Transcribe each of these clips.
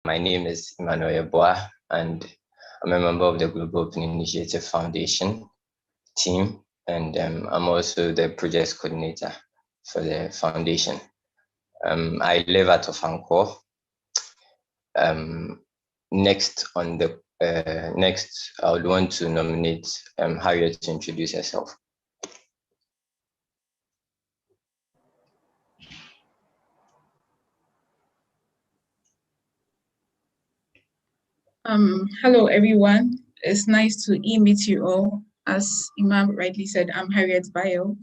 My name is Emmanuel Boa, and I'm a member of the Global Open Initiative Foundation team, and I'm also the project coordinator for the foundation. I live at Ofanko. Next, I would want to nominate Harriet to introduce herself. Hello, everyone. It's nice to meet you all. As Imam rightly said, I'm Harriet Bayo.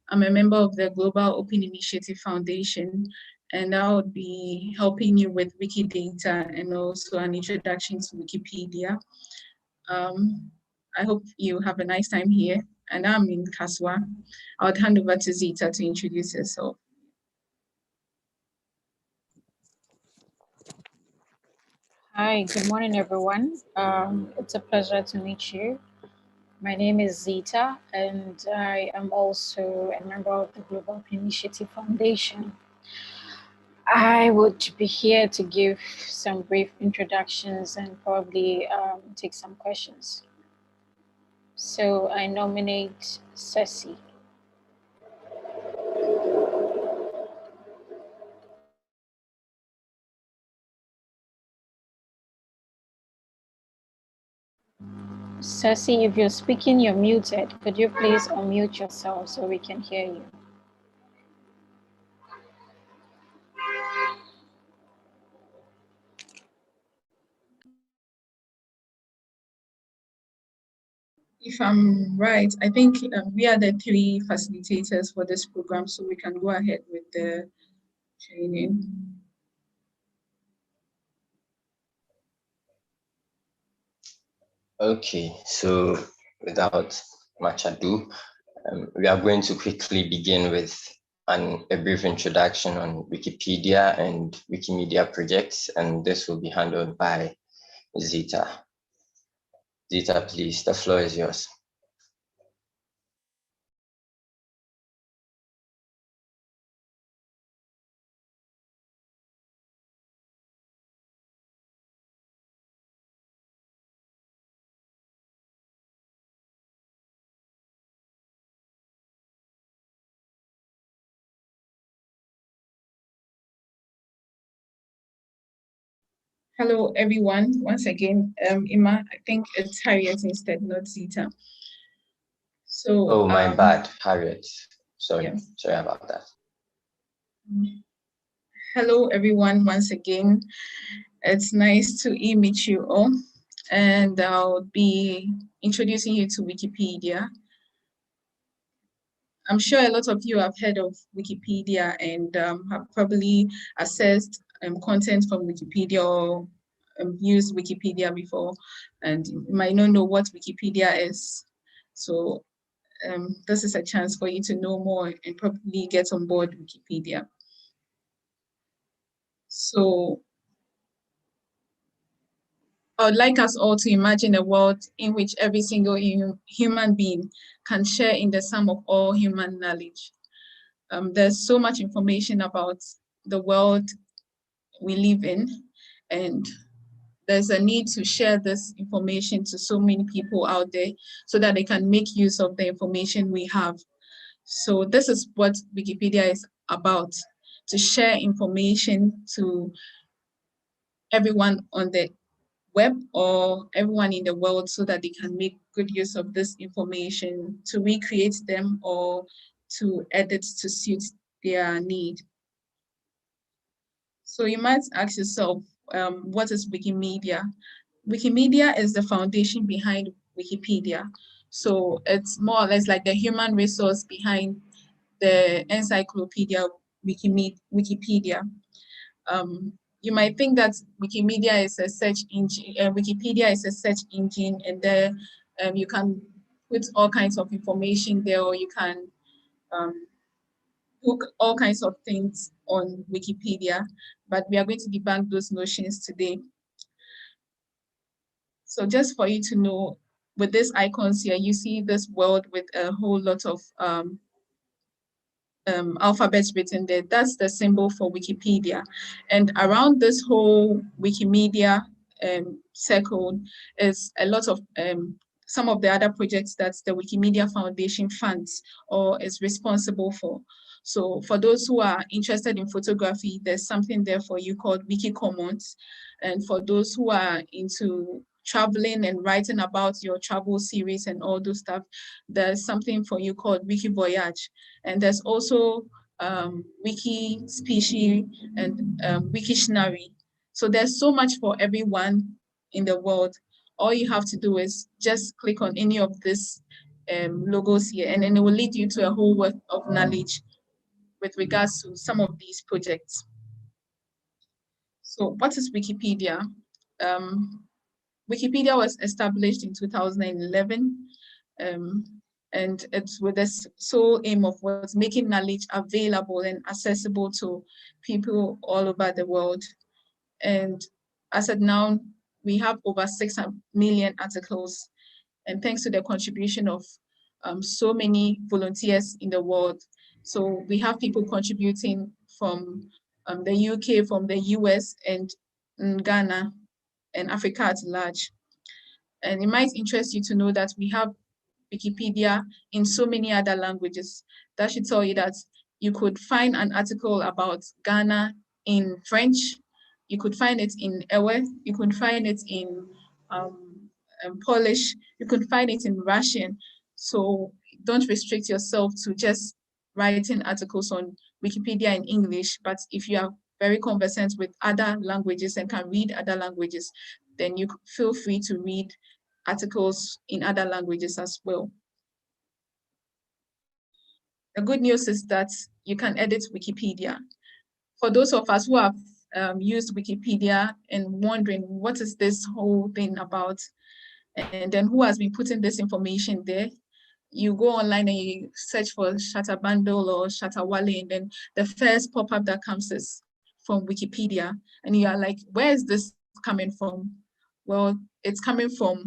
I'm a member of the Global Open Initiative Foundation, and I'll be helping you with Wikidata and also an introduction to Wikipedia. I hope you have a nice time here, and I'm in Kaswa. I'll hand over to Zita to introduce herself. Hi, good morning, everyone. It's a pleasure to meet you. My name is Zita, and I am also a member of the Global Initiative Foundation. I would be here to give some brief introductions and probably take some questions. So I nominate Ceci. Ceci, if you're speaking, you're muted. Could you please unmute yourself so we can hear you? If I'm right, I think we are the three facilitators for this program, so we can go ahead with the training. Okay, so without much ado, we are going to quickly begin with a brief introduction on Wikipedia and Wikimedia projects, and this will be handled by Zita. Zita, please, the floor is yours. Hello, everyone. Once again, Ima, I think it's Harriet instead, not Zita. So. Oh, my bad, Harriet. Sorry, yeah. Sorry about that. Hello, everyone. Once again, it's nice to meet you all, and I'll be introducing you to Wikipedia. I'm sure a lot of you have heard of Wikipedia and have probably accessed content from Wikipedia or used Wikipedia before, and you might not know what Wikipedia is. So this is a chance for you to know more and probably get on board Wikipedia. So I would like us all to imagine a world in which every single human being can share in the sum of all human knowledge. There's so much information about the world we live in, and there's a need to share this information to so many people out there so that they can make use of the information we have. So this is what Wikipedia is about, to share information to everyone on the web or everyone in the world so that they can make good use of this information to recreate them or to edit to suit their need. So you might ask yourself, what is Wikimedia? Wikimedia is the foundation behind Wikipedia. So it's more or less like the human resource behind the encyclopedia Wikipedia. You might think that Wikimedia is a search engine. Wikipedia is a search engine, and there you can put all kinds of information there, or you can book all kinds of things on Wikipedia. But we are going to debunk those notions today. So just for you to know, with these icons here, you see this world with a whole lot of alphabets written there. That's the symbol for Wikipedia. And around this whole Wikimedia circle is a lot of some of the other projects that the Wikimedia Foundation funds or is responsible for. So for those who are interested in photography, there's something there for you called Wiki Commons. And for those who are into traveling and writing about your travel series and all those stuff, there's something for you called Wiki Voyage. And there's also Wiki Species and Wiktionary. So there's so much for everyone in the world. All you have to do is just click on any of these logos here, and then it will lead you to a whole wealth of knowledge with regards to some of these projects. So what is Wikipedia? Wikipedia was established in 2011, and it's with the sole aim of what's making knowledge available and accessible to people all over the world. And as of now, we have over 6 million articles, and thanks to the contribution of so many volunteers in the world. So we have people contributing from the UK, from the US, and Ghana, and Africa at large. And it might interest you to know that we have Wikipedia in so many other languages. That should tell you that you could find an article about Ghana in French, you could find it in Ewe, you could find it in Polish, you could find it in Russian. So don't restrict yourself to just writing articles on Wikipedia in English, but if you are very conversant with other languages and can read other languages, then you feel free to read articles in other languages as well. The good news is that you can edit Wikipedia. For those of us who have used Wikipedia and wondering what is this whole thing about, and then who has been putting this information there, you go online and you search for Shatabandle or Shatawale, and then the first pop-up that comes is from Wikipedia, and you are like, where is this coming from? Well, it's coming from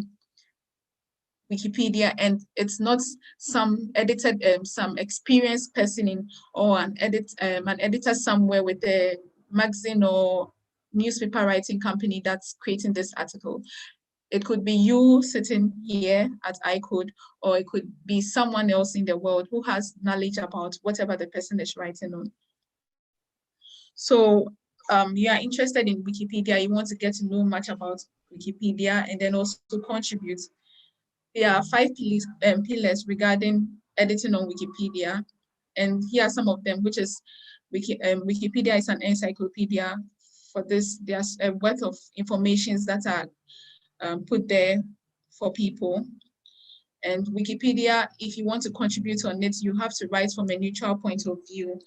Wikipedia, and it's not some edited, some experienced person in, or an editor somewhere with a magazine or newspaper writing company that's creating this article. It could be you sitting here at ICODE, or it could be someone else in the world who has knowledge about whatever the person is writing on. So you are interested in Wikipedia, you want to get to know much about Wikipedia and then also to contribute. There are 5 pillars regarding editing on Wikipedia, and here are some of them, which is Wikipedia is an encyclopedia. For this, there's a wealth of informations that are put there for people. And Wikipedia, if you want to contribute on it, you have to write from a neutral point of view.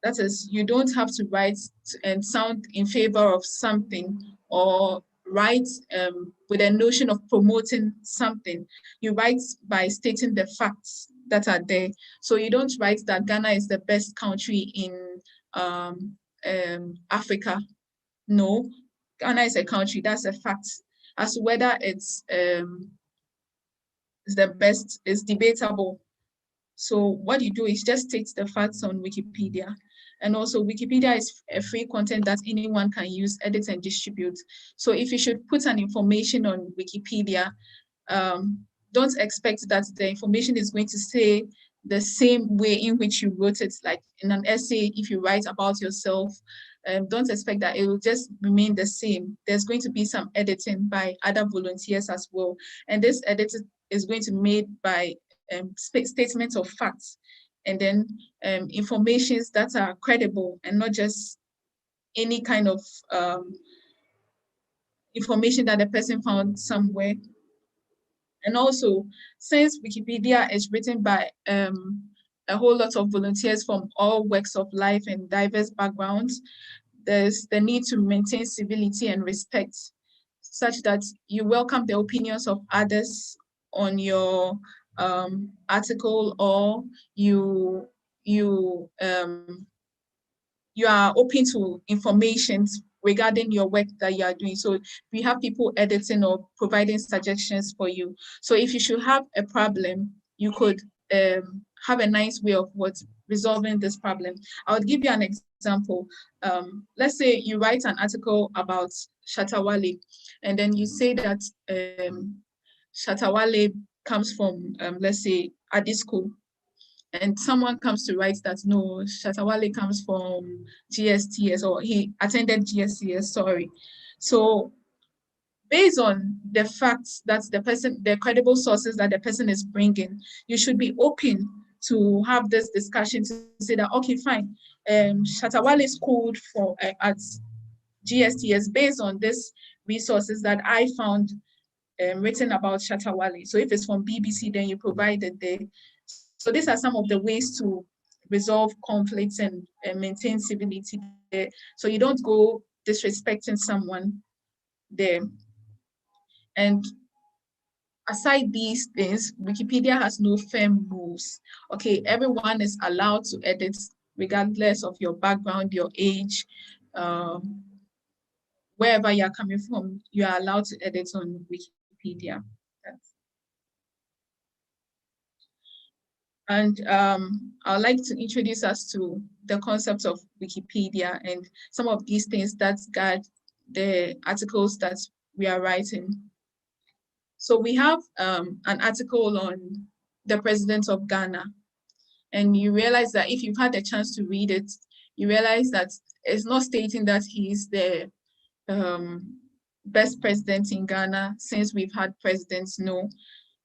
That is, you don't have to write and sound in favor of something or write with a notion of promoting something. You write by stating the facts that are there. So you don't write that Ghana is the best country in Africa. No, Ghana is a country, that's a fact. As to whether it's the best is debatable. So what you do is just state the facts on Wikipedia. And also Wikipedia is a free content that anyone can use, edit and distribute. So if you should put an information on Wikipedia, don't expect that the information is going to say the same way in which you wrote it, like in an essay, if you write about yourself, don't expect that it will just remain the same. There's going to be some editing by other volunteers as well. And this edit is going to be made by statements of facts, and then informations that are credible and not just any kind of information that the person found somewhere. And also, since Wikipedia is written by a whole lot of volunteers from all walks of life and diverse backgrounds, there's the need to maintain civility and respect, such that you welcome the opinions of others on your article, or you are open to information regarding your work that you are doing. So we have people editing or providing suggestions for you. So if you should have a problem, you could have a nice way of resolving this problem. I would give you an example. Let's say you write an article about Shatawale, and then you say that Shatawale comes from, let's say, Adisco, and someone comes to write that, no, Shatawale comes from GSTS, or he attended GSTS, sorry. So based on the facts that the credible sources that the person is bringing, you should be open to have this discussion to say that, okay, fine, Shatawale schooled for at GSTS based on this resources that I found written about Shatawale. So if it's from BBC, then you provide it there. So these are some of the ways to resolve conflicts and maintain civility there. So you don't go disrespecting someone there. And aside these things, Wikipedia has no firm rules. Okay, everyone is allowed to edit regardless of your background, your age, wherever you're coming from, you are allowed to edit on Wikipedia. And I'd like to introduce us to the concept of Wikipedia and some of these things that guide the articles that we are writing. So we have an article on the president of Ghana, and you realize that if you've had a chance to read it, you realize that it's not stating that he's the best president in Ghana since we've had presidents, no.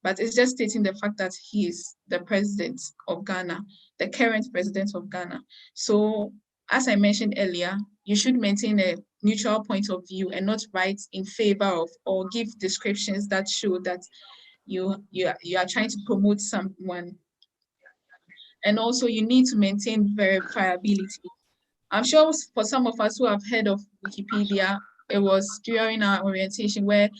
But it's just stating the fact that he is the president of Ghana, the current president of Ghana. So as I mentioned earlier, you should maintain a neutral point of view and not write in favor of or give descriptions that show that you are trying to promote someone. And also you need to maintain verifiability. I'm sure for some of us who have heard of Wikipedia, it was during our orientation where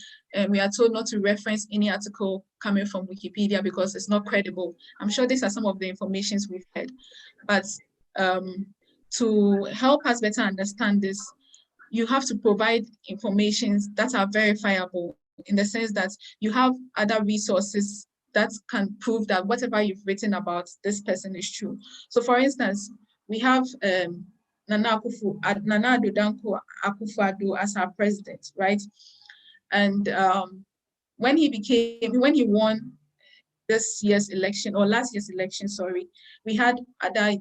we are told not to reference any article coming from Wikipedia because it's not credible. I'm sure these are some of the informations we've heard. But to help us better understand this, you have to provide information that are verifiable in the sense that you have other resources that can prove that whatever you've written about this person is true. So for instance, we have Nana Addo Dankwa Akufo-Addo as our president, right? And when he won this year's election, or last year's election, sorry, we had other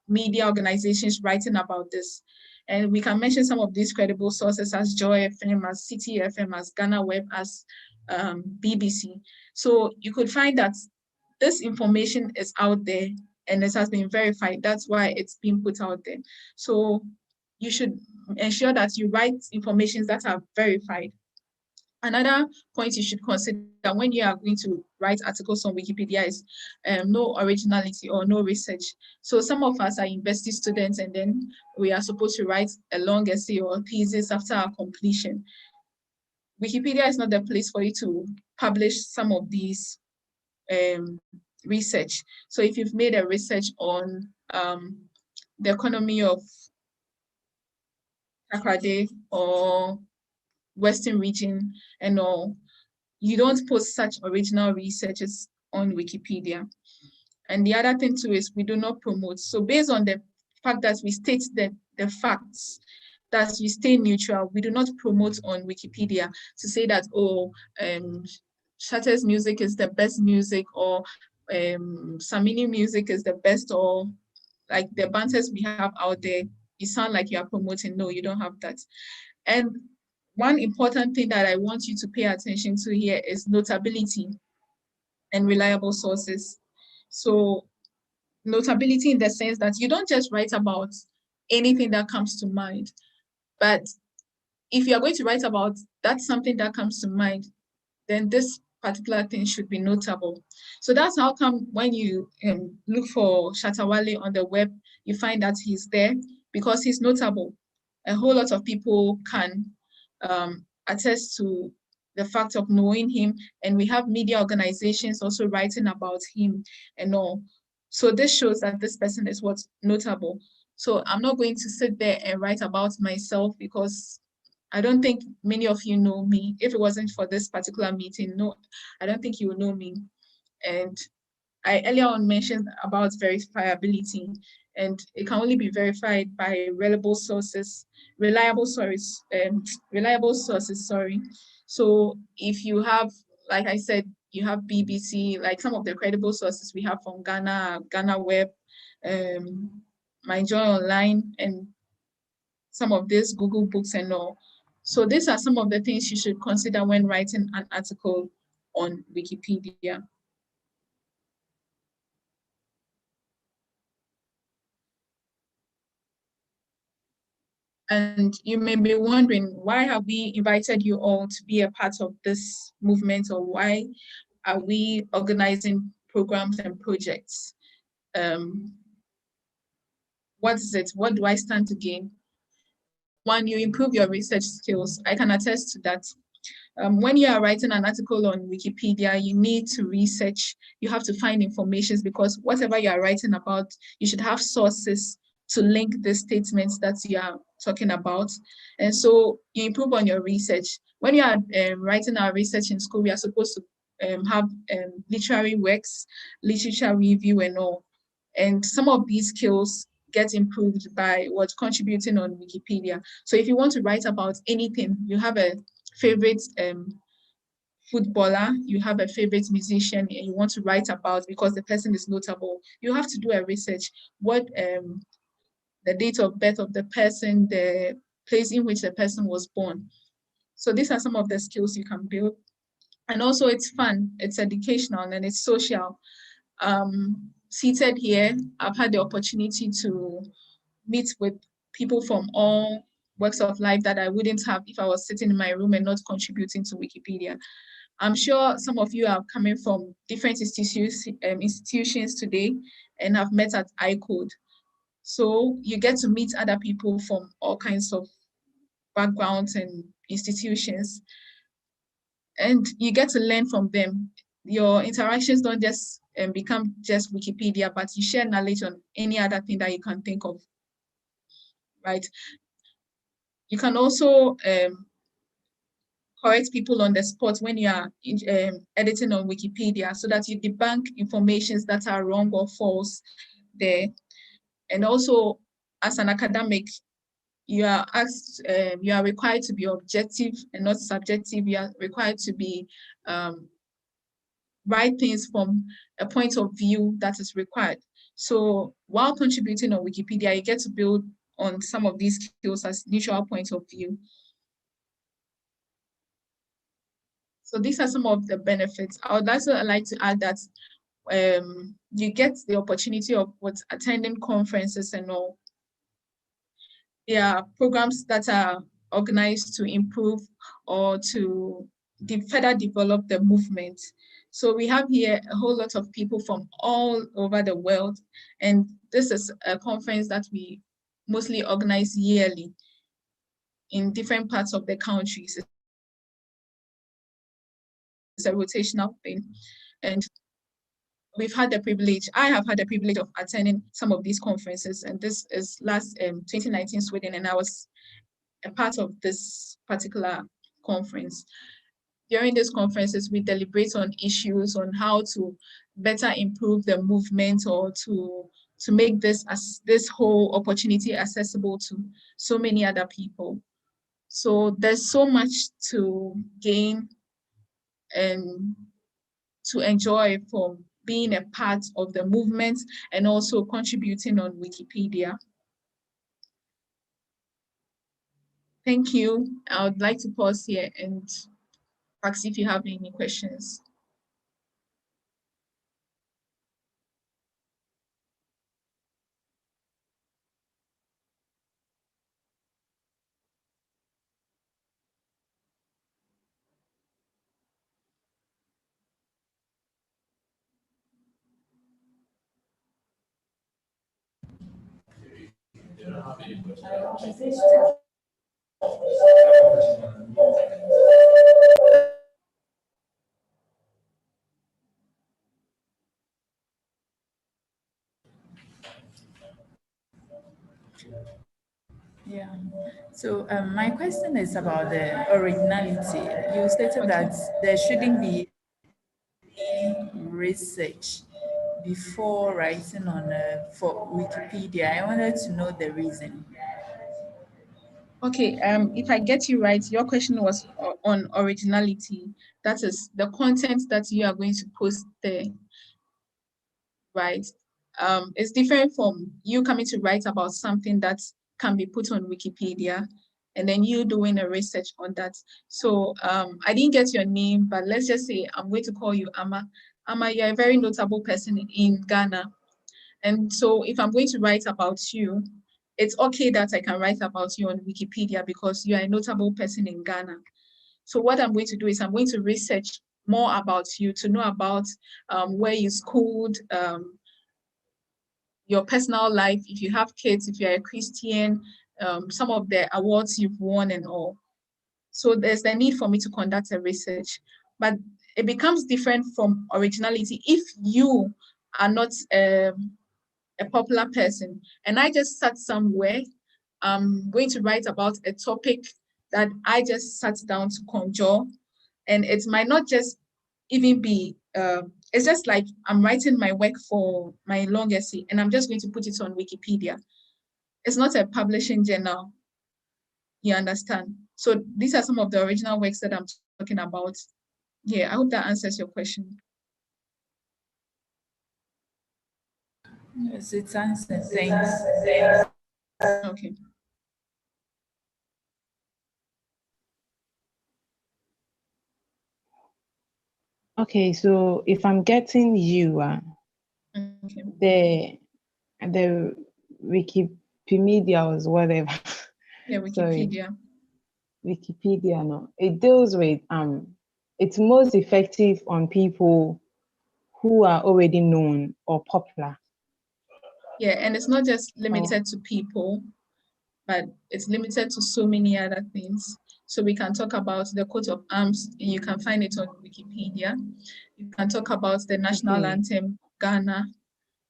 media organizations writing about this. And we can mention some of these credible sources as Joy FM, as City FM, as Ghana Web, as BBC. So you could find that this information is out there and it has been verified. That's why it's being put out there. So you should ensure that you write information that are verified. Another point you should consider when you are going to write articles on Wikipedia is no originality or no research. So some of us are university students and then we are supposed to write a long essay or thesis after our completion. Wikipedia is not the place for you to publish some of these research. So if you've made a research on the economy of Takrade or Western region and all, you don't post such original researches on Wikipedia. And the other thing too is we do not promote. So based on the fact that we state the facts, that we stay neutral, we do not promote on Wikipedia to say that, oh, Shatter's music is the best music, or Samini music is the best, or like the banters we have out there, you sound like you are promoting. No, you don't have that. And one important thing that I want you to pay attention to here is notability and reliable sources. So notability in the sense that you don't just write about anything that comes to mind, but if you're going to write about that something that comes to mind, then this particular thing should be notable. So that's how come when you look for Shatawale on the web, you find that he's there because he's notable. A whole lot of people can attest to the fact of knowing him, and we have media organizations also writing about him and all. So this shows that this person is what's notable. So I'm not going to sit there and write about myself because I don't think many of you know me. If it wasn't for this particular meeting, no, I don't think you will know me. And I earlier on mentioned about verifiability, and it can only be verified by reliable sources. Sorry. So if you have, like I said, you have BBC, like some of the credible sources we have from Ghana Web, My Joy Online, and some of these Google Books and all. So these are some of the things you should consider when writing an article on Wikipedia. And you may be wondering, why have we invited you all to be a part of this movement, or why are we organizing programs and projects? What is it? What do I stand to gain? One, you improve your research skills. I can attest to that. When you are writing an article on Wikipedia, you need to research, you have to find information, because whatever you are writing about, you should have sources to link the statements that you are talking about. And so you improve on your research. When you are writing our research in school, we are supposed to have literary works, literature review and all. And some of these skills get improved by what's contributing on Wikipedia. So if you want to write about anything, you have a favorite footballer, you have a favorite musician, and you want to write about because the person is notable, you have to do a research. What the date of birth of the person, the place in which the person was born. So these are some of the skills you can build. And also it's fun, it's educational, and it's social. Seated here, I've had the opportunity to meet with people from all walks of life that I wouldn't have if I was sitting in my room and not contributing to Wikipedia. I'm sure some of you are coming from different institutions today and have met at ICODE. So you get to meet other people from all kinds of backgrounds and institutions, and you get to learn from them. Your interactions don't just become just Wikipedia, but you share knowledge on any other thing that you can think of, right? You can also correct people on the spot when you are editing on Wikipedia, so that you debunk informations that are wrong or false there. And also, as an academic, you are asked, you are required to be objective and not subjective. You are required to be write things from a point of view that is required. So while contributing on Wikipedia, you get to build on some of these skills as neutral point of view. So these are some of the benefits. I would also like to add that you get the opportunity of attending conferences and all. There are programs that are organized to improve or to further develop the movement. So we have here a whole lot of people from all over the world, and this is a conference that we mostly organize yearly in different parts of the countries. It's a rotational thing, and we've had the privilege, I have had the privilege of attending some of these conferences, and this is last 2019 Sweden, and I was a part of this particular conference. During these conferences, we deliberate on issues on how to better improve the movement, or to make this whole opportunity accessible to so many other people. So there's so much to gain and to enjoy from being a part of the movement and also contributing on Wikipedia. Thank you. I would like to pause here and ask if you have any questions. Yeah. So my question is about the originality. You stated that there shouldn't be research before writing on for Wikipedia. I wanted to know the reason. Okay, if I get you right, your question was on originality. That is the content that you are going to post there, right? It's different from you coming to write about something that can be put on Wikipedia and then you doing a research on that. So I didn't get your name, but let's just say I'm going to call you Amma. Amma, you're a very notable person in Ghana. And so if I'm going to write about you, it's okay that I can write about you on Wikipedia because you are a notable person in Ghana. So what I'm going to do is I'm going to research more about you to know about where you schooled, your personal life, if you have kids, if you're a Christian, some of the awards you've won and all. So there's the need for me to conduct a research, but it becomes different from originality if you are not a popular person and I just sat somewhere, I'm going to write about a topic that I just sat down to conjure, and it might not just even be it's just like I'm writing my work for my long essay and I'm just going to put it on Wikipedia. It's not a publishing journal, you understand? So these are some of the original works that I'm talking about. Yeah, I hope that answers your question. Yes, it answers. Thanks. Okay. Okay, so if I'm getting you, Okay. the Wikipedia was whatever. Yeah, Wikipedia. Sorry. Wikipedia, no. It deals with it's most effective on people who are already known or popular. Yeah, and it's not just limited to people, but it's limited to so many other things. So we can talk about the coat of arms, and you can find it on Wikipedia. You can talk about the national anthem, Ghana.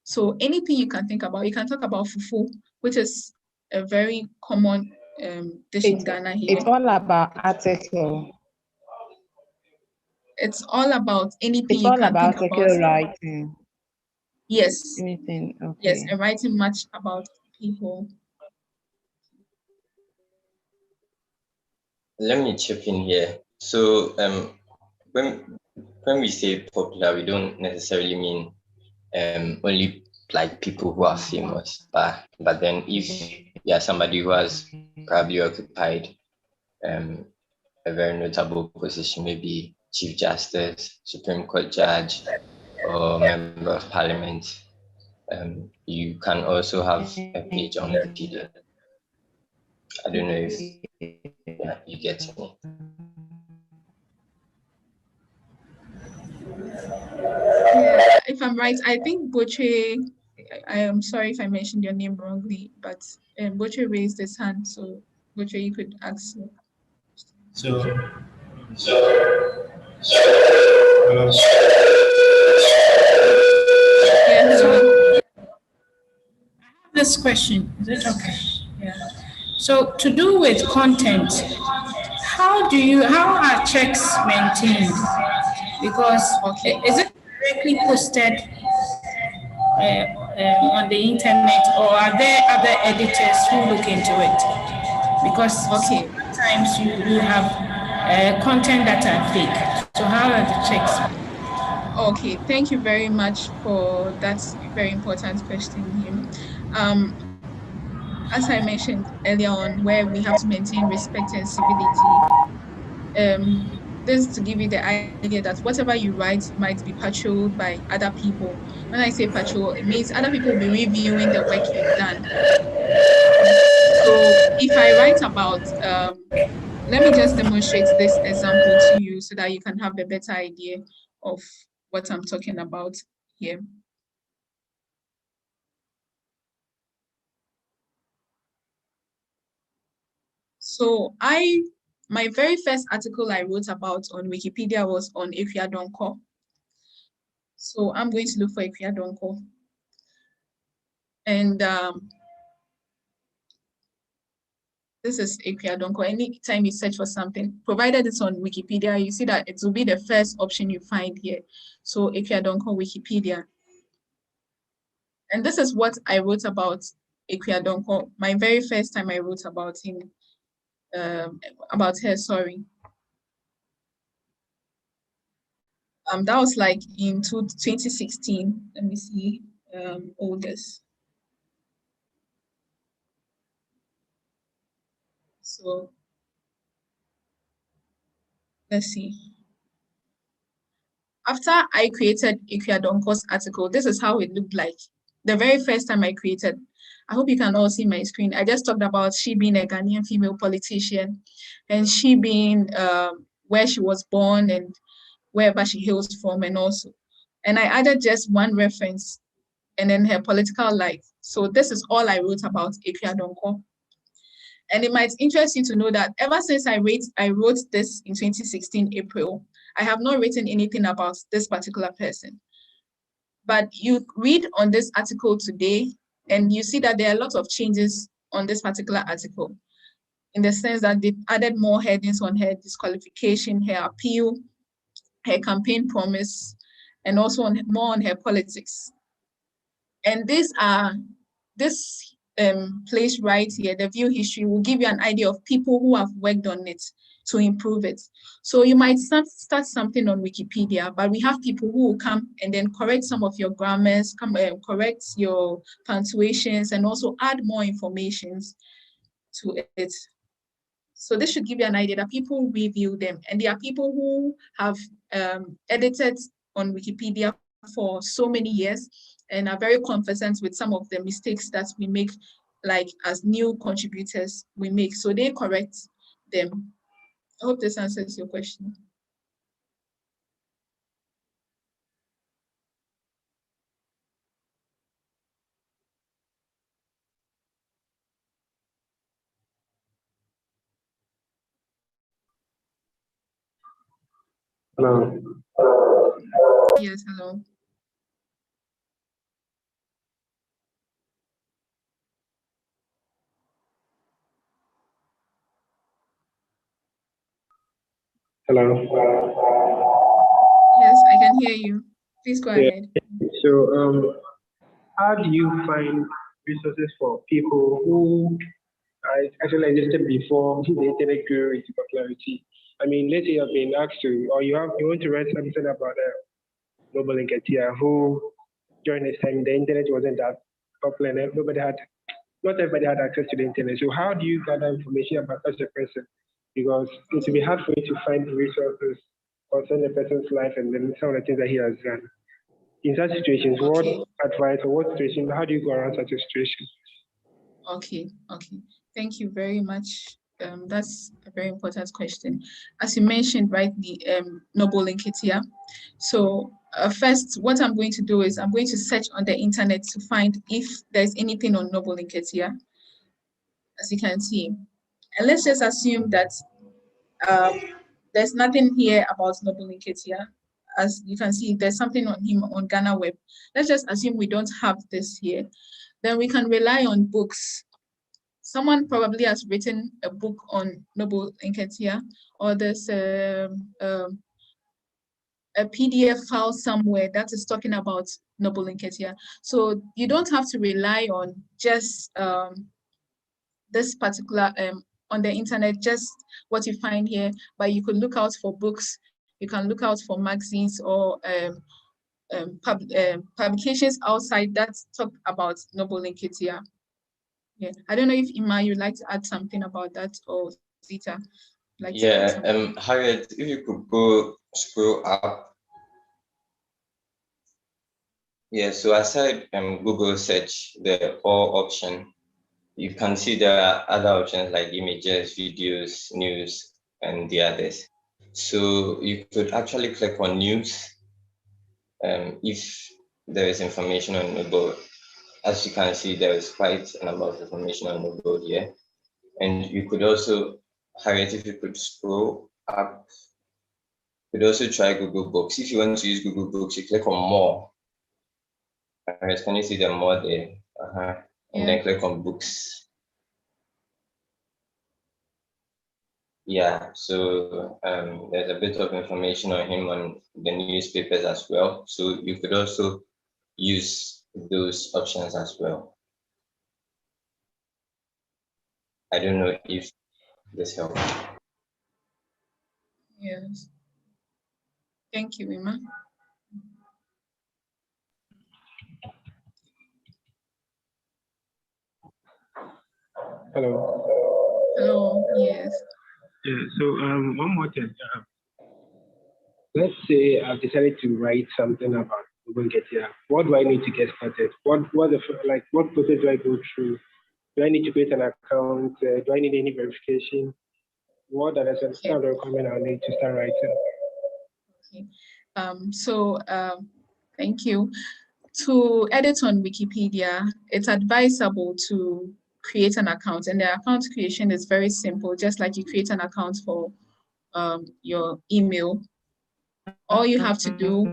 So anything you can think about, you can talk about fufu, which is a very common dish in Ghana here. It's all about article. It's all about anything it's you all can about think article about. writing. Yes. Anything, okay. Yes, and writing much about people. Let me chip in here. So when we say popular, we don't necessarily mean only like people who are famous, but then if you are somebody who has probably occupied a very notable position, maybe Chief Justice, Supreme Court Judge, or Member of Parliament, you can also have a page on Wikipedia. I don't know if you get me. Yeah, if I'm right, I think Boche, I am sorry if I mentioned your name wrongly, but Boche raised his hand, so Boche, you could ask. So, hello. Yeah, so this question, is it okay? Yeah. So to do with content, how are checks maintained? Because is it directly posted on the internet, or are there other editors who look into it? Because sometimes you have content that are fake. So how are the checks? Okay, thank you very much for that very important question, Him. As I mentioned earlier on, where we have to maintain respect and civility, this is to give you the idea that whatever you write might be patrolled by other people. When I say patrol, it means other people will be reviewing the work you've done. So if I write about, let me just demonstrate this example to you so that you can have a better idea of what I'm talking about here. So my very first article I wrote about on Wikipedia was on Efiadonko. So I'm going to look for Efiadonko. And this is Efiadonko. Anytime you search for something, provided it's on Wikipedia, you see that it will be the first option you find here. So Efiadonko Wikipedia. And this is what I wrote about Ekweadonko. My very first time I wrote about him, about her, sorry. That was like in 2016. Let me see, August. So let's see. After I created Ekweadonko's article, this is how it looked like. The very first time I created, I hope you can all see my screen. I just talked about she being a Ghanaian female politician and she being where she was born and wherever she hails from, and also. And I added just one reference and then her political life. So this is all I wrote about Ekweadonko. And it might interest you to know that ever since I wrote this in 2016 April, I have not written anything about this particular person. But you read on this article today, and you see that there are lots of changes on this particular article, in the sense that they added more headings on her disqualification, her appeal, her campaign promise, and also more on her politics. And this place right here, the view history, will give you an idea of people who have worked on it to improve it. So you might start something on Wikipedia, but we have people who will come and then correct some of your grammars, correct your punctuations, and also add more information to it. So this should give you an idea that people review them, and there are people who have edited on Wikipedia for so many years and are very conversant with some of the mistakes that we make, like as new contributors we make. So they correct them. I hope this answers your question. Hello. Yes, hello. Hello. Yes, I can hear you. Please go Yeah. ahead. So, how do you find resources for people who actually existed before the internet grew into popularity? I mean, let's say you have been asked to, or you want to write something about Global Linketia, who during this time the internet wasn't that popular, and not everybody had access to the internet. So, how do you gather information about such a person? Because it will be hard for you to find resources concerning the person's life and then some of the things that he has done. In such situations, Okay. what advice or what situation, how do you go around such a situation? Okay. Thank you very much. That's a very important question. As you mentioned, right, the Noble Linketia. So first, what I'm going to do is I'm going to search on the internet to find if there's anything on Noble Linketia, as you can see. And let's just assume that there's nothing here about Noble Linketia. As you can see, there's something on him on Ghana Web. Let's just assume we don't have this here. Then we can rely on books. Someone probably has written a book on Noble Linketia, or there's a PDF file somewhere that is talking about Noble Linketia. So you don't have to rely on just this particular on the internet, just what you find here, but you could look out for books, you can look out for magazines or publications outside that talk about Noble Linketia. Yeah, I don't know if Ima, you'd like to add something about that, or Zita. Like Harriet, if you could go scroll up. Yeah, so aside Google search, the all option, you can see there are other options like images, videos, news, and the others. So you could actually click on news if there is information on Noble. As you can see, there is quite a number of information on Noble here. And you could also, Harriet, if you could scroll up, you could also try Google Books. If you want to use Google Books, you click on more. Harriet, can you see the more there? And then click on books. Yeah, so there's a bit of information on him on the newspapers as well. So you could also use those options as well. I don't know if this helps. Yes. Thank you, Emma. Hello. Hello. Yes. Yeah, so one more thing. Let's say I've decided to write something about Google Get Here. What do I need to get started? What process do I go through? Do I need to create an account? Do I need any verification? What are the kind of requirements I need to start writing? Okay. Thank you. To edit on Wikipedia, it's advisable to create an account, and the account creation is very simple, just like you create an account for your email. All you have to do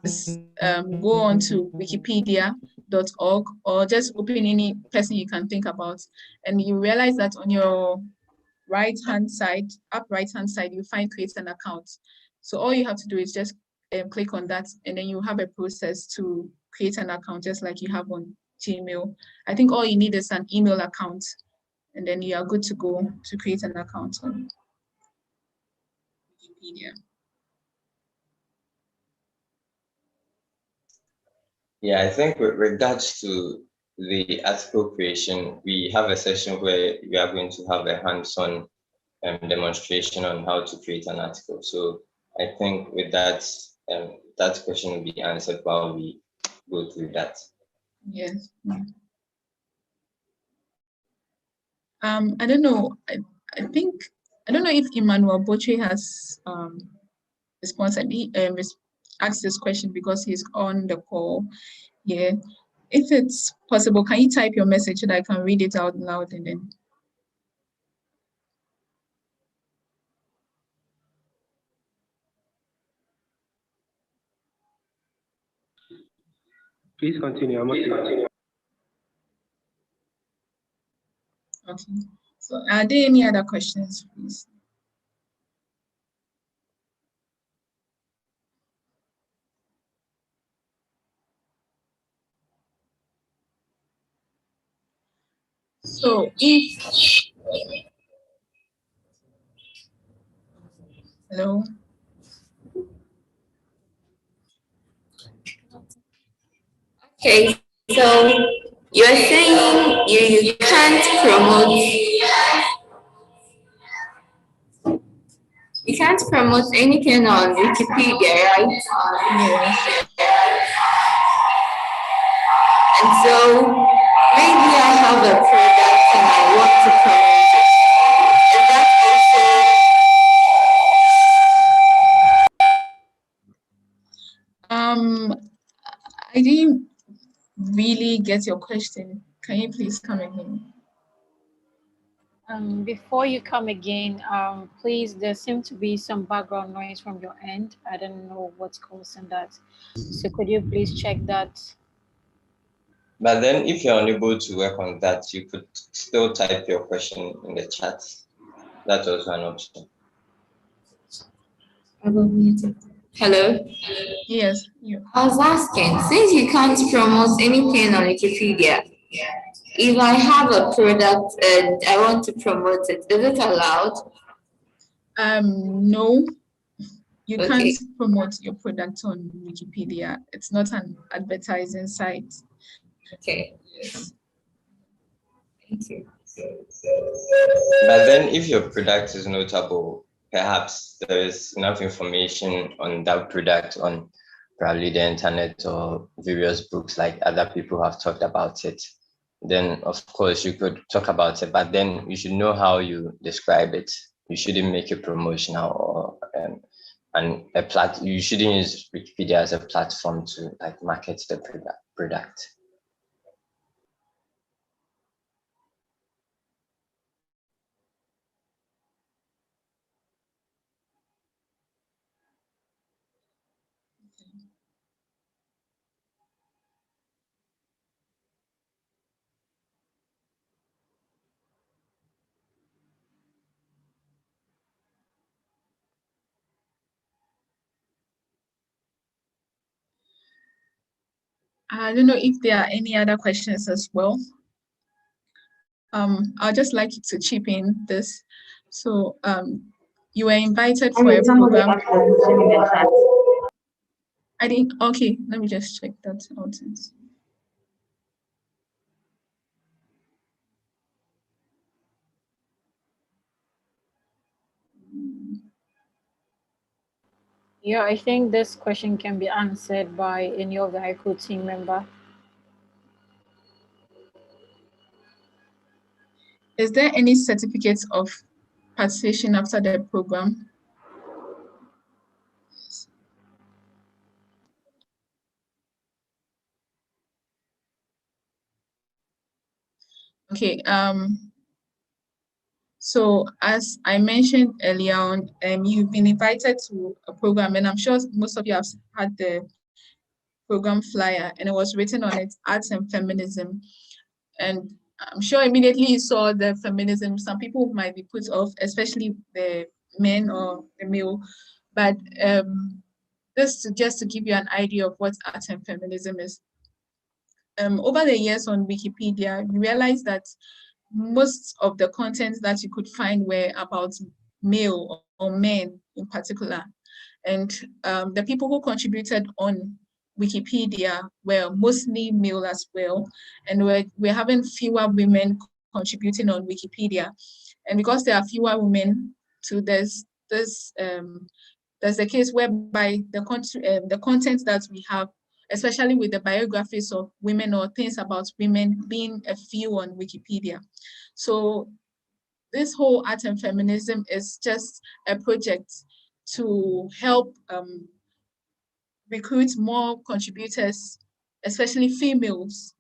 is go on to wikipedia.org or just open any person you can think about, and you realize that on your right-hand side, up right-hand side, you find create an account. So all you have to do is just click on that, and then you have a process to create an account just like you have on Gmail. I think all you need is an email account, and then you are good to go to create an account on Wikipedia. Yeah, I think with regards to the article creation, we have a session where we are going to have a hands-on demonstration on how to create an article. So I think with that, that question will be answered while we go through that. Yes. I don't know. I think I don't know if Emmanuel Boche has responded. He asked this question because he's on the call. Yeah. If it's possible, can you type your message so that I can read it out loud and then? Please continue. I'm continue. Okay. So are there any other questions, please? So if, hello? Okay, so you're saying you can't promote anything on Wikipedia, right? Yes. And so maybe I have a product and I want to promote it. Is that I didn't really get your question. Can you please come again? Before you come again, please, there seems to be some background noise from your end. I don't know what's causing that. So could you please check that? But then if you're unable to work on that, you could still type your question in the chat. That's also an option. Hello? Yes, you. I was asking, since you can't promote anything on Wikipedia, if I have a product and I want to promote it, is it allowed? No, you Okay. can't promote your product on Wikipedia. It's not an advertising site. Okay. Yes. Thank you. But then if your product is notable, perhaps there is enough information on that product on probably the internet or various books like other people have talked about it, then of course you could talk about it, but then you should know how you describe it. You shouldn't make it promotional or you shouldn't use Wikipedia as a platform to like market the product. I don't know if there are any other questions as well. I'd just like you to chip in this. So you were invited for a program. I didn't, okay, let me just check that out. Yeah, I think this question can be answered by any of the ICODE team member. Is there any certificates of participation after the program? Okay, so as I mentioned earlier on, you've been invited to a program, and I'm sure most of you have had the program flyer, and it was written on it, Arts and Feminism. And I'm sure immediately you saw the feminism. Some people might be put off, especially the men or the male, but this just to give you an idea of what art and feminism is. Over the years on Wikipedia, you realize that most of the contents that you could find were about male or men in particular. And the people who contributed on Wikipedia were mostly male as well. And we're having fewer women contributing on Wikipedia. And because there are fewer women, to there's a case whereby the content that we have, especially with the biographies of women or things about women, being a few on Wikipedia. So this whole art and feminism is just a project to help recruit more contributors, especially females,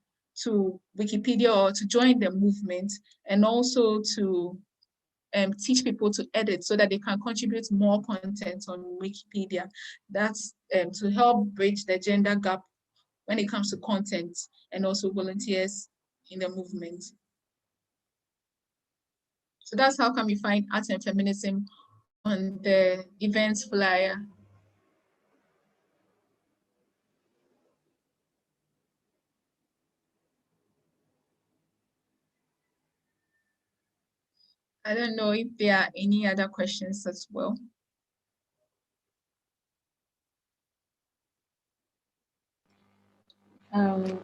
to Wikipedia or to join the movement, and also to teach people to edit so that they can contribute more content on Wikipedia. That's to help bridge the gender gap when it comes to content, and also volunteers in the movement. So that's how come you find art and feminism on the events flyer. I don't know if there are any other questions as well.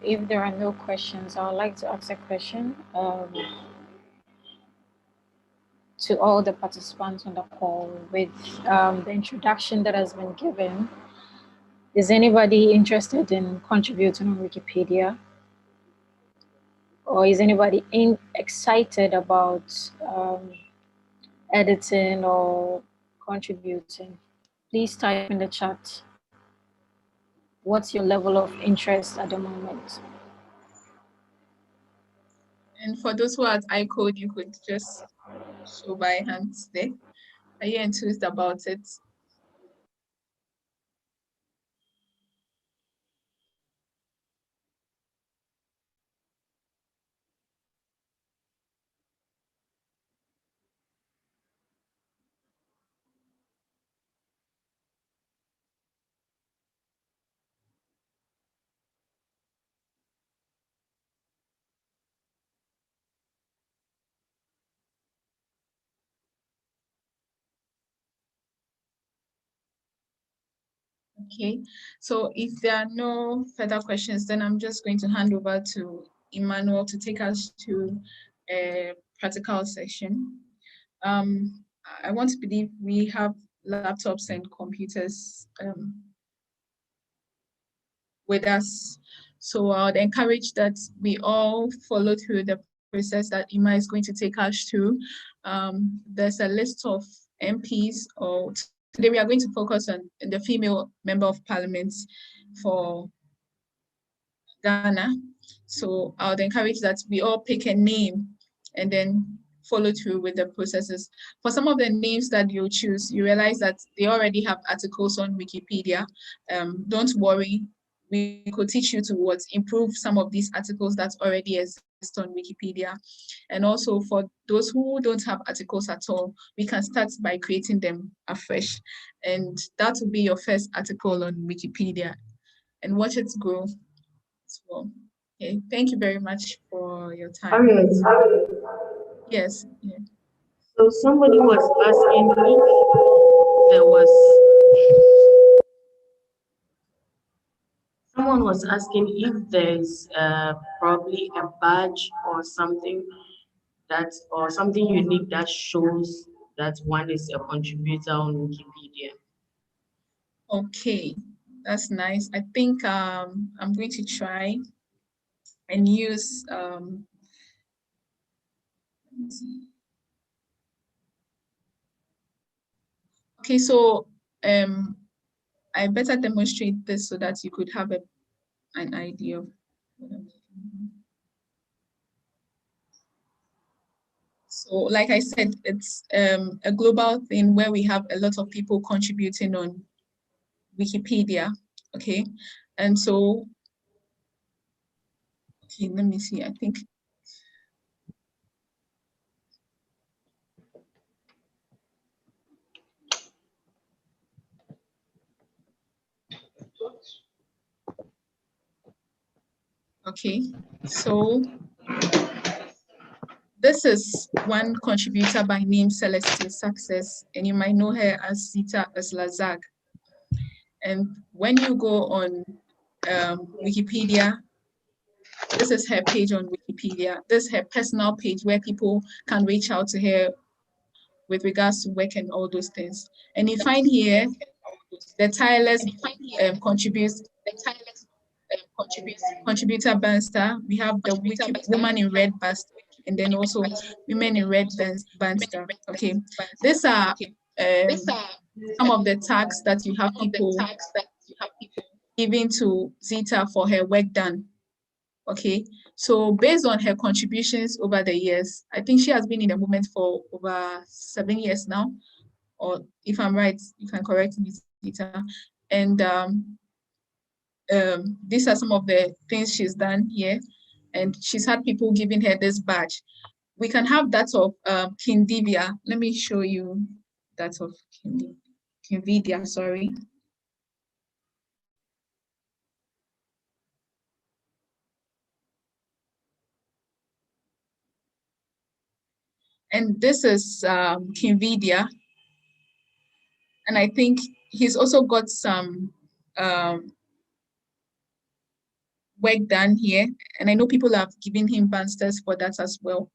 If there are no questions, I would like to ask a question to all the participants on the call. With the introduction that has been given, is anybody interested in contributing on Wikipedia? Or is anybody excited about editing or contributing? Please type in the chat. What's your level of interest at the moment? And for those who are at ICODE, you could just show by hands there. Are you enthused about it? Okay, so if there are no further questions, then I'm just going to hand over to Emmanuel to take us to a practical session. I want to believe we have laptops and computers with us. So I would encourage that we all follow through the process that Ima is going to take us through. There's a list of MPs, or today we are going to focus on the female member of parliament for Ghana. So I would encourage that we all pick a name and then follow through with the processes. For some of the names that you choose, you realize that they already have articles on Wikipedia. Don't worry, we could teach you to improve some of these articles that already exist on Wikipedia. And also for those who don't have articles at all, we can start by creating them afresh. And that will be your first article on Wikipedia, and watch it grow. as well. Okay, thank you very much for your time. Alright. Yes. Yeah. So somebody was asking if there was someone was asking if there's probably a badge or something that or something unique that shows that one is a contributor on Wikipedia. Okay, that's nice. I think I'm going to try and use let me see. Okay, so I better demonstrate this so that you could have an idea of what I'm talking about. So like I said, it's a global thing where we have a lot of people contributing on Wikipedia, okay? And so, okay, let me see, I think. Okay, so this is one contributor by name Celestia Success, and you might know her as Zita Aslazag. And when you go on Wikipedia, this is her page on Wikipedia. This is her personal page where people can reach out to her with regards to work and all those things. And you find here the tireless contributor banster. We have the woman in red banster, and then also women in red banster. Okay, these are some of the tags that you have people giving to Zita for her work done. Okay, so based on her contributions over the years, I think she has been in the movement for over 7 years now, or if I'm right, you can correct me, Zita. And these are some of the things she's done here, and she's had people giving her this badge. We can have that of Kindivia. Let me show you that of Kinvidia, sorry. And this is Kinvidia. And I think he's also got some work done here. And I know people have given him bansters for that as well.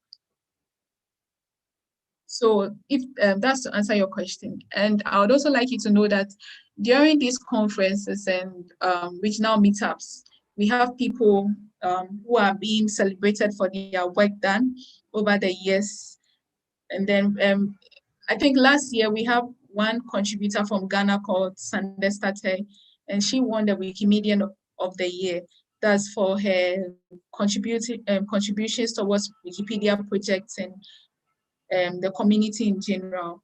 So if that's to answer your question. And I would also like you to know that during these conferences and regional meetups, we have people who are being celebrated for their work done over the years. And then I think last year we have one contributor from Ghana called Sandesta Tate, and she won the Wikimedian of the Year. That's for her contributions towards Wikipedia projects and the community in general.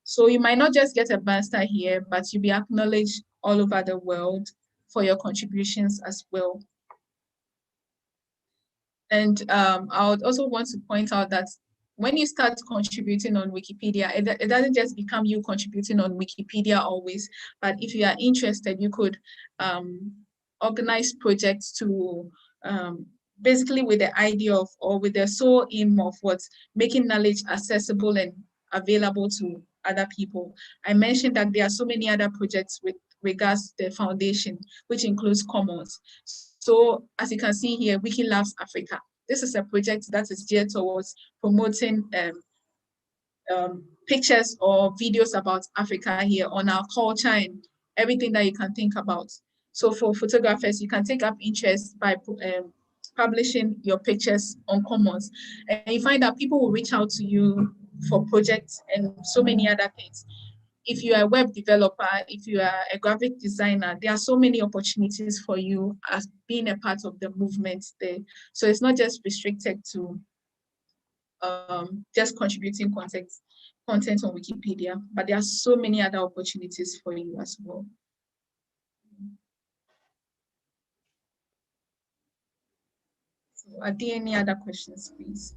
So you might not just get a banster here, but you'll be acknowledged all over the world for your contributions as well. And I would also want to point out that when you start contributing on Wikipedia, it doesn't just become you contributing on Wikipedia always, but if you are interested, you could organize projects to basically with the idea of, or with the sole aim of what's making knowledge accessible and available to other people. I mentioned that there are so many other projects with regards to the foundation, which includes Commons. So as you can see here, Wiki Loves Africa. This is a project that is geared towards promoting pictures or videos about Africa here on our culture and everything that you can think about. So for photographers, you can take up interest by publishing your pictures on Commons. And you find that people will reach out to you for projects and so many other things. If you are a web developer, if you are a graphic designer, there are so many opportunities for you as being a part of the movement there. So it's not just restricted to just contributing content on Wikipedia, but there are so many other opportunities for you as well. So are there any other questions, please?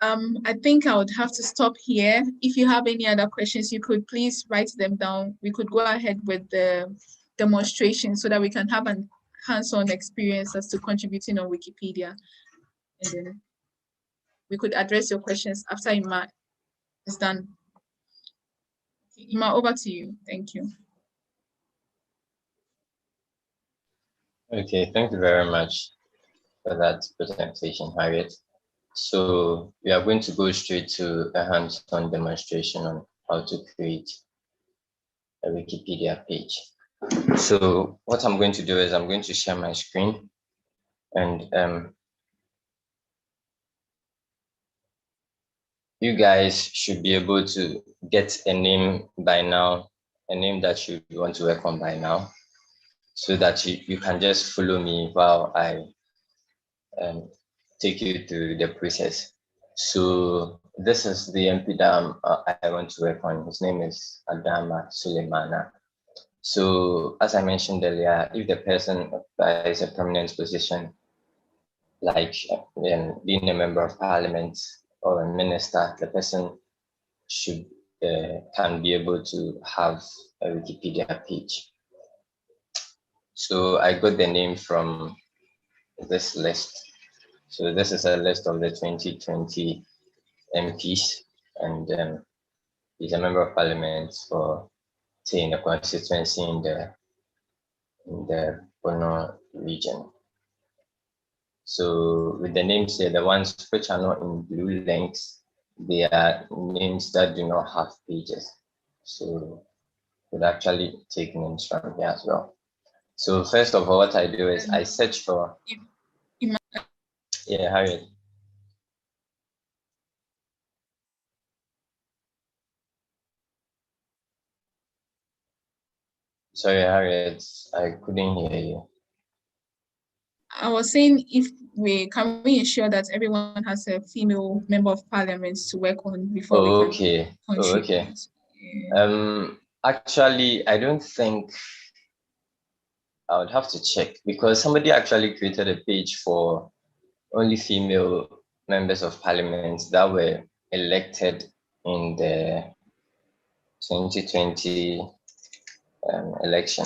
I think I would have to stop here. If you have any other questions, you could please write them down. We could go ahead with the demonstration so that we can have an hands-on experience as to contributing on Wikipedia. And then we could address your questions after Ima is done. Ima, over to you. Thank you. Okay, thank you very much for that presentation, Harriet. So we are going to go straight to a hands-on demonstration on how to create a Wikipedia page. So what I'm going to do is I'm going to share my screen, and you guys should be able to get a name by now, a name that you want to work on by now, so that you can just follow me while I take you through the process. So this is the MP that I want to work on. His name is Adama Suleimana. So as I mentioned earlier, if the person occupies a prominent position, like being a member of parliament or a minister, the person should can be able to have a Wikipedia page. So I got the name from this list. So this is a list of the 2020 MPs, and he's a member of parliament for, say, in the constituency in the Bono region. So with the names here, the ones which are not in blue links, they are names that do not have pages. So we'll actually take names from here as well. So first of all, what I do is I search for, yeah, Harriet. Sorry, Harriet, I couldn't hear you. I was saying, if we can we ensure that everyone has a female member of parliament to work on before we can contribute. Okay. Yeah. Actually, I don't think, I would have to check, because somebody actually created a page for only female members of parliament that were elected in the 2020 election.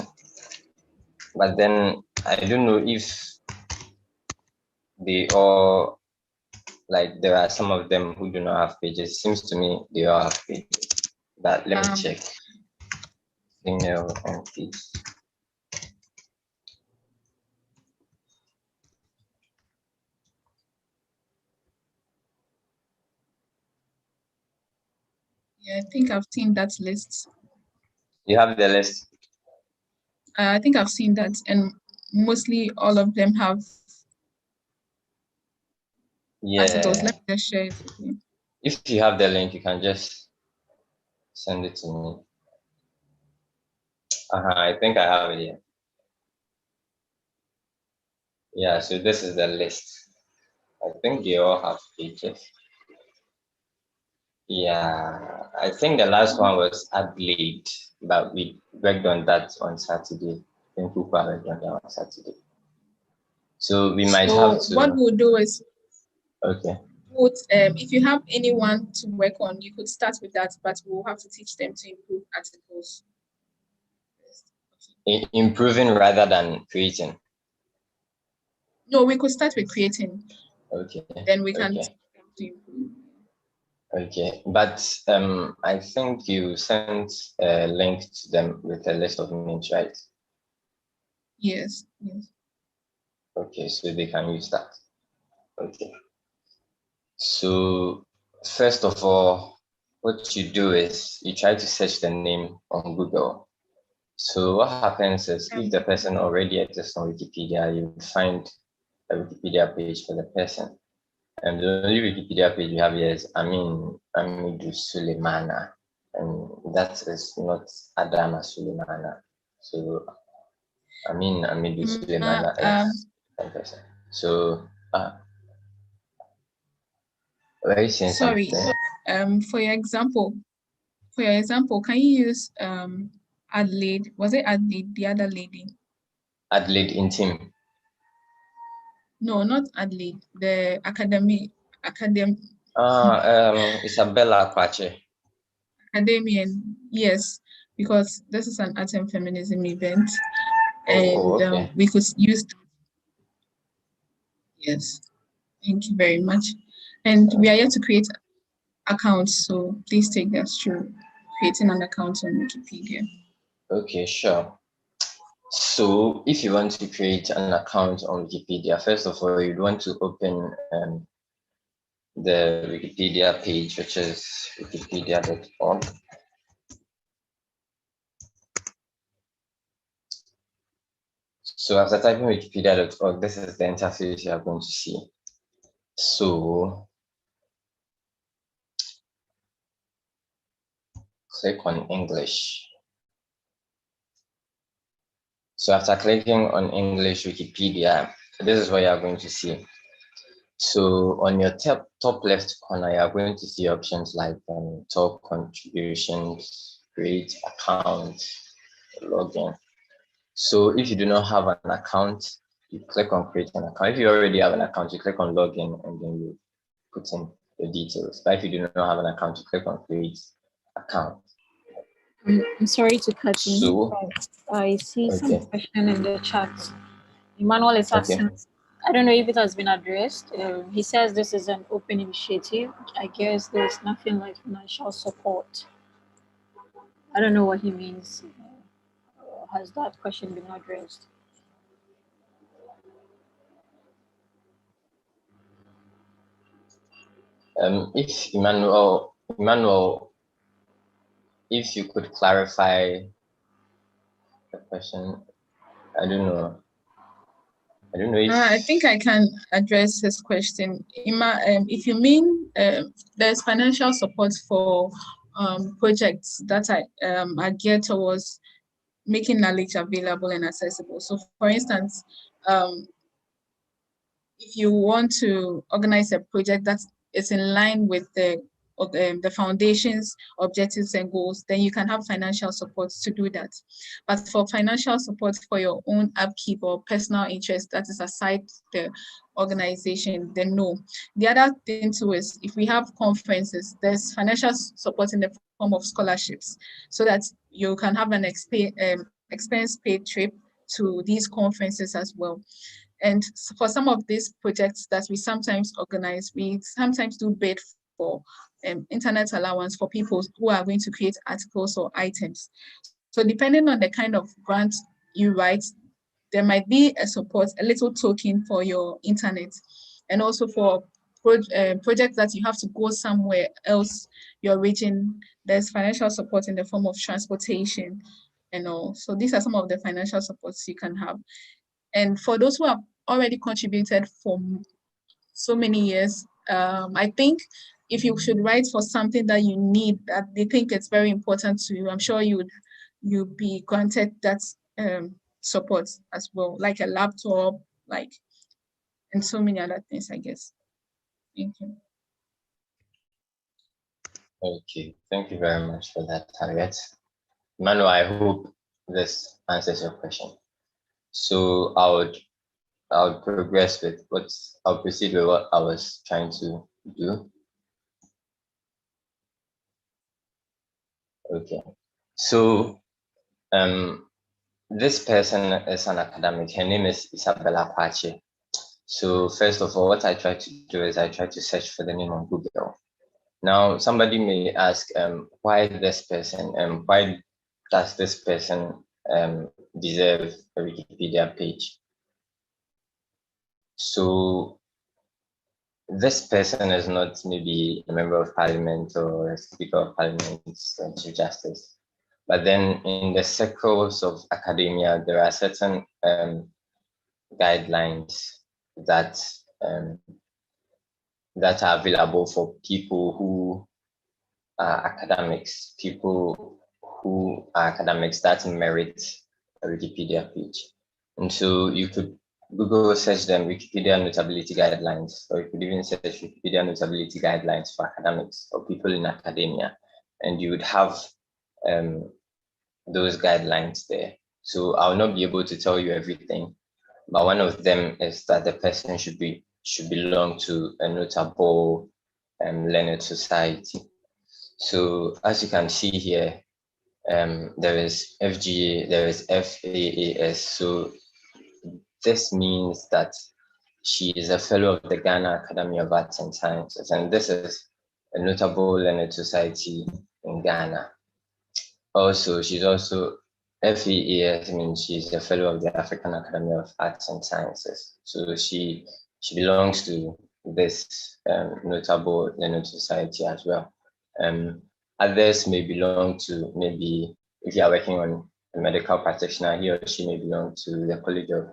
But then I don't know if they all, like, there are some of them who do not have pages. Seems to me they all have pages. But let me check. Female MPs. Yeah, I think I've seen that list. You have the list? I think I've seen that, and mostly all of them have articles. Let me just share it with you. If you have the link, you can just send it to me. I think I have it here. Yeah, so this is the list. I think they all have pages. Yeah, I think the last one was Adelaide, but we worked on that on Saturday. I think Kupa worked on that on Saturday. So we might have to. What we'll do is, okay. If you have anyone to work on, you could start with that, but we'll have to teach them to improve articles. Improving rather than creating? No, we could start with creating. Okay. Then we can teach them to improve. Okay, but I think you sent a link to them with a list of names, right? Yes, yes. Okay, so they can use that. Okay. So first of all, what you do is you try to search the name on Google. So what happens is, if the person already exists on Wikipedia, you find a Wikipedia page for the person. And the only Wikipedia page we have here is Amidu Suleimana, and that is not Adama Suleimana. So Amidu Suleimana is one person. So were you saying sorry, something? for your example, can you use Adelaide? Was it Adelaide, the other lady? Adelaide Intim. No, not Adelaide. The academy. Isabella Kwache. Academian, yes, because this is an art and feminism event, and Okay. we could use. Yes, thank you very much. And we are here to create accounts, so please take us through creating an account on Wikipedia. Okay, sure. So if you want to create an account on Wikipedia, first of all, you'd want to open the Wikipedia page, which is wikipedia.org. So after typing wikipedia.org, this is the interface you are going to see. So click on English. So after clicking on English Wikipedia, this is what you are going to see. So on your top left corner, you are going to see options like talk, contributions, create account, login. So if you do not have an account, you click on create an account. If you already have an account, you click on login and then you put in the details. But if you do not have an account, you click on create account. I'm sorry to cut in. So I see some okay. question in the chat. Emmanuel is asking, Okay. I don't know if it has been addressed. He says this is an open initiative. I guess there's nothing like financial support. I don't know what he means. Has that question been addressed? If Emmanuel, if you could clarify the question, I don't know. I don't know if I think I can address his question. If you mean there's financial support for projects that are geared towards making knowledge available and accessible. So, for instance, if you want to organize a project that is in line with the foundation's objectives and goals, then you can have financial support to do that. But for financial support for your own upkeep or personal interest that is aside the organization, then no. The other thing too is if we have conferences, there's financial support in the form of scholarships so that you can have an expense paid trip to these conferences as well. And for some of these projects that we sometimes organize, we sometimes do bid for internet allowance for people who are going to create articles or items. So depending on the kind of grant you write, there might be a support, a little token for your internet, and also for projects that you have to go somewhere else, your region, there's financial support in the form of transportation and all. So these are some of the financial supports you can have. And for those who have already contributed for so many years, I think if you should write for something that you need, that they think it's very important to you, I'm sure you'd be granted that support as well, like a laptop, like, and so many other things, I guess. Thank you. Okay, thank you very much for that, Harriet. Manuel, I hope this answers your question. So I'll progress with I'll proceed with what I was trying to do. Okay. So this person is an academic. Her name is Isabella Kwache. So first of all, what I try to do is I try to search for the name on Google. Now, somebody may ask, why this person, why does this person deserve a Wikipedia page? So this person is not maybe a member of parliament or a speaker of parliament or chief justice. But then in the circles of academia, there are certain guidelines that that are available for people who are academics, people who are academics that merit a Wikipedia page. And so you could Google search them Wikipedia notability guidelines, or you could even search Wikipedia notability guidelines for academics or people in academia, and you would have those guidelines there. So I'll not be able to tell you everything, but one of them is that the person should belong to a notable learned society. So as you can see here, there is FGA, there is FAAS. So this means that she is a fellow of the Ghana Academy of Arts and Sciences, and this is a notable learned society in Ghana. Also, she's also FEAS means she's a fellow of the African Academy of Arts and Sciences. So she belongs to this notable learned society as well. Others may belong to, maybe if you are working on a medical practitioner, he or she may belong to the College of,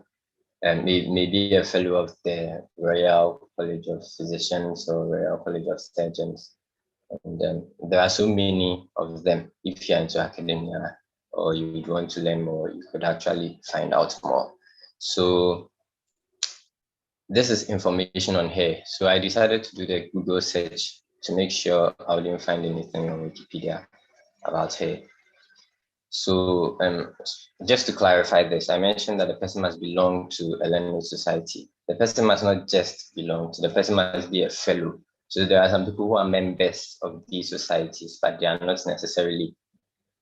may be a fellow of the Royal College of Physicians or Royal College of Surgeons. And there are so many of them. If you're into academia or you would want to learn more, you could actually find out more. So this is information on her. So I decided to do the Google search to make sure I wouldn't find anything on Wikipedia about her. So just to clarify this, I mentioned that the person must belong to a learning society. The person must not just belong to, the person must be a fellow. So there are some people who are members of these societies, but they are not necessarily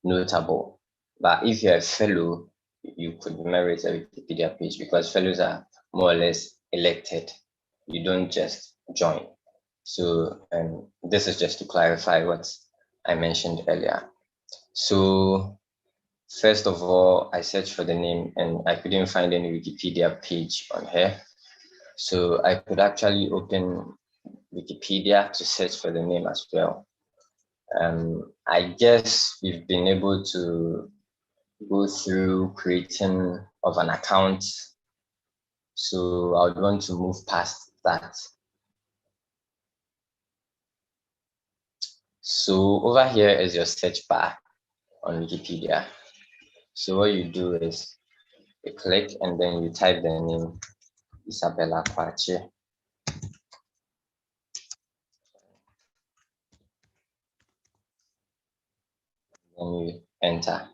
notable. But if you're a fellow, you could merit a Wikipedia page because fellows are more or less elected. You don't just join. So this is just to clarify what I mentioned earlier. So first of all, I searched for the name and I couldn't find any Wikipedia page on her. So I could actually open Wikipedia to search for the name as well. I guess we've been able to go through creating of an account. So I would want to move past that. So over here is your search bar on Wikipedia. So what you do is you click and then you type the name Isabella Kwache. Then you enter.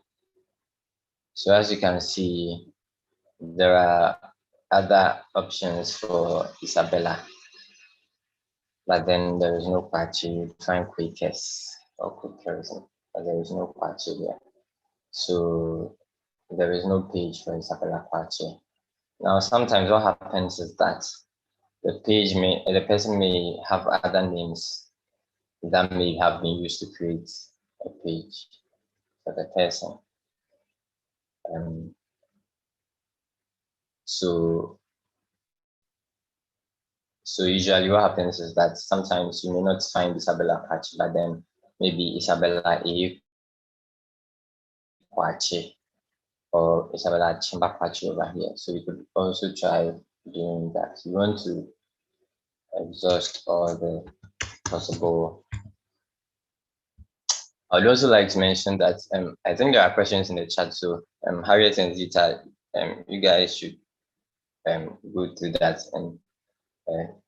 So as you can see, there are other options for Isabella, but then there is no Kwache. You find Quakers or Quakers, but there is no Kwache here. So there is no page for Isabella Kwache. Now, sometimes what happens is that the person may have other names that may have been used to create a page for the person. So usually what happens is that sometimes you may not find Isabella Kwache, but then maybe Isabella A. Kwache or Isabella Chimba Kwache over here. So you could also try doing that. You want to exhaust all the possible. I would also like to mention that I think there are questions in the chat. So Harriet and Zita, you guys should go through that and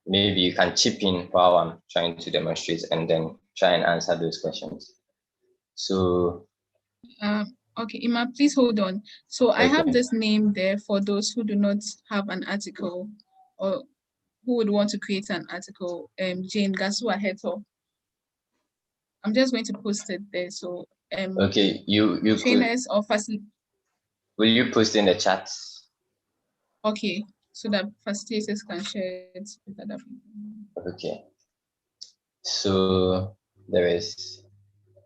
maybe you can chip in while I'm trying to demonstrate and then try and answer those questions. So okay, Ima, please hold on. So I have this name there for those who do not have an article or who would want to create an article. Jane Gasua Heto. I'm just going to post it there. So okay, you trainers or facilitators. Will you post in the chat? Okay, so that facilitators can share it with other people. Okay. So there is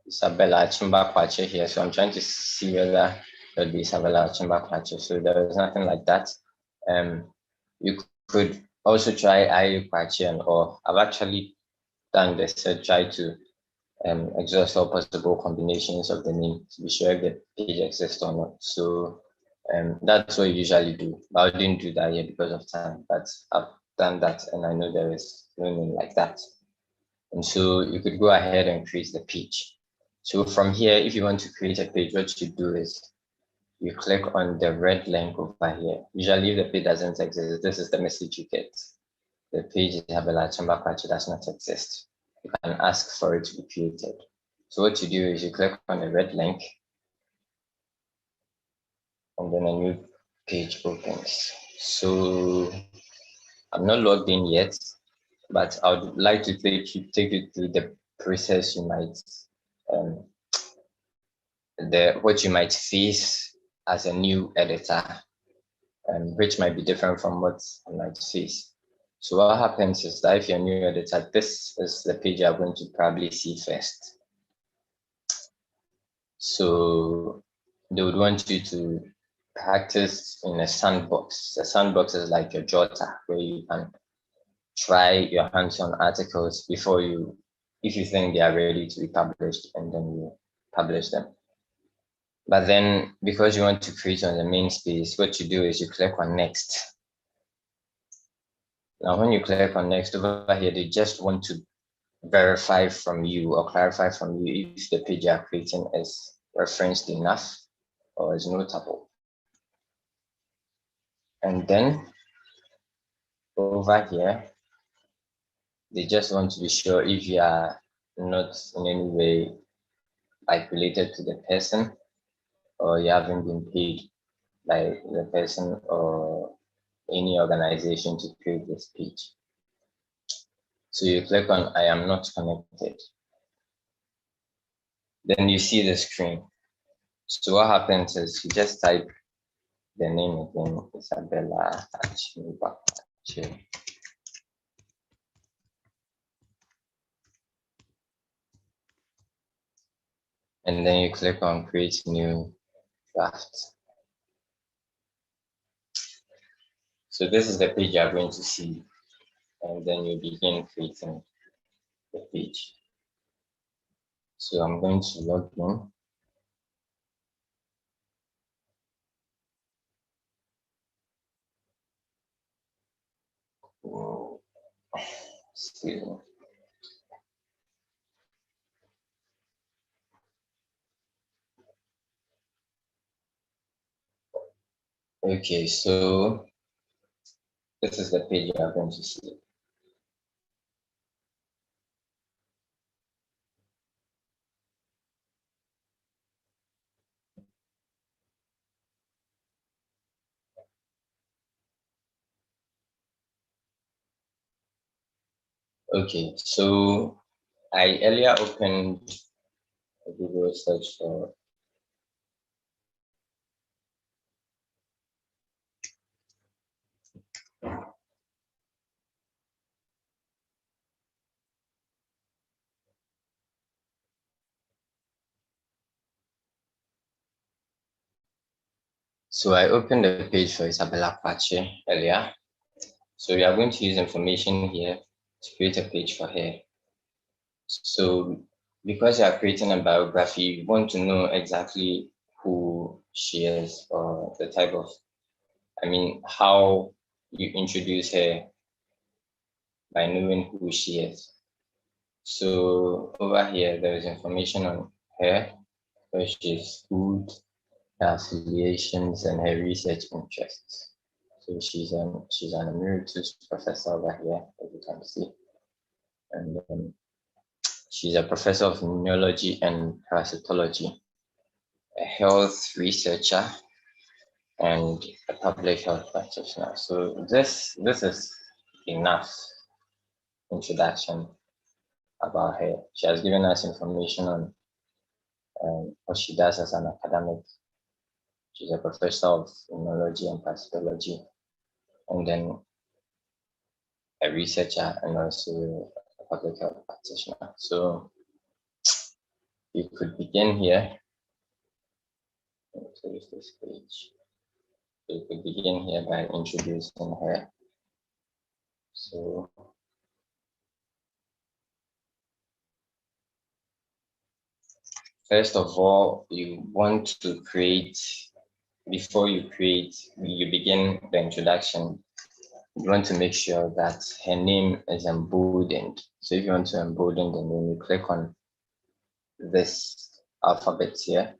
Isabella Chimba Kwache here. So I'm trying to see whether there'll be Isabella Chimba Kwache. So there is nothing like that. You could also try IU Kwache, or I've actually done this. So try to exhaust all possible combinations of the name to be sure if the page exists or not. So that's what you usually do. But I didn't do that here because of time, but I've done that and I know there is no name like that. And so you could go ahead and create the page. So from here, if you want to create a page, what you do is you click on the red link over here. Usually if the page doesn't exist, this is the message you get. The page Isabella Chimba Kwache does not exist. You can ask for it to be created. So what you do is you click on the red link and then a new page opens. So I'm not logged in yet, but I would like to take you through the process you might um, what you might face as a new editor, which might be different from what I might face. So what happens is that if you're a new editor, this is the page you're going to probably see first. So they would want you to practice in a sandbox. A sandbox is like a jotter where you can try your hands on articles before you, if you think they are ready to be published, and then you publish them. But then because you want to create on the main space, what you do is you click on next. Now, when you click on next over here, they just want to verify from you or clarify from you if the page you're creating is referenced enough or is notable. And then over here, they just want to be sure if you are not in any way like related to the person, or you haven't been paid by the person or any organization to create this page. So you click on I am not connected. Then you see the screen. So what happens is you just type the name again, Isabella Achimuba. And then you click on create new draft. So this is the page you're going to see, and then you begin creating the page. So I'm going to log in. Excuse me. Okay, so this is the page you are going to see. Okay, so I earlier opened a Google search for So I opened the page for Isabella Pache earlier. So we are going to use information here to create a page for her. So because you are creating a biography, you want to know exactly who she is or the type of, how you introduce her by knowing who she is. So over here, there is information on her, where she is schooled, her affiliations, and her research interests. So she's an emeritus professor over here, as you can see. And she's a professor of immunology and parasitology, a health researcher, and a public health practitioner. So this is enough introduction about her. She has given us information on what she does as an academic. She's a professor of immunology and parasitology, and then a researcher and also a public health practitioner. So you could begin here. Close this page. So you could begin here by introducing her. So first of all, you want to create, before you begin the introduction, you want to make sure that her name is emboldened. So if you want to embolden the name, you click on this alphabet here,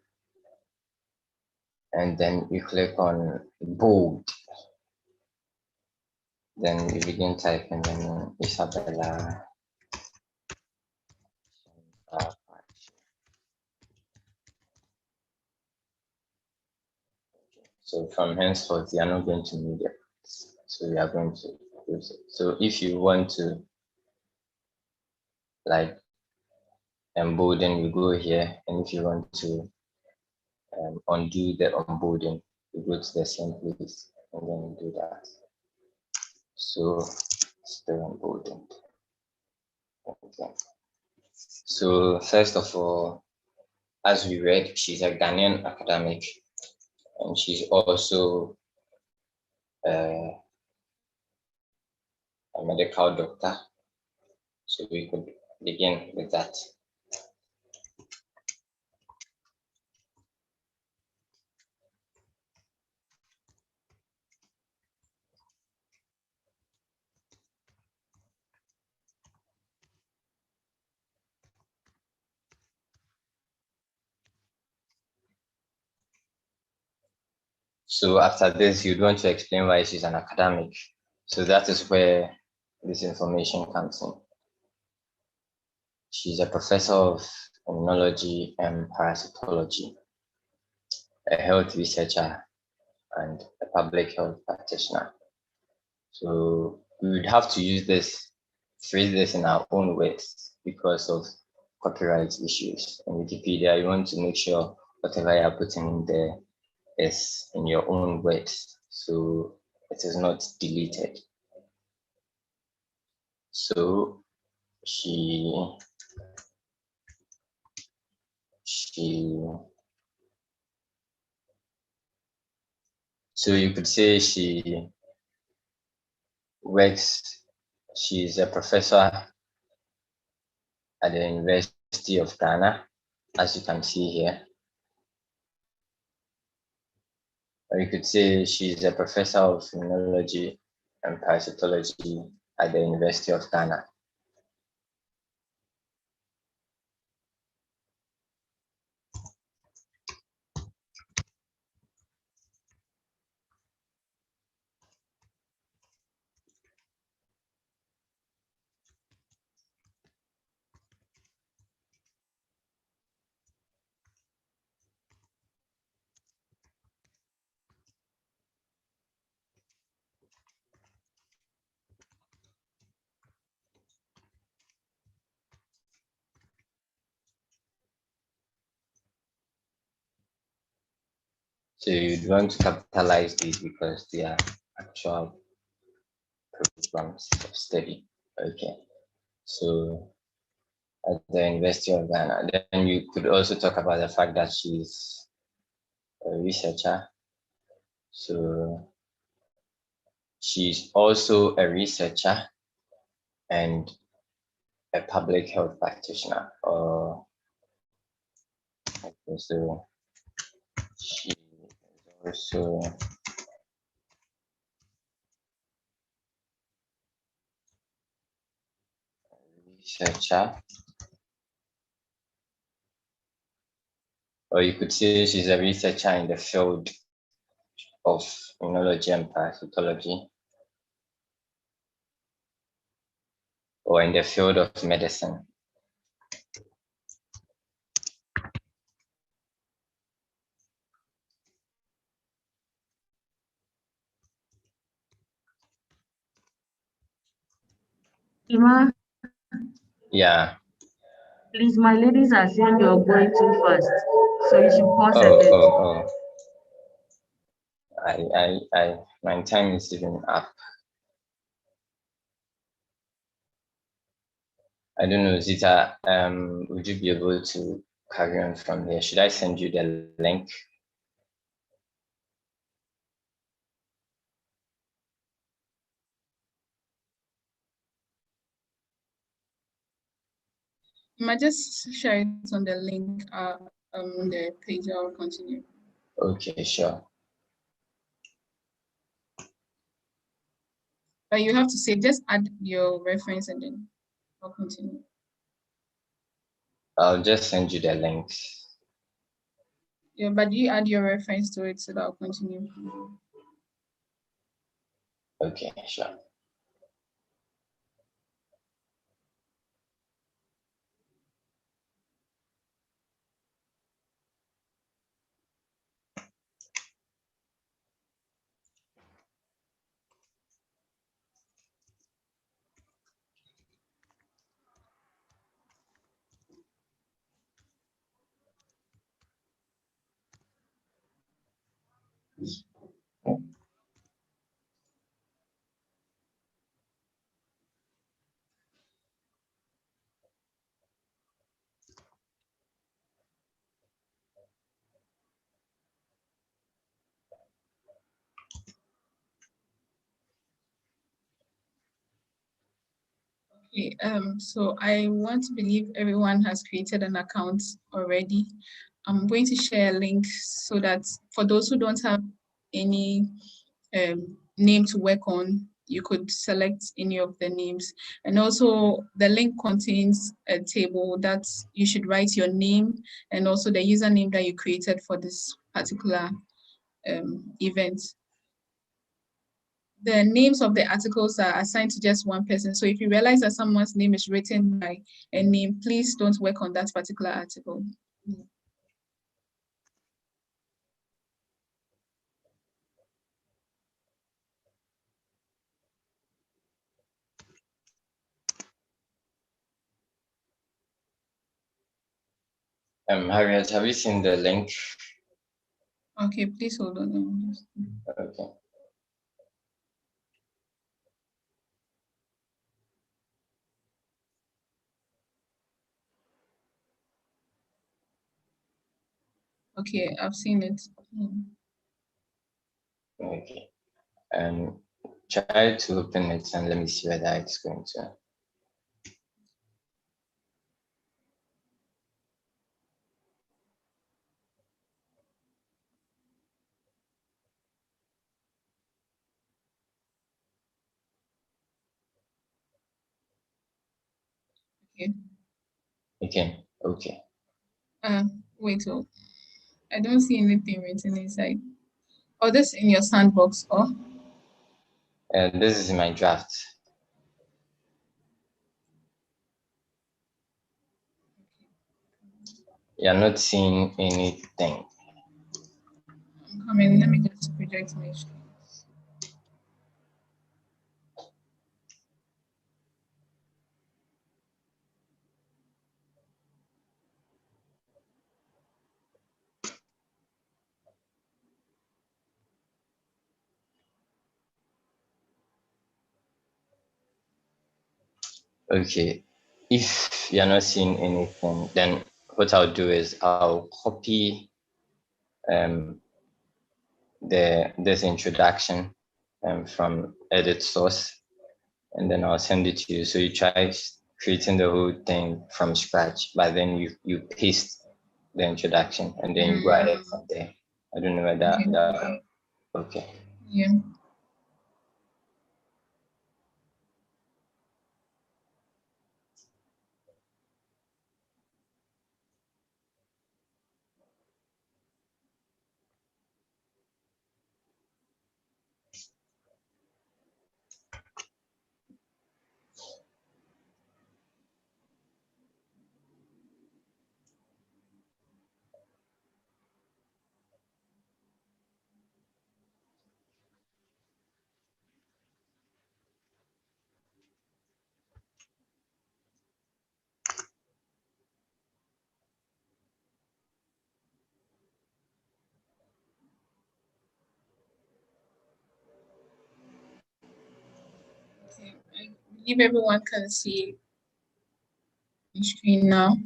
and then you click on bold. Then you begin typing the name Isabella. So from henceforth, you are not going to need it. So we are going to use it. So if you want to like embolden, you go here, and if you want to undo the onboarding, you go to the same place and then you do that. So still emboldened. Okay. So first of all, as we read, she's a Ghanaian academic, and she's also a medical doctor. So we could begin with that. So after this, you'd want to explain why she's an academic. So that is where this information comes in. She's a professor of immunology and parasitology, a health researcher, and a public health practitioner. So we would have to phrase this in our own words because of copyright issues. In Wikipedia, you want to make sure whatever you're putting in there is in your own words, so it is not deleted. So she so you could say she's a professor at the University of Ghana, as you can see here. Or you could say she's a professor of immunology and parasitology at the University of Ghana. So you'd want to capitalize these because they are actual programs of study. Okay. So at the University of Ghana. Then you could also talk about the fact that she's a researcher. So she's also a researcher and a public health practitioner. Okay, so she is also a researcher, or you could say she's a researcher in the field of immunology and parasitology, or in the field of medicine. Ima, Yeah. please, my ladies are saying you're going too fast, so you should pause a bit. My time is even up. I don't know, Zita, would you be able to carry on from here? Should I send you the link? You might just share it on the link on the page. I'll continue. Okay, sure. But you have to say, just add your reference and then I'll continue. I'll just send you the links. Yeah, but you add your reference to it so that I'll continue. Okay, sure. Okay, so I want to believe everyone has created an account already. I'm going to share a link so that for those who don't have any name to work on, you could select any of the names. And also the link contains a table that you should write your name and also the username that you created for this particular event. The names of the articles are assigned to just one person. So if you realize that someone's name is written by a name, please don't work on that particular article. Harriet, have you seen the link? Okay, please hold on. Okay. Okay, I've seen it. Okay. Try to open it and let me see whether it's going to. Okay. Okay. Wait, oh, I don't see anything written inside. Oh, this in your sandbox, oh? This is my draft. You're not seeing anything. I'm coming, let me just project my screen. Okay. If you're not seeing anything, then what I'll do is I'll copy this introduction from edit source, and then I'll send it to you. So you try creating the whole thing from scratch, but then you paste the introduction and then you go ahead from there. I don't know whether Okay. that, okay. Yeah. Okay. I believe everyone can see the screen now.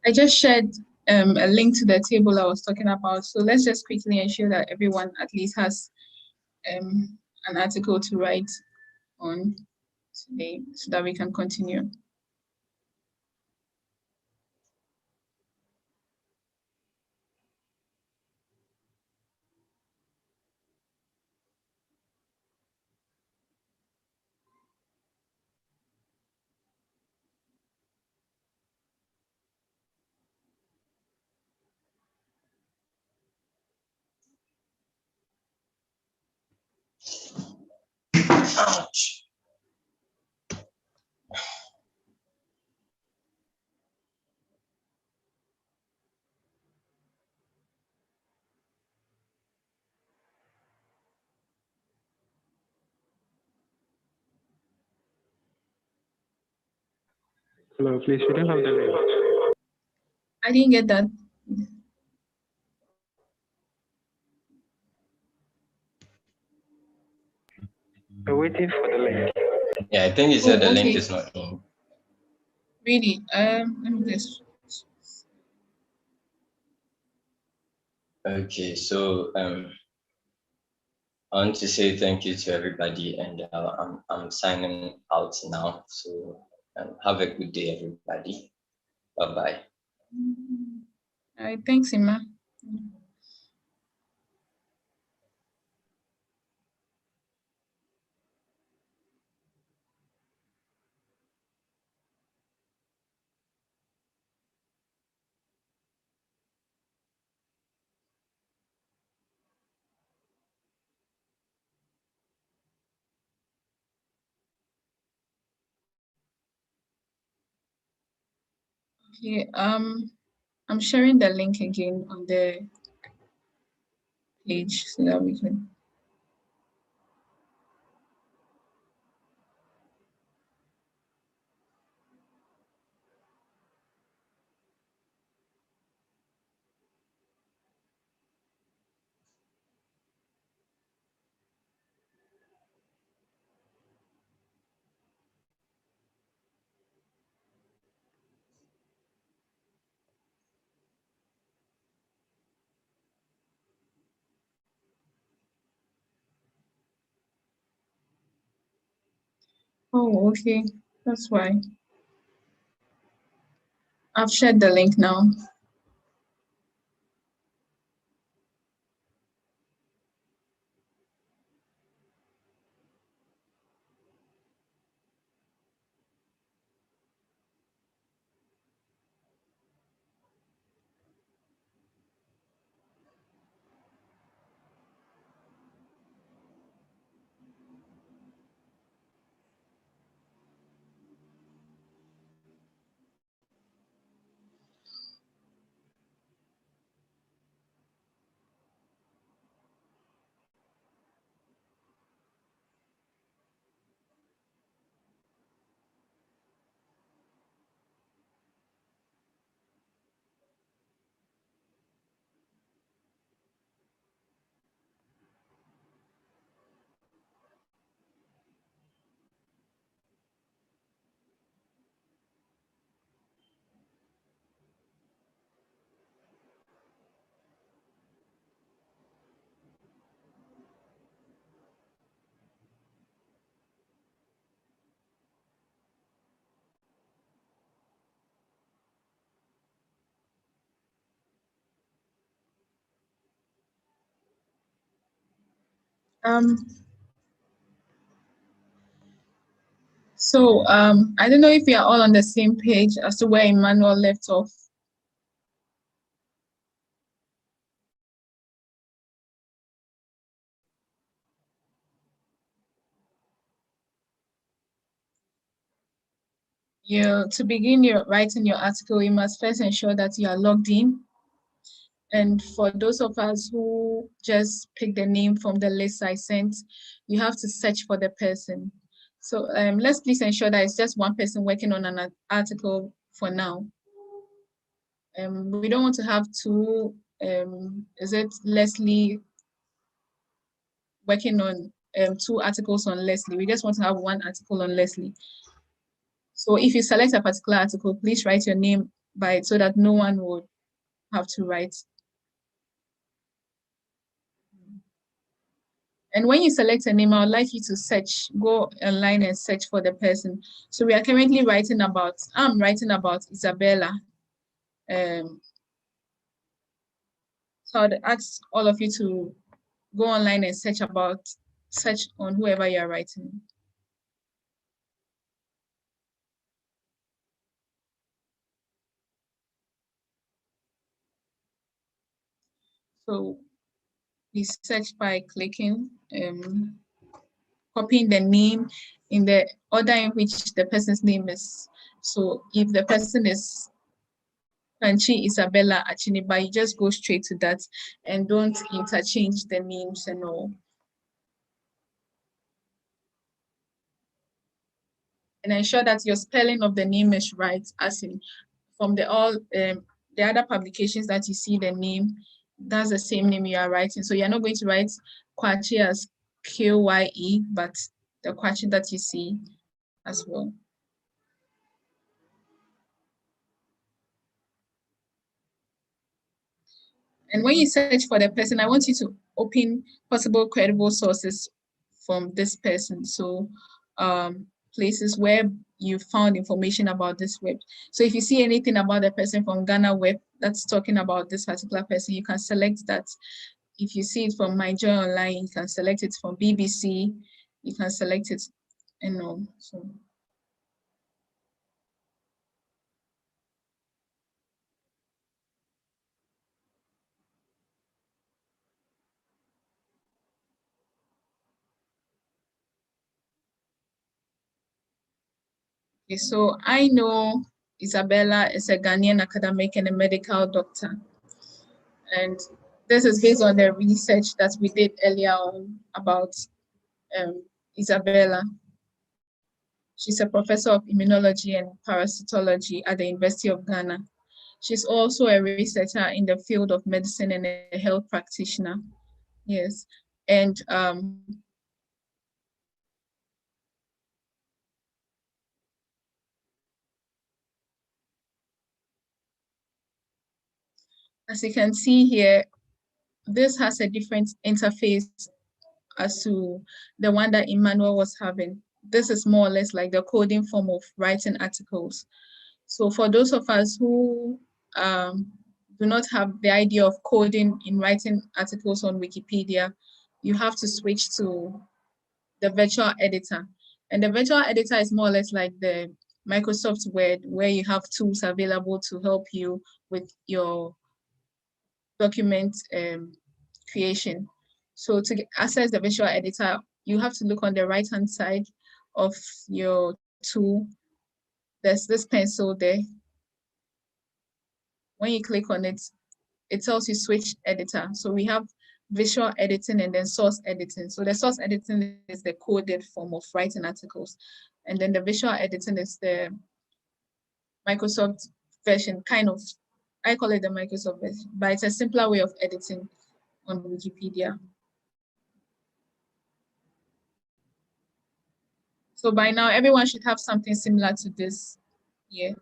I just shared a link to the table I was talking about. So let's just quickly ensure that everyone at least has an article to write on today so that we can continue. Ouch. No, please, we don't have the link. I didn't get that. We're waiting for the link. Yeah, I think you said the link Okay. is not in. Really? Let me just. Okay, so I want to say thank you to everybody, and I'm signing out now. So have a good day, everybody. Bye bye. All right, thanks, Emma. Okay, I'm sharing the link again on the page so that we can. Oh, okay, that's why. I've shared the link now. So I don't know if we are all on the same page as to where Emmanuel left off. To begin your writing your article, you must first ensure that you are logged in. And for those of us who just pick the name from the list I sent, you have to search for the person. So let's please ensure that it's just one person working on an article for now. We don't want to have two, is it Leslie working on two articles on Leslie? We just want to have one article on Leslie. So if you select a particular article, please write your name by it so that no one would have to write. And when you select a name, I would like you to search, go online and search for the person. So we are currently writing about, I'm writing about Isabella. So I'd ask all of you to go online and search on whoever you're writing. So we search by clicking, copying the name in the order in which the person's name is. So if the person is Panchi Isabella Achiniba, you just go straight to that and don't interchange the names and all. and ensure that your spelling of the name is right, as in from the other publications that you see the name, that's the same name you are writing. So you're not going to write Kwachi as Kye, but the Kwachi that you see as well. And when you search for the person, I want you to open possible credible sources from this person. So places where you found information about this web. So if you see anything about the person from Ghana web that's talking about this particular person, you can select that. If you see it from My Joy Online, you can select it from BBC, you can select it, and no. So. Okay, so I know Isabella is a Ghanaian academic and a medical doctor. And this is based on the research that we did earlier on about Isabella. She's a professor of immunology and parasitology at the University of Ghana. She's also a researcher in the field of medicine and a health practitioner. Yes, and as you can see here, this has a different interface as to the one that Emmanuel was having. This is more or less like the coding form of writing articles. So for those of us who do not have the idea of coding in writing articles on Wikipedia, you have to switch to the virtual editor. And the virtual editor is more or less like the Microsoft Word, where you have tools available to help you with your document creation. So to access the visual editor, you have to look on the right-hand side of your tool. There's this pencil there. When you click on it, it tells you switch editor. So we have visual editing and then source editing. So the source editing is the coded form of writing articles. And then the visual editing is the Microsoft version, kind of, I call it the Microsoft version, but it's a simpler way of editing on Wikipedia. So by now, everyone should have something similar to this here.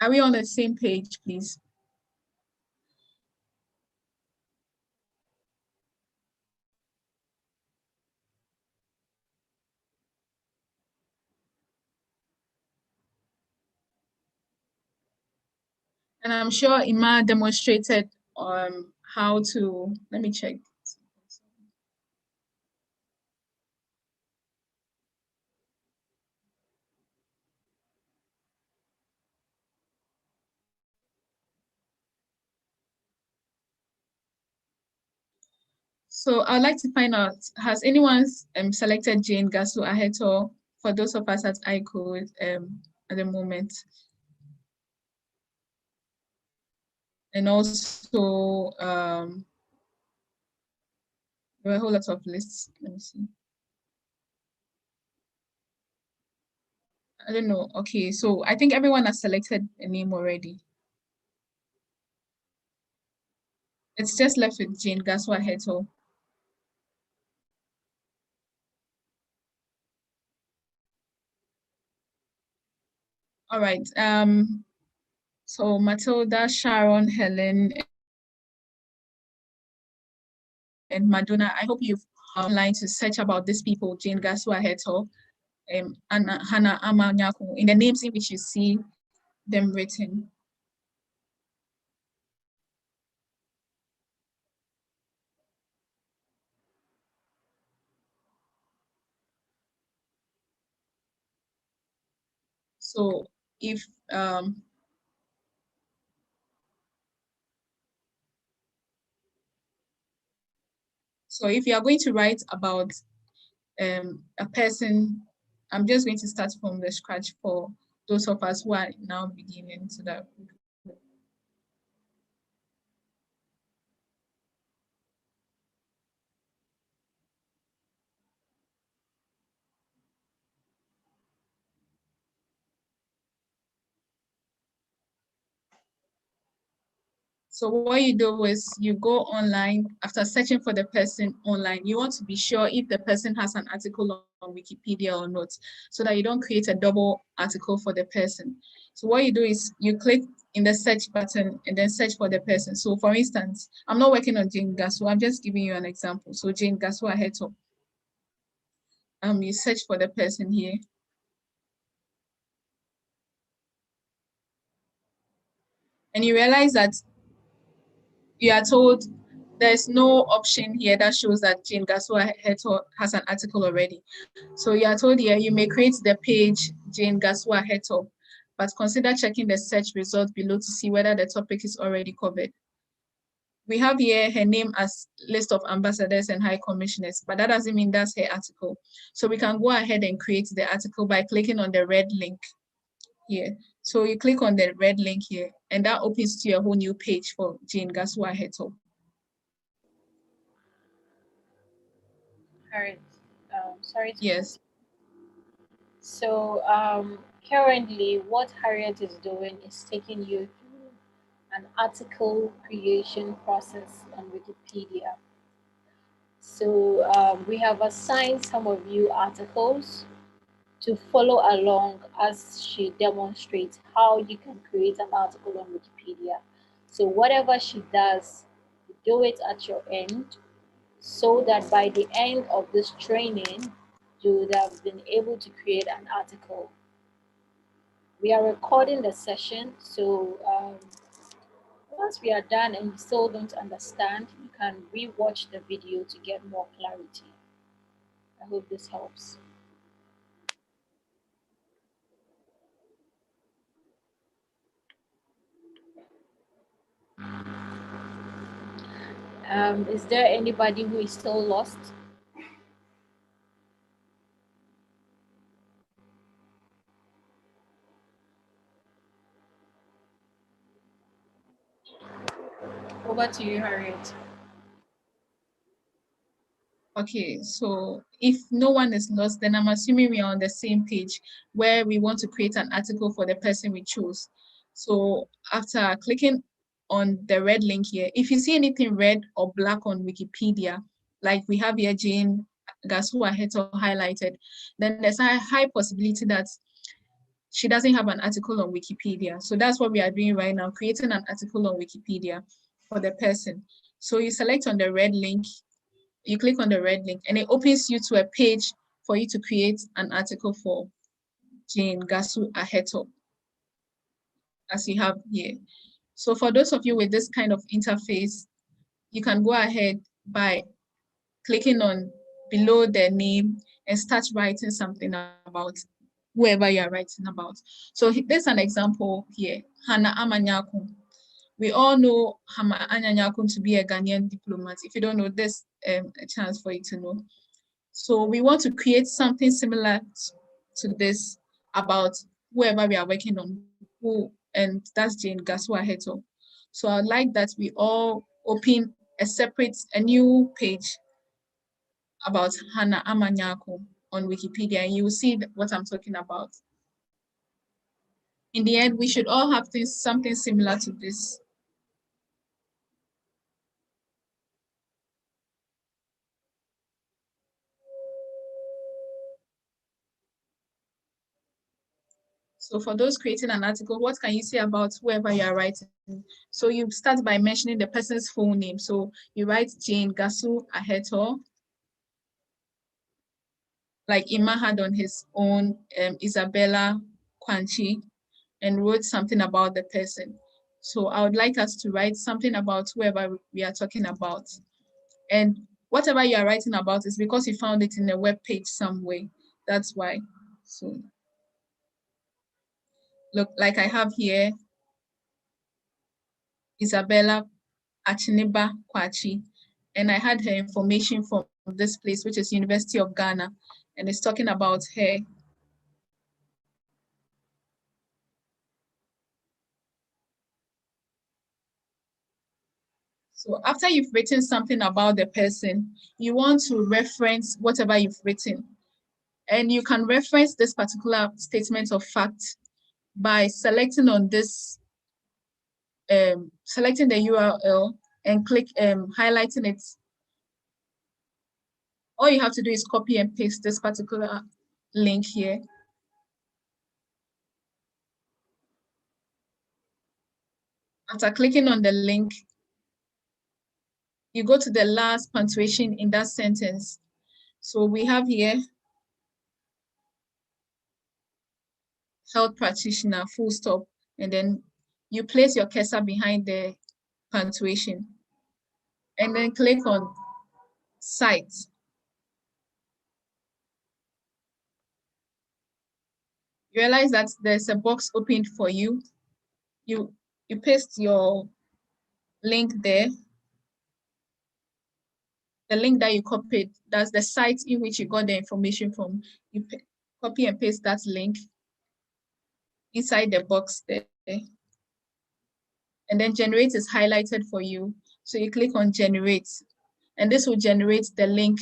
Are we on the same page, please? And I'm sure Ima demonstrated how to, let me check. So I'd like to find out, has anyone selected Jane Gasu Aheto for those of us at ICODE at the moment? And also, there are a whole lot of lists. Let me see. I don't know. Okay, so I think everyone has selected a name already. It's just left with Jane Gaswa Heto. All right. So Matilda, Sharon, Helen, and Madonna, I hope you've online to search about these people, Jane Gaswa Heto, and Hannah Amanyaku, in the names in which you see them written. So if So if you are going to write about a person, I'm just going to start from the scratch for those of us who are now beginning so that. So what you do is you go online after searching for the person online. You want to be sure if the person has an article on Wikipedia or not, so that you don't create a double article for the person. So what you do is you click in the search button and then search for the person. So for instance, I'm not working on Jane Gasu. I'm just giving you an example. So Jane Gasu Aheto. You search for the person here. And you realize that you are told there's no option here that shows that Jane Gasua Heto has an article already. So you are told here you may create the page Jane Gasua Heto, but consider checking the search result below to see whether the topic is already covered. We have here her name as list of ambassadors and high commissioners, but that doesn't mean that's her article. So we can go ahead and create the article by clicking on the red link here. So you click on the red link here, and that opens to a whole new page for Jane Gasua Heto. Harriet, sorry to Yes. So currently what Harriet is doing is taking you through an article creation process on Wikipedia. So we have assigned some of you articles to follow along as she demonstrates how you can create an article on Wikipedia. So whatever she does, do it at your end so that by the end of this training, you would have been able to create an article. We are recording the session, so once we are done and you still don't understand, you can re-watch the video to get more clarity. I hope this helps. Is there anybody who is still lost? Over to you, Harriet. Okay, so if no one is lost, then I'm assuming we are on the same page where we want to create an article for the person we choose. So after clicking on the red link here, if you see anything red or black on Wikipedia, like we have here Jane Gasua Heto highlighted, then there's a high possibility that she doesn't have an article on Wikipedia. So that's what we are doing right now, creating an article on Wikipedia for the person. So you select on the red link, you click on the red link, and it opens you to a page for you to create an article for Jane Gasu Aheto, as you have here. So for those of you with this kind of interface, you can go ahead by clicking on below their name and start writing something about whoever you are writing about. So there's an example here, Hannah Amanyaku. We all know Hannah Amanyaku to be a Ghanaian diplomat. If you don't know, there's a chance for you to know. So we want to create something similar to this about whoever we are working on, and that's Jane Gasua Heto. So I'd like that we all open a new page about Hannah Amanyaku on Wikipedia, and you will see what I'm talking about. In the end, we should all have something similar to this. So for those creating an article, what can you say about whoever you are writing? So you start by mentioning the person's full name. So you write Jane Gasu Aheto, like Ima had on his own, Isabella Kwanchi, and wrote something about the person. So I would like us to write something about whoever we are talking about. And whatever you are writing about is because you found it in a web page some way. That's why. So look, like I have here, Isabella Achiniba Kwachi. and I had her information from this place, which is University of Ghana, and it's talking about her. So after you've written something about the person, you want to reference whatever you've written. And you can reference this particular statement of fact by selecting on this, selecting the URL and click highlighting it. All you have to do is copy and paste this particular link here. After clicking on the link, you go to the last punctuation in that sentence. So we have here, health practitioner, full stop, and then you place your cursor behind the punctuation and then click on cite. You realize that there's a box opened for you. You paste your link there. The link that you copied, that's the site in which you got the information from. You copy and paste that link inside the box there. And then generate is highlighted for you. So you click on generate, and this will generate the link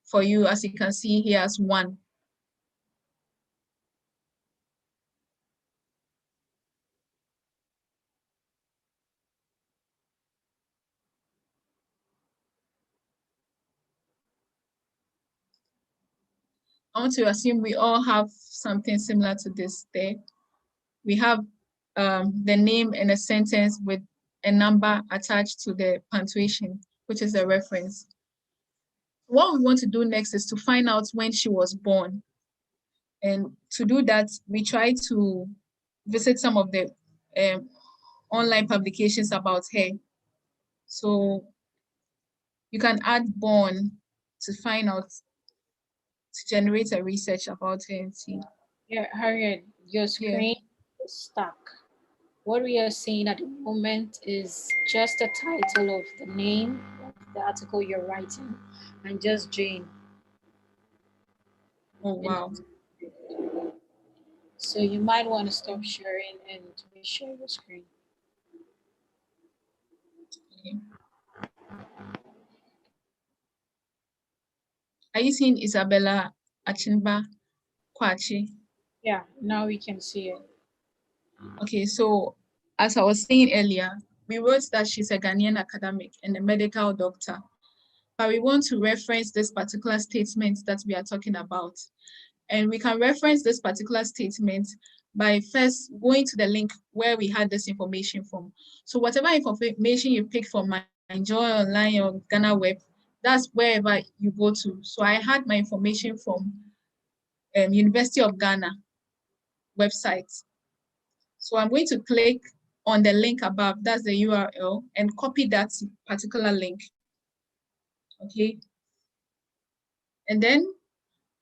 for you, as you can see here as 1. I want to assume we all have something similar to this there. We have the name and a sentence with a number attached to the punctuation, which is a reference. What we want to do next is to find out when she was born. And to do that, we try to visit some of the online publications about her. So you can add born to find out, to generate a research about her and see. Yeah, Harriet, your screen is stuck. What we are seeing at the moment is just the title of the name of the article you're writing and just Jane. Oh, wow. So you might want to stop sharing and reshare your screen. Okay. Are you seeing Isabella Achinba Kwachi? Yeah, now we can see it. Okay, so as I was saying earlier, we wrote that she's a Ghanaian academic and a medical doctor, but we want to reference this particular statement that we are talking about. And we can reference this particular statement by first going to the link where we had this information from. So whatever information you pick from my Enjoy Online or Ghana Web, that's wherever you go to. So I had my information from University of Ghana website. So I'm going to click on the link above, that's the URL, and copy that particular link. Okay. And then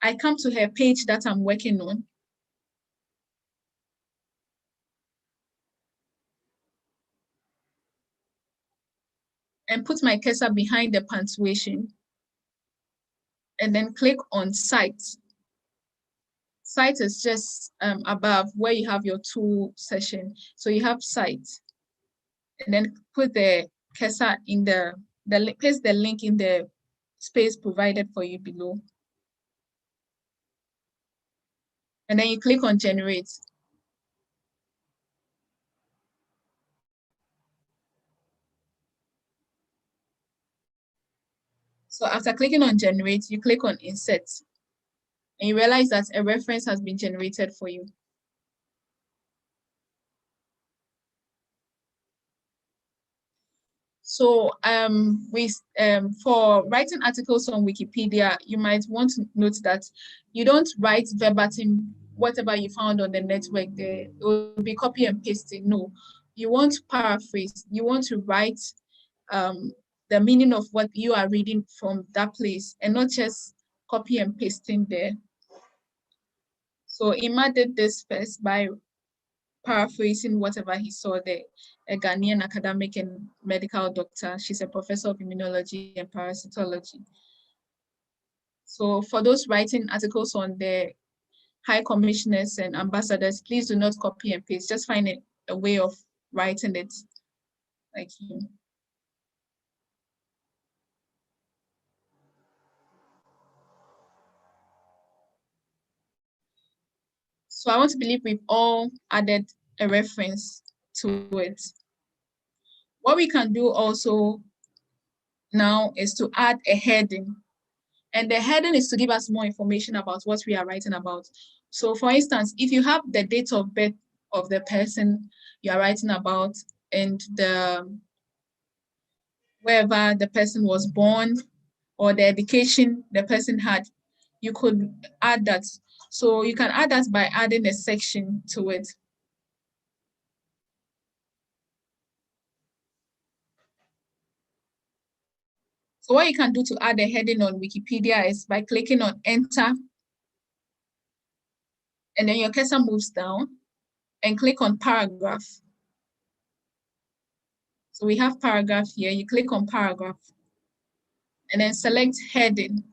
I come to her page that I'm working on. And put my cursor behind the punctuation. And then click on Cite. Cite is just above where you have your tool session. So you have Cite. And then put the cursor in paste the link in the space provided for you below. And then you click on Generate. So after clicking on Generate, you click on Insert. And you realize that a reference has been generated for you. So for writing articles on Wikipedia, you might want to note that you don't write verbatim whatever you found on the network there. It will be copy and pasting. No, you want to paraphrase. You want to write the meaning of what you are reading from that place and not just copy and pasting there. So Ima did this first by paraphrasing whatever he saw there. A Ghanaian academic and medical doctor. She's a professor of immunology and parasitology. So for those writing articles on the high commissioners and ambassadors, please do not copy and paste. Just find a way of writing it like him. So I want to believe we've all added a reference to it. What we can do also now is to add a heading. And the heading is to give us more information about what we are writing about. So for instance, if you have the date of birth of the person you are writing about and wherever the person was born or the education the person had, you could add that. So you can add that by adding a section to it. So what you can do to add a heading on Wikipedia is by clicking on enter, and then your cursor moves down and click on paragraph. So we have paragraph here, you click on paragraph and then select heading.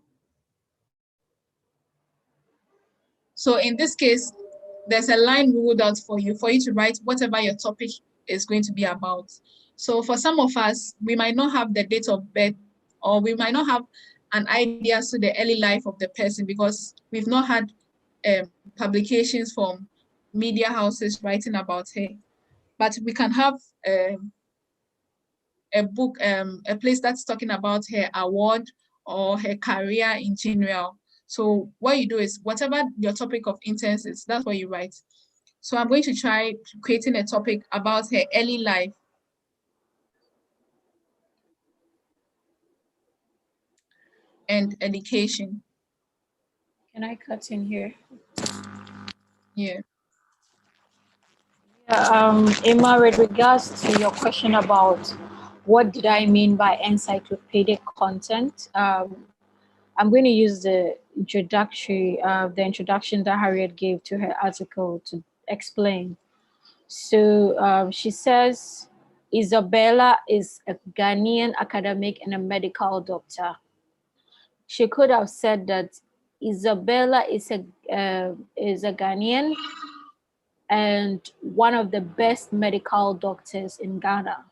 So in this case, there's a line ruled out for you to write whatever your topic is going to be about. So for some of us, we might not have the date of birth, or we might not have an idea to the early life of the person because we've not had publications from media houses writing about her. But we can have a book, a place that's talking about her award or her career in general. So what you do is whatever your topic of interest is, that's what you write. So I'm going to try creating a topic about her early life. And education. Can I cut in here? Yeah. Emma, with regards to your question about what did I mean by encyclopedic content, I'm going to use the introduction that Harriet gave to her article to explain. So she says, Isabella is a Ghanaian academic and a medical doctor. She could have said that Isabella is a Ghanaian and one of the best medical doctors in Ghana.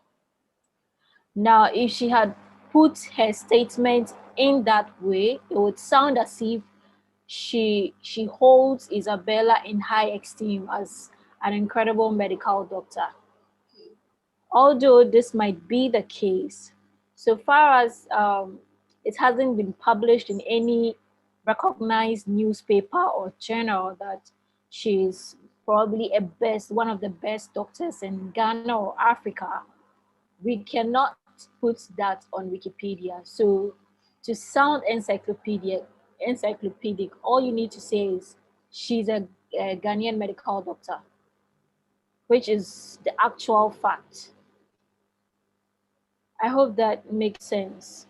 Now, if she had put her statement in that way, it would sound as if she holds Isabella in high esteem as an incredible medical doctor. Although this might be the case, so far as it hasn't been published in any recognized newspaper or journal that she's probably one of the best doctors in Ghana or Africa, we cannot put that on Wikipedia. So to sound encyclopedic, all you need to say is she's a Ghanaian medical doctor, which is the actual fact. I hope that makes sense.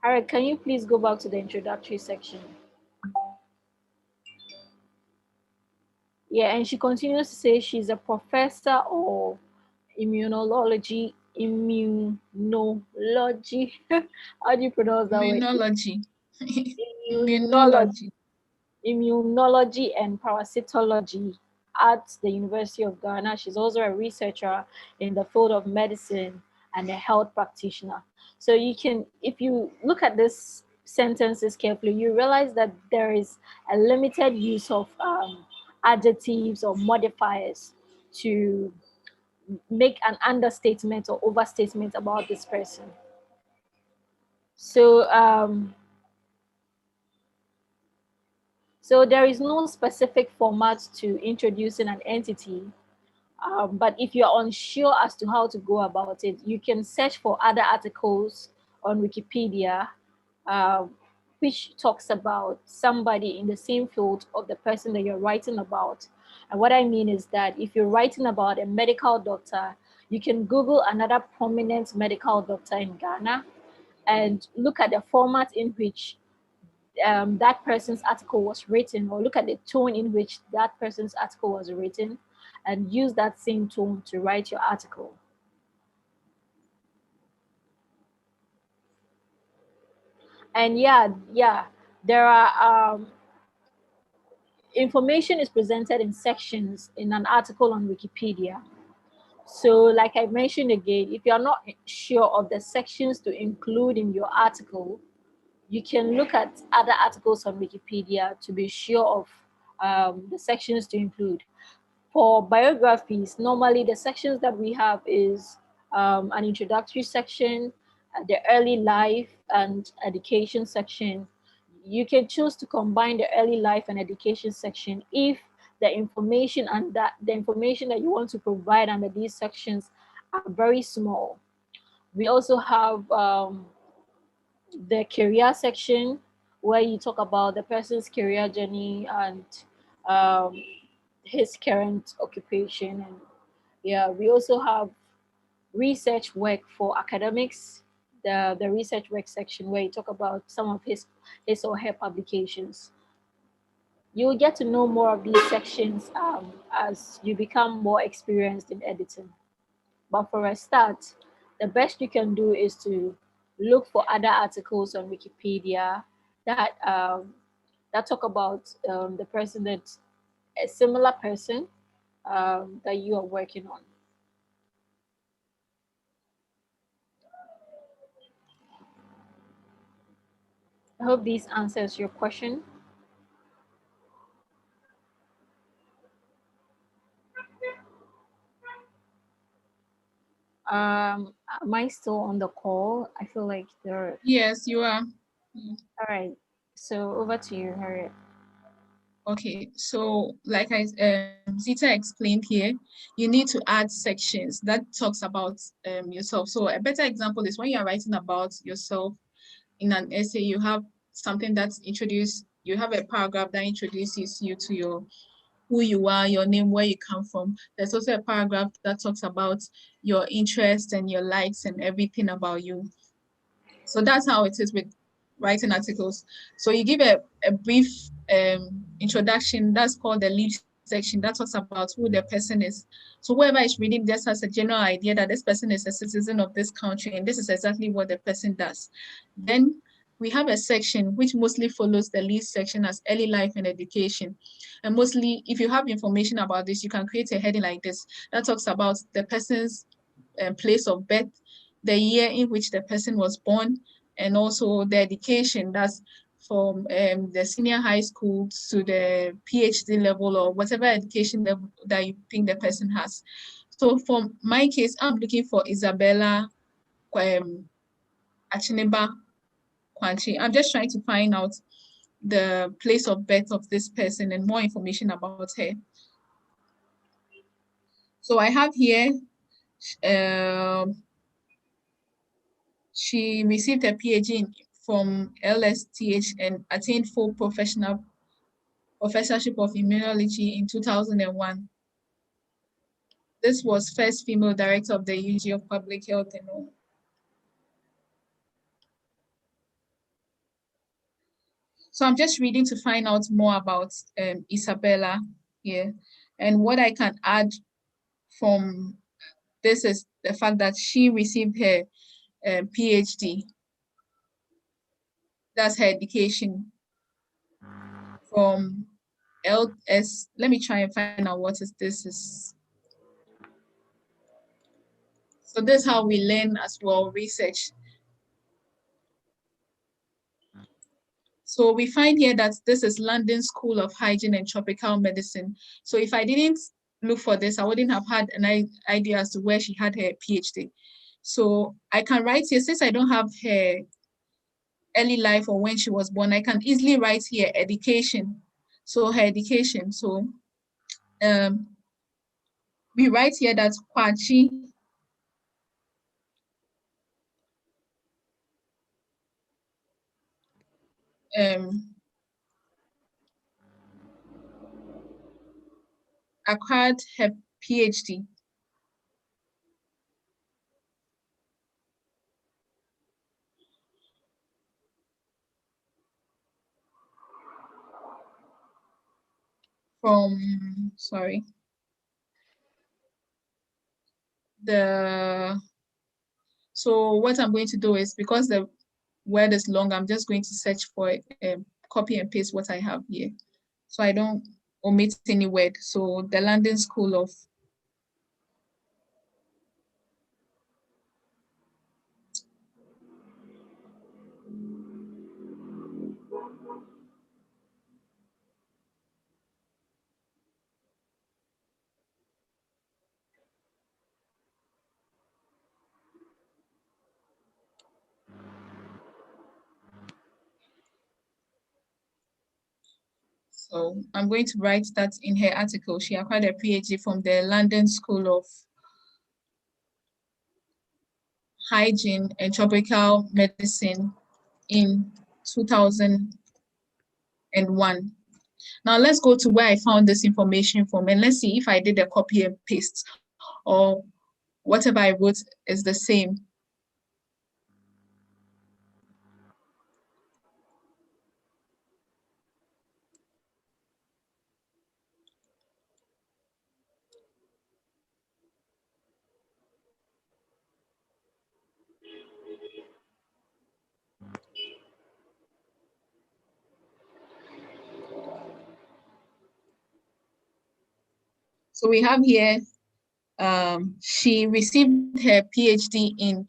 Harriet, can you please go back to the introductory section? Yeah, and she continues to say she's a professor of immunology. How do you pronounce that Immunology. Immunology. Immunology and parasitology at the University of Ghana. She's also a researcher in the field of medicine and a health practitioner. So you can, if you look at this sentences carefully, you realize that there is a limited use of adjectives or modifiers to make an understatement or overstatement about this person. So there is no specific format to introducing an entity, but if you're unsure as to how to go about it, you can search for other articles on Wikipedia, which talks about somebody in the same field of the person that you're writing about. And what I mean is that if you're writing about a medical doctor, you can Google another prominent medical doctor in Ghana and look at the format in which that person's article was written, or look at the tone in which that person's article was written, and use that same tone to write your article. And there are information is presented in sections in an article on Wikipedia. So like I mentioned again, if you're not sure of the sections to include in your article, you can look at other articles on Wikipedia to be sure of the sections to include. For biographies, normally the sections that we have is an introductory section, the early life and education section. You can choose to combine the early life and education section if the information that you want to provide under these sections are very small. We also have the career section, where you talk about the person's career journey and um, his current occupation. And we also have research work for academics, the research work section, where you talk about some of his or her publications. You will get to know more of these sections as you become more experienced in editing. But for a start, the best you can do is to look for other articles on Wikipedia that that talk about the person, that a similar person that you are working on. I hope this answers your question. Am I still on the call? I feel like there. Yes, you are. All right. So over to you, Harriet. Okay, so like Zita explained here, you need to add sections that talks about yourself. So a better example is when you are writing about yourself in an essay, you have something that's introduced, you have a paragraph that introduces you to your who you are, your name, where you come from. There's also a paragraph that talks about your interests and your likes and everything about you. So that's how it is with writing articles. So you give a brief introduction, that's called the lead section, that talks about who the person is. So whoever is reading just has a general idea that this person is a citizen of this country and this is exactly what the person does. Then we have a section which mostly follows the lead section as early life and education. And mostly, if you have information about this, you can create a heading like this that talks about the person's place of birth, the year in which the person was born, and also the education, that's from the senior high school to the PhD level or whatever education level that you think the person has. So for my case, I'm looking for Isabella Achineba Kwanchi. I'm just trying to find out the place of birth of this person and more information about her. So I have here, she received a PhD from LSTH and attained full professorship of immunology in 2001. This was first female director of the UG of Public Health and all. So I'm just reading to find out more about Isabella here. And what I can add from this is the fact that she received her PhD. That's her education from LS. Let me try and find out what this is. So this is how we learn as well, research. So we find here that this is London School of Hygiene and Tropical Medicine. So if I didn't look for this, I wouldn't have had an idea as to where she had her PhD. So I can write here, since I don't have her early life or when she was born, I can easily write here education. So her education. So we write here that Kwachi acquired her PhD. from, sorry, so what I'm going to do is, because the word is long, I'm just going to search for copy and paste what I have here, so I don't omit any word. So the London School of So I'm going to write that in her article, she acquired a PhD from the London School of Hygiene and Tropical Medicine in 2001. Now let's go to where I found this information from, and let's see if I did a copy and paste or whatever I wrote is the same. So we have here, she received her PhD in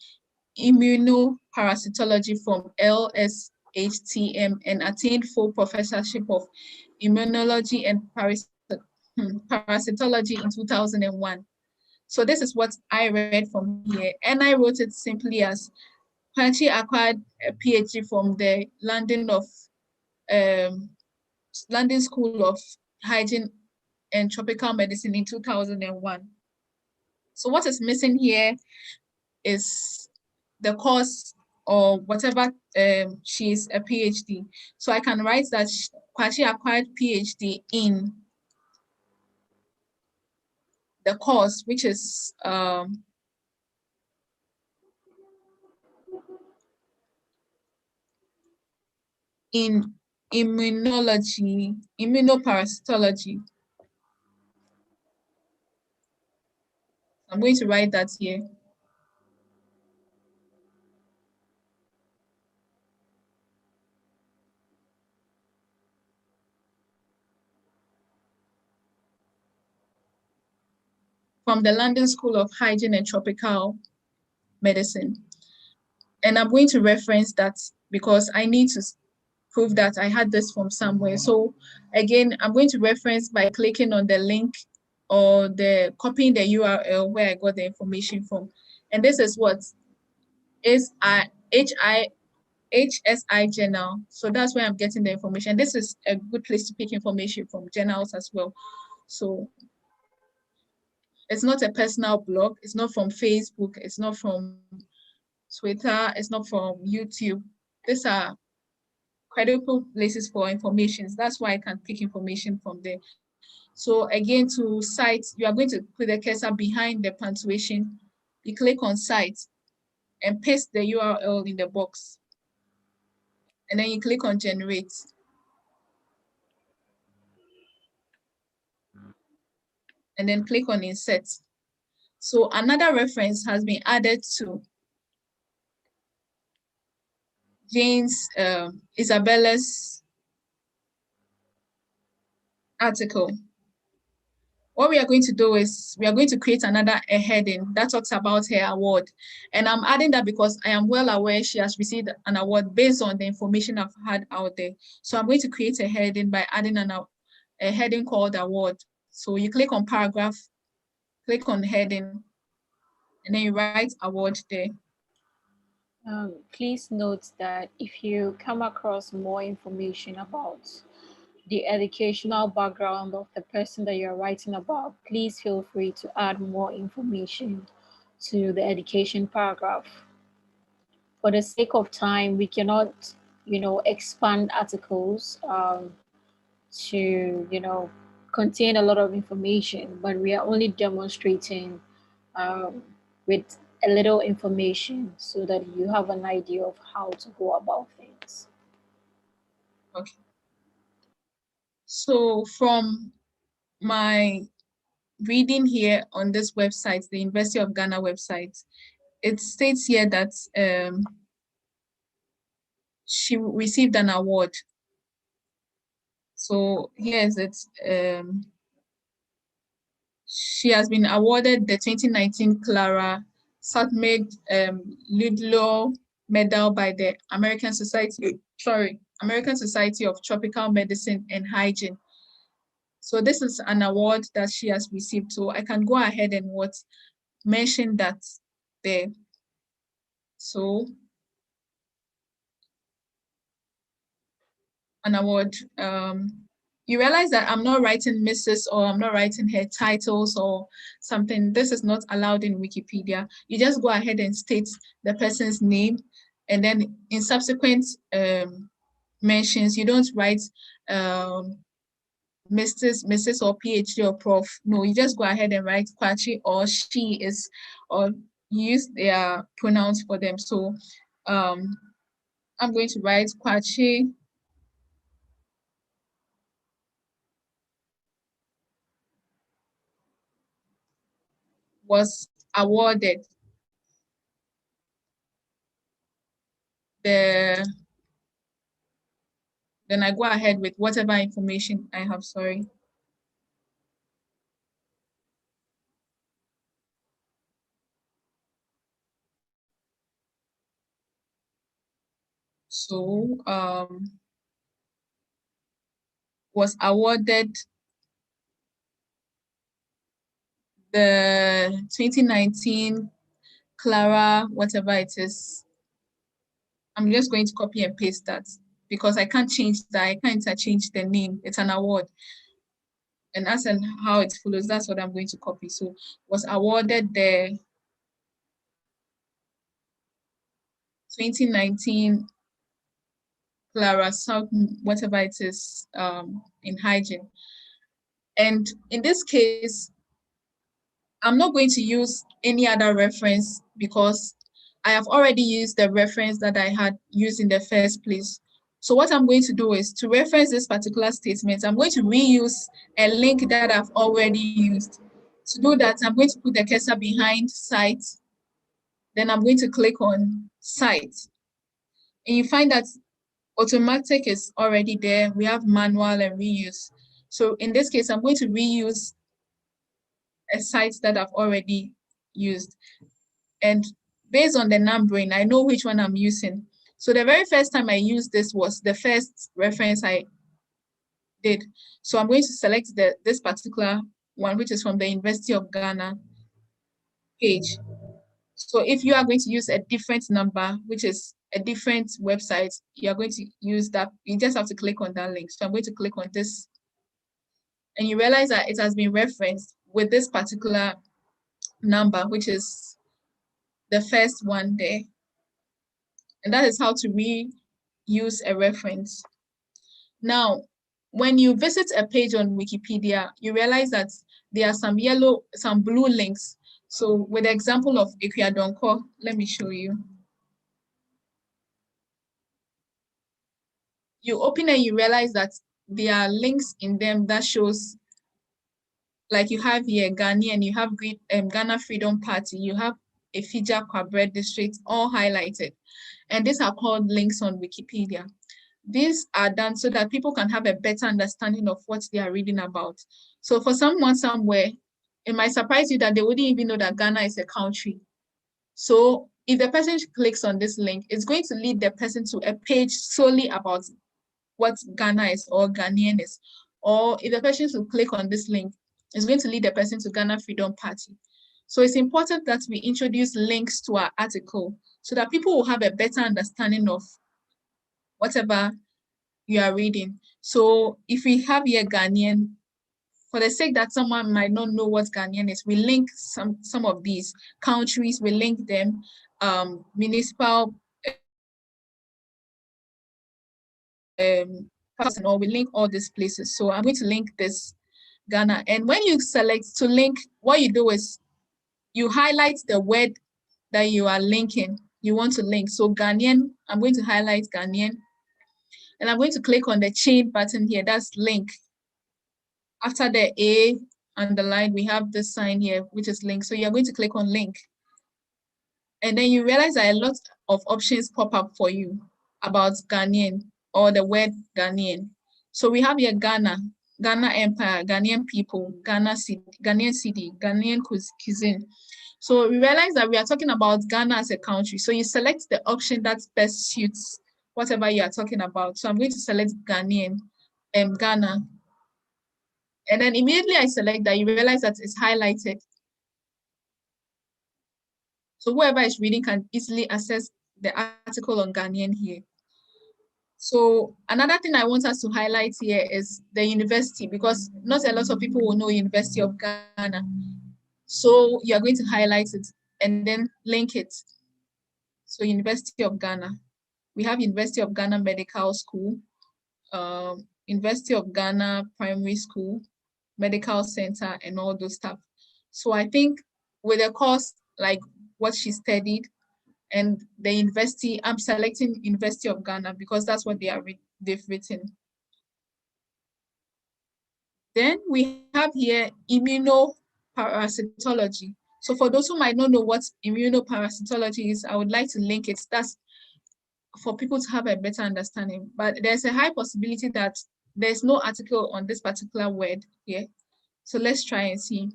immunoparasitology from LSHTM and attained full professorship of immunology and parasitology in 2001. So this is what I read from here, and I wrote it simply as Panchi acquired a PhD from the London School of Hygiene and Tropical Medicine in 2001. So what is missing here is the course or whatever, she's a PhD. So I can write that Kwashi acquired PhD in the course, which is in immunoparasitology. I'm going to write that here. From the London School of Hygiene and Tropical Medicine. And I'm going to reference that because I need to prove that I had this from somewhere. So again, I'm going to reference by clicking on the link or copying the URL where I got the information from. And this is what is HSI journal. So that's where I'm getting the information. This is a good place to pick information from journals as well. So it's not a personal blog. It's not from Facebook. It's not from Twitter. It's not from YouTube. These are credible places for information. That's why I can pick information from there. So again, to cite, you are going to put the cursor behind the punctuation. You click on cite and paste the URL in the box. And then you click on generate. And then click on insert. So another reference has been added to Isabella's article. What we are going to do is we are going to create a heading that talks about her award. And I'm adding that because I am well aware she has received an award based on the information I've had out there. So I'm going to create a heading by adding a heading called award. So you click on paragraph, click on heading, and then you write award there. Please note that if you come across more information about the educational background of the person that you're writing about, please feel free to add more information to the education paragraph. For the sake of time, we cannot, expand articles to, contain a lot of information, but we are only demonstrating with a little information so that you have an idea of how to go about things. Okay. So from my reading here on this website, the University of Ghana website, it states here that she received an award. So here's it. She has been awarded the 2019 Clara Sutmeg Ludlow Medal by the American Society of Tropical Medicine and Hygiene. So this is an award that she has received. So I can go ahead and mention that there. So an award. You realize that I'm not writing Mrs. or I'm not writing her titles or something. This is not allowed in Wikipedia. You just go ahead and state the person's name, and then in subsequent mentions, you don't write Mrs. or PhD or Prof. No, you just go ahead and write Kwachi or she is, or use their pronouns for them. So I'm going to write Kwachi was awarded then I go ahead with whatever information I have, sorry. So was awarded the 2019 Clara, whatever it is. I'm just going to copy and paste that because I can't change that. I can't interchange the name. It's an award. And as and how it follows, that's what I'm going to copy. So was awarded the 2019 Clara South, whatever it is, in hygiene. And in this case, I'm not going to use any other reference because I have already used the reference that I had used in the first place. So what I'm going to do is to reference this particular statement, I'm going to reuse a link that I've already used. To do that, I'm going to put the cursor behind site. Then I'm going to click on site. And you find that automatic is already there. We have manual and reuse. So in this case, I'm going to reuse a site that I've already used. And based on the numbering, I know which one I'm using. So the very first time I used this was the first reference I did. So I'm going to select this particular one, which is from the University of Ghana page. So if you are going to use a different number, which is a different website, you are going to use that. You just have to click on that link. So I'm going to click on this. And you realize that it has been referenced with this particular number, which is the first one there. And that is how to reuse a reference. Now, when you visit a page on Wikipedia, you realize that there are some blue links. So with the example of Ikuadonko, let me show you. You open and you realize that there are links in them that shows, like you have here Ghanaian, you have Ghana Freedom Party, you have Efija Kwabre district, all highlighted. And these are called links on Wikipedia. These are done so that people can have a better understanding of what they are reading about. So for someone somewhere, it might surprise you that they wouldn't even know that Ghana is a country. So if the person clicks on this link, it's going to lead the person to a page solely about what Ghana is or Ghanaian is. Or if the person will click on this link, it's going to lead the person to Ghana Freedom Party. So it's important that we introduce links to our article so that people will have a better understanding of whatever you are reading. So if we have here Ghanaian, for the sake that someone might not know what Ghanaian is, we link some of these countries, we link them, municipal, or we link all these places. So I'm going to link this Ghana. And when you select to link, what you do is you highlight the word that you are linking, you want to link. So Ghanaian, I'm going to highlight Ghanaian. And I'm going to click on the chain button here, that's link. after the A underlined, we have this sign here, which is link. So you're going to click on link. And then you realize that a lot of options pop up for you about Ghanaian or the word Ghanaian. So we have here Ghana, Ghana Empire, Ghanaian people, Ghana city, Ghanaian city, Ghanaian cuisine. So we realize that we are talking about Ghana as a country. So you select the option that best suits whatever you are talking about. So I'm going to select Ghanaian, Ghana. And then immediately I select that, you realize that it's highlighted. So whoever is reading can easily access the article on Ghanaian here. So another thing I want us to highlight here is the university, because not a lot of people will know University of Ghana. So you're going to highlight it and then link it. So University of Ghana. We have University of Ghana Medical School, University of Ghana Primary School, Medical Center, and all those stuff. So I think with a course like what she studied and the university, I'm selecting University of Ghana because that's what they've written. Then we have here immunoparasitology. So for those who might not know what immunoparasitology is, I would like to link it. That's for people to have a better understanding. But there's a high possibility that there's no article on this particular word here. So let's try and see.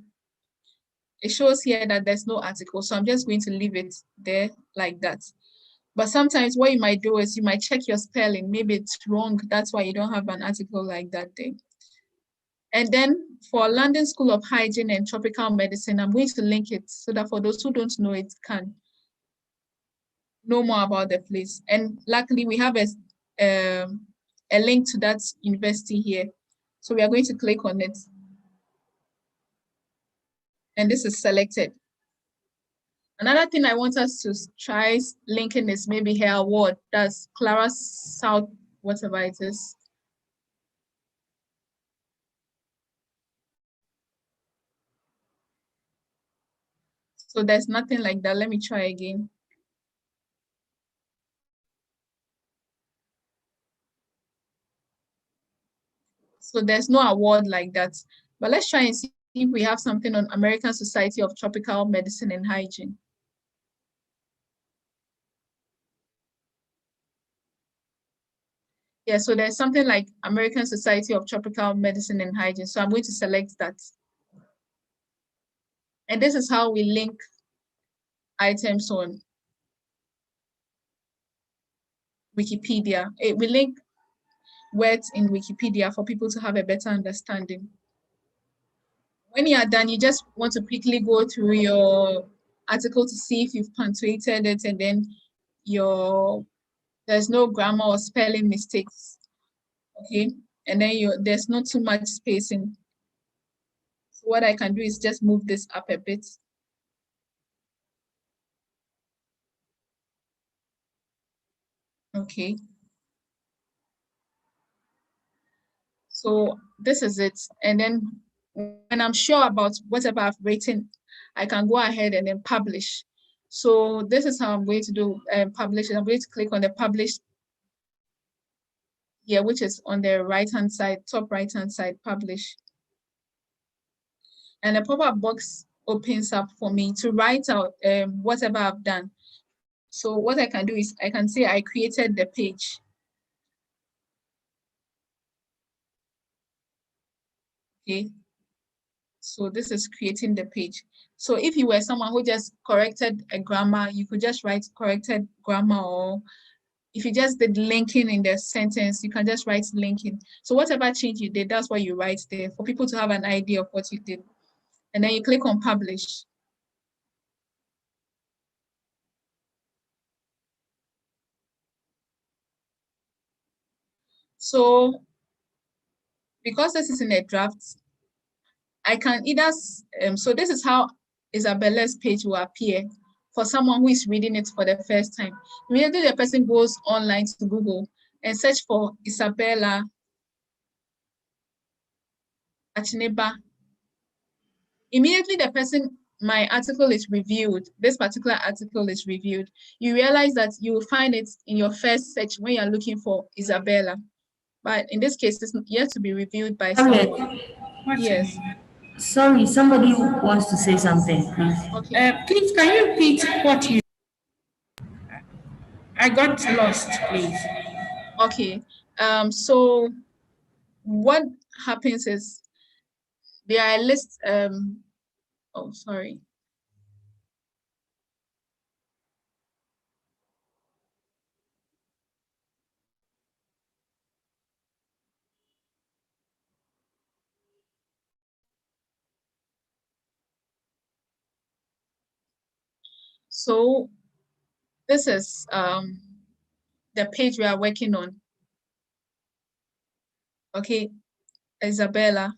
It shows here that there's no article. So I'm just going to leave it there like that. But sometimes what you might do is you might check your spelling. Maybe it's wrong. That's why you don't have an article like that there. And then for London School of Hygiene and Tropical Medicine, I'm going to link it so that for those who don't know it can know more about the place. And luckily we have a link to that university here. So we are going to click on it. And this is selected. Another thing I want us to try linking is maybe her award. That's Clara South, whatever it is. So there's nothing like that. Let me try again. So there's no award like that. But let's try and see if we have something on American Society of Tropical Medicine and Hygiene. Yeah, so there's something like American Society of Tropical Medicine and Hygiene. So I'm going to select that. And this is how we link items on Wikipedia. We link words in Wikipedia for people to have a better understanding. When you are done, you just want to quickly go through your article to see if you've punctuated it, and then there's no grammar or spelling mistakes. Okay, and then there's not too much spacing. So what I can do is just move this up a bit. Okay. So this is it. And then when I'm sure about whatever I've written, I can go ahead and then publish. So this is how I'm going to do publish. I'm going to click on the publish here, which is on the right-hand side, top right-hand side, publish. And a pop-up box opens up for me to write out whatever I've done. So what I can do is I can say I created the page. Okay. So this is creating the page. So if you were someone who just corrected a grammar, you could just write corrected grammar, or if you just did linking in the sentence, you can just write linking. So whatever change you did, that's what you write there for people to have an idea of what you did. And then you click on publish. So because this is in a draft, I can either, so this is how Isabella's page will appear for someone who is reading it for the first time. Immediately the person goes online to Google and search for Isabella Achineba. Immediately the person, my article is reviewed, this particular article is reviewed, you realize that you will find it in your first search when you're looking for Isabella. But in this case, it's yet to be reviewed by someone. Yes. Sorry, somebody wants to say something, please. Okay. Please, can you repeat what you? I got lost, please. Okay. So what happens is there are lists. Oh, sorry. So this is the page we are working on. Okay, Isabella.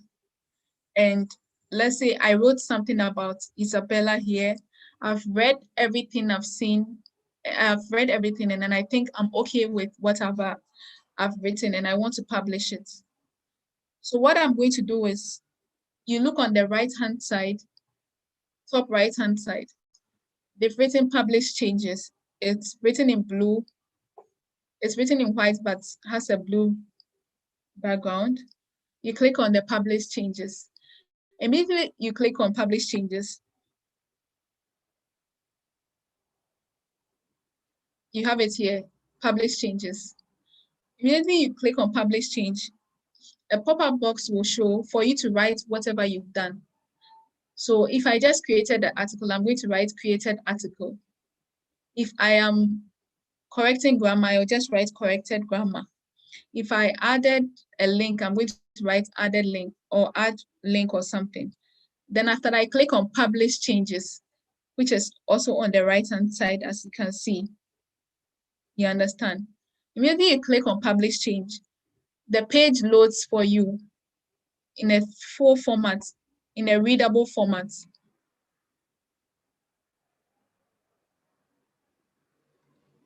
And let's say I wrote something about Isabella here. I've read everything I've seen. I've read everything, and then I think I'm okay with whatever I've written, and I want to publish it. So what I'm going to do is, you look on the right-hand side, top right-hand side. They've written publish changes. It's written in blue. It's written in white, but has a blue background. You click on the publish changes. Immediately you click on publish changes. You have it here, publish changes. Immediately you click on publish change, a pop-up box will show for you to write whatever you've done. So if I just created the article, I'm going to write created article. If I am correcting grammar, I'll just write corrected grammar. If I added a link, I'm going to write added link or add link or something. Then after I click on publish changes, which is also on the right-hand side, as you can see, you understand? Immediately you click on publish change, the page loads for you in a full format, in a readable format.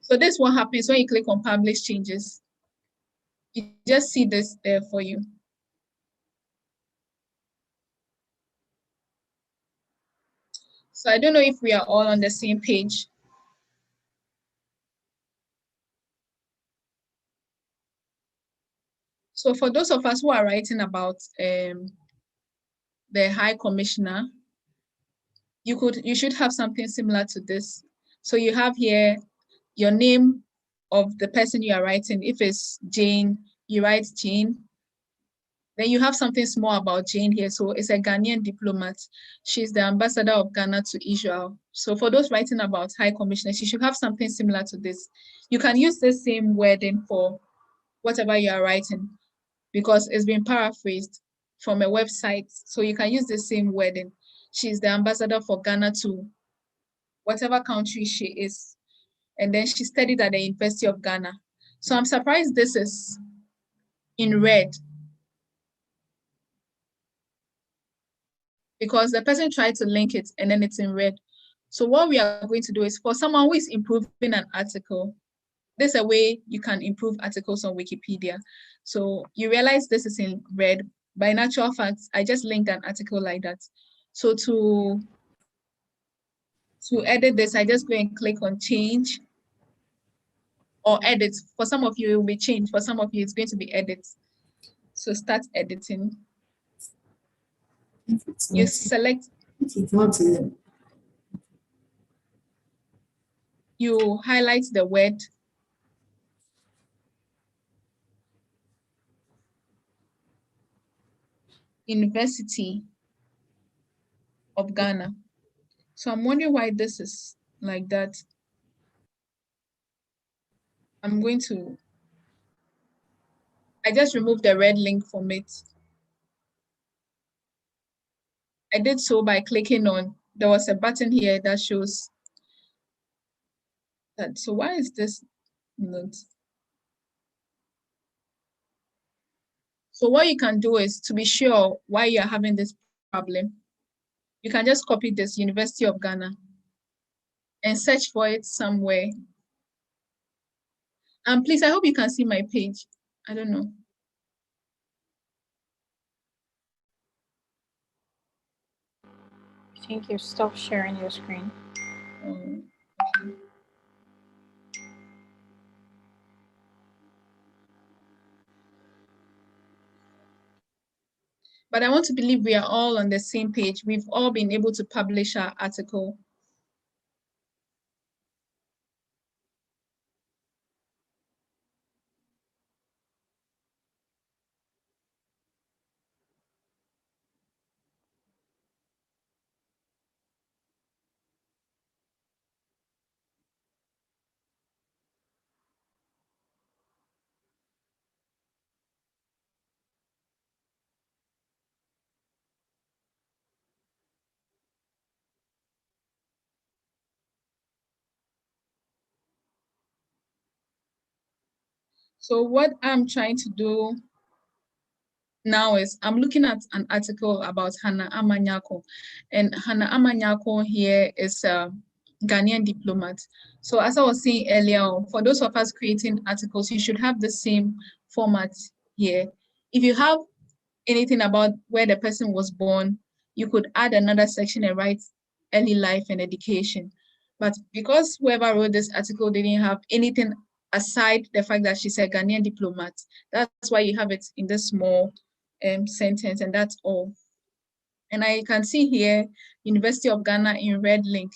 So this is what happens when you click on publish changes. You just see this there for you. So I don't know if we are all on the same page. So for those of us who are writing about the High Commissioner, you should have something similar to this. So you have here your name of the person you are writing. If it's Jane, you write Jane. Then you have something small about Jane here. So it's a Ghanaian diplomat. She's the ambassador of Ghana to Israel. So for those writing about High Commissioners, you should have something similar to this. You can use the same wording for whatever you are writing because it's been paraphrased from a website. So you can use the same wording. She's the ambassador for Ghana to whatever country she is. And then she studied at the University of Ghana. So I'm surprised this is in red because the person tried to link it and then it's in red. So what we are going to do is for someone who is improving an article, there's a way you can improve articles on Wikipedia. So you realize this is in red, but in actual fact, I just linked an article like that. So to edit this, I just go and click on change or edit. For some of you, it will be change. For some of you, it's going to be edit. So start editing. You select, you highlight the word, University of Ghana. So I'm wondering why this is like that. I'm going to, I just removed the red link from it. I did so by clicking on, there was a button here that shows that. So why is this not? So what you can do is to be sure why you're having this problem, you can just copy this University of Ghana and search for it somewhere. And please, I hope you can see my page. I don't know. I think you stopped sharing your screen. Okay. But I want to believe we are all on the same page. We've all been able to publish our article. So what I'm trying to do now is I'm looking at an article about Hannah Amanyako. And Hannah Amanyako here is a Ghanaian diplomat. So as I was saying earlier, for those of us creating articles, you should have the same format here. If you have anything about where the person was born, you could add another section and write early life and education. But because whoever wrote this article didn't have anything aside the fact that she's a Ghanaian diplomat, that's why you have it in this small sentence, and that's all. And I can see here, University of Ghana in red link.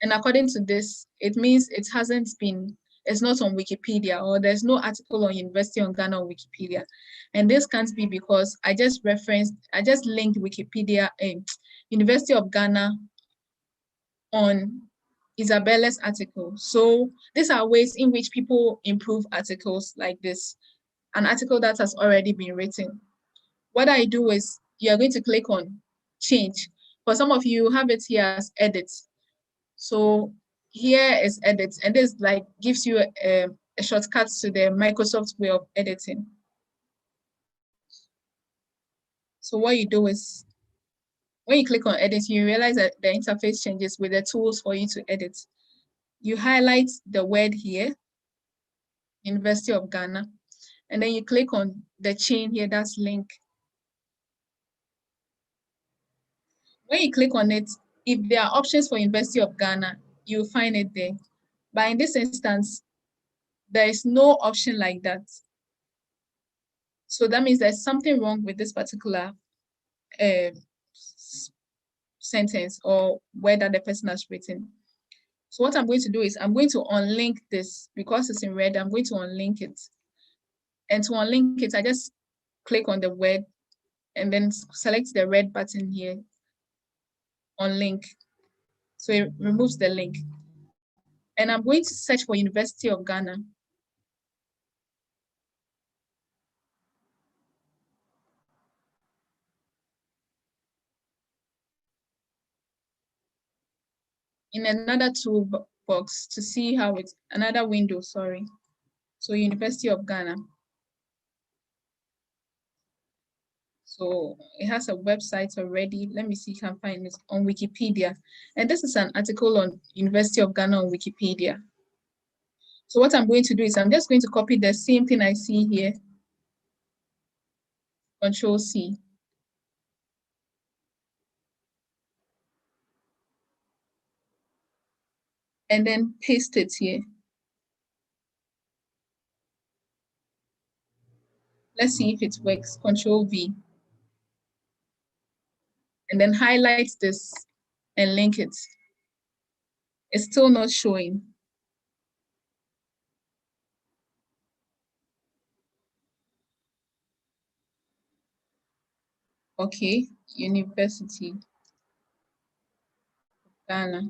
And according to this, it means it hasn't been, it's not on Wikipedia, or there's no article on University of Ghana on Wikipedia. And this can't be because I just linked Wikipedia, University of Ghana on Isabella's article. So these are ways in which people improve articles like this, an article that has already been written. What I do is you're going to click on change. For some of you have it here as edit. So here is edit, and this like gives you a shortcut to the Microsoft way of editing. So what you do is when you click on edit, you realize that the interface changes with the tools for you to edit. You highlight the word here, University of Ghana, and then you click on the chain here, that's link. When you click on it, if there are options for University of Ghana, you'll find it there. But in this instance, there is no option like that. So that means there's something wrong with this particular sentence or word that the person has written. So what I'm going to do is I'm going to unlink this because it's in red. I'm going to unlink it. And to unlink it, I just click on the word and then select the red button here, unlink. So it removes the link. And I'm going to search for University of Ghana. In another toolbox to see how it's, another window, sorry. So University of Ghana. So it has a website already. Let me see if I can find it on Wikipedia. And this is an article on University of Ghana on Wikipedia. So what I'm going to do is I'm just going to copy the same thing I see here. Control C. And then paste it here. Let's see if it works. Control V. And then highlight this and link it. It's still not showing. Okay, University of Ghana.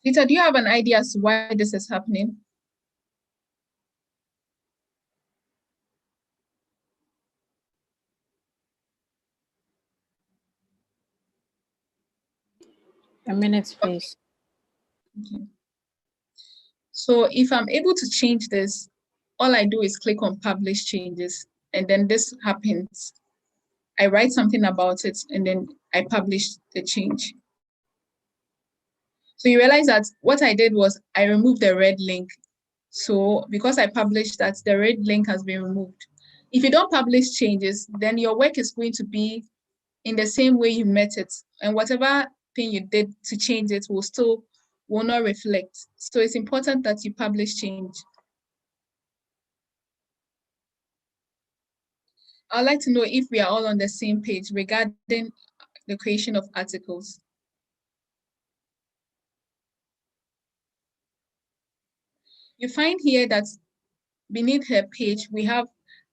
Peter, do you have an idea as to why this is happening? A minute, please. Okay. So if I'm able to change this, all I do is click on publish changes, and then this happens. I write something about it, and then I publish the change. So you realize that what I did was I removed the red link. So because I published that, the red link has been removed. If you don't publish changes, then your work is going to be in the same way you met it. And whatever thing you did to change it will not reflect. So it's important that you publish change. I'd like to know if we are all on the same page regarding the creation of articles. You find here that beneath her page, we have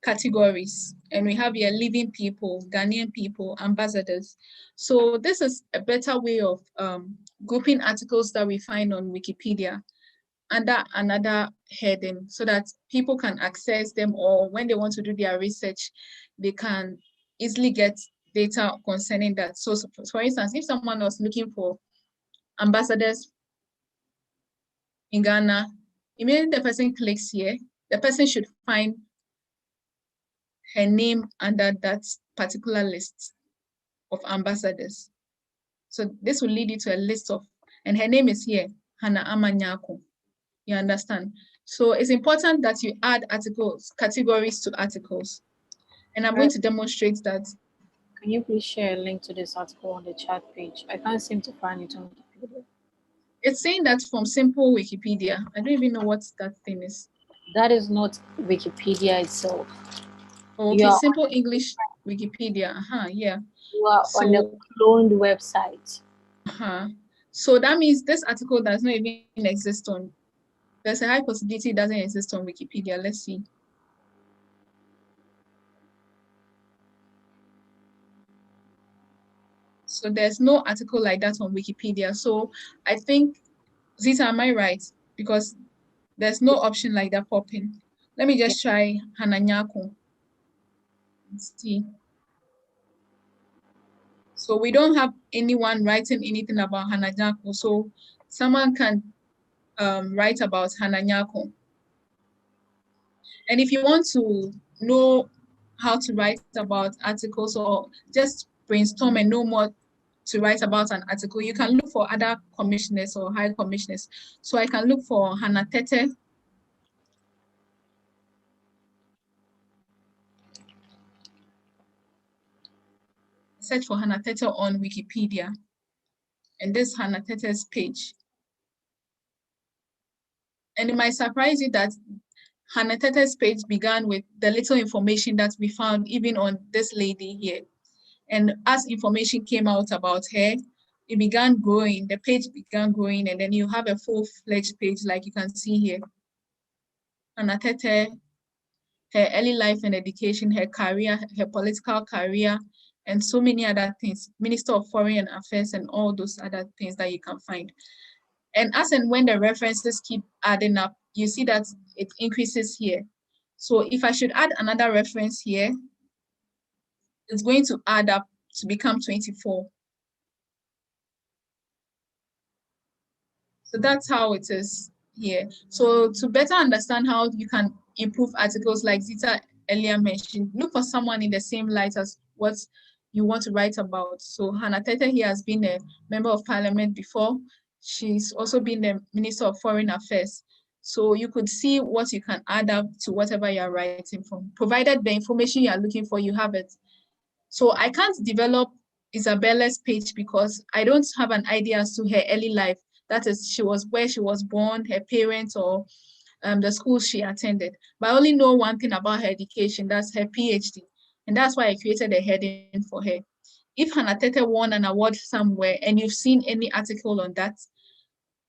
categories, and we have here living people, Ghanaian people, ambassadors. So this is a better way of grouping articles that we find on Wikipedia under another heading so that people can access them, or when they want to do their research, they can easily get data concerning that. So for instance, if someone was looking for ambassadors in Ghana, immediately the person clicks here, the person should find her name under that particular list of ambassadors. So this will lead you to a list of, and her name is here, Hannah Amanyako. You understand? So it's important that you add articles, categories to articles. And I'm going to demonstrate that. Can you please share a link to this article on the chat page? I can't seem to find it on Wikipedia. It's saying that from simple Wikipedia. I don't even know what that thing is. That is not Wikipedia itself. Okay, simple English Wikipedia. Yeah. You are on a cloned website. So that means this article does not even exist on. There's a high possibility it doesn't exist on Wikipedia. Let's see. So there's no article like that on Wikipedia. So I think, Zita, am I right? Because there's no option like that popping. Let me just try Hananyako. Let's see. So we don't have anyone writing anything about Hananyako. So someone can write about Hananyako. And if you want to know how to write about articles or just brainstorm and know more to write about an article, you can look for other commissioners or high commissioners. So I can look for Hannah Tete. Search for Hannah Tete on Wikipedia. And this Hannah Tete's page. And it might surprise you that Hannah Tete's page began with the little information that we found even on this lady here. And as information came out about her, it began growing, the page began growing, and then you have a full-fledged page like you can see here. Hannah Tete, her early life and education, her career, her political career, and so many other things, Minister of Foreign Affairs and all those other things that you can find. And as and when the references keep adding up, you see that it increases here. So if I should add another reference here, it's going to add up to become 24. So that's how it is here. So to better understand how you can improve articles like Zita earlier mentioned, look for someone in the same light as what you want to write about. So Hannah Tete here has been a member of parliament before. She's also been the Minister of Foreign Affairs. So you could see what you can add up to whatever you're writing from, provided the information you're looking for, you have it. So I can't develop Isabella's page because I don't have an idea as to her early life. That is, where she was born, her parents, or the school she attended. But I only know one thing about her education, that's her PhD. And that's why I created a heading for her. If Hannah Tete won an award somewhere and you've seen any article on that,